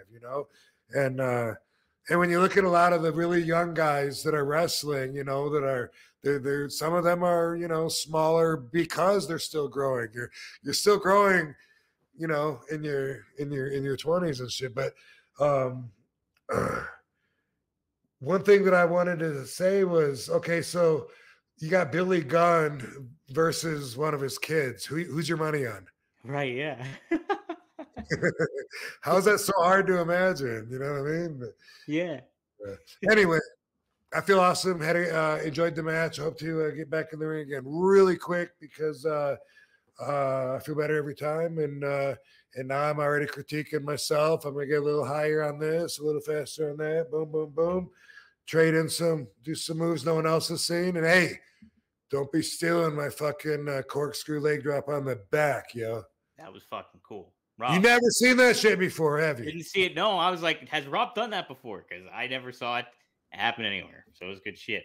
and when you look at a lot of the really young guys that are wrestling, they're some of them are smaller because they're still growing. You're still growing, in your 20s and shit. But one thing that I wanted to say was, okay, so you got Billy Gunn versus one of his kids. Who's your money on? Right, yeah. How is that so hard to imagine? You know what I mean? But, yeah. Anyway, I feel awesome. Enjoyed the match. Hope to get back in the ring again really quick because I feel better every time. And now I'm already critiquing myself. I'm going to get a little higher on this, a little faster on that. Boom, boom, boom. Trade in do some moves no one else has seen. And hey, don't be stealing my fucking corkscrew leg drop on the back, yo. That was fucking cool. Rob, you never seen that shit before, have you? Didn't see it. No, I was like, has Rob done that before? Because I never saw it happen anywhere. So it was good shit.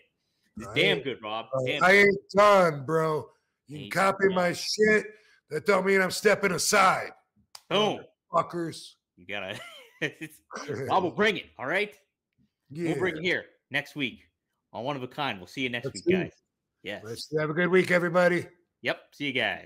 It's damn good, Rob. I ain't done, bro. You can copy my shit. That don't mean I'm stepping aside. Boom. Fuckers. You gotta. Rob will bring it, all right? Yeah. We'll bring it here next week on One of a Kind. We'll see you next week, guys. Yes. Have a good week, everybody. Yep. See you guys.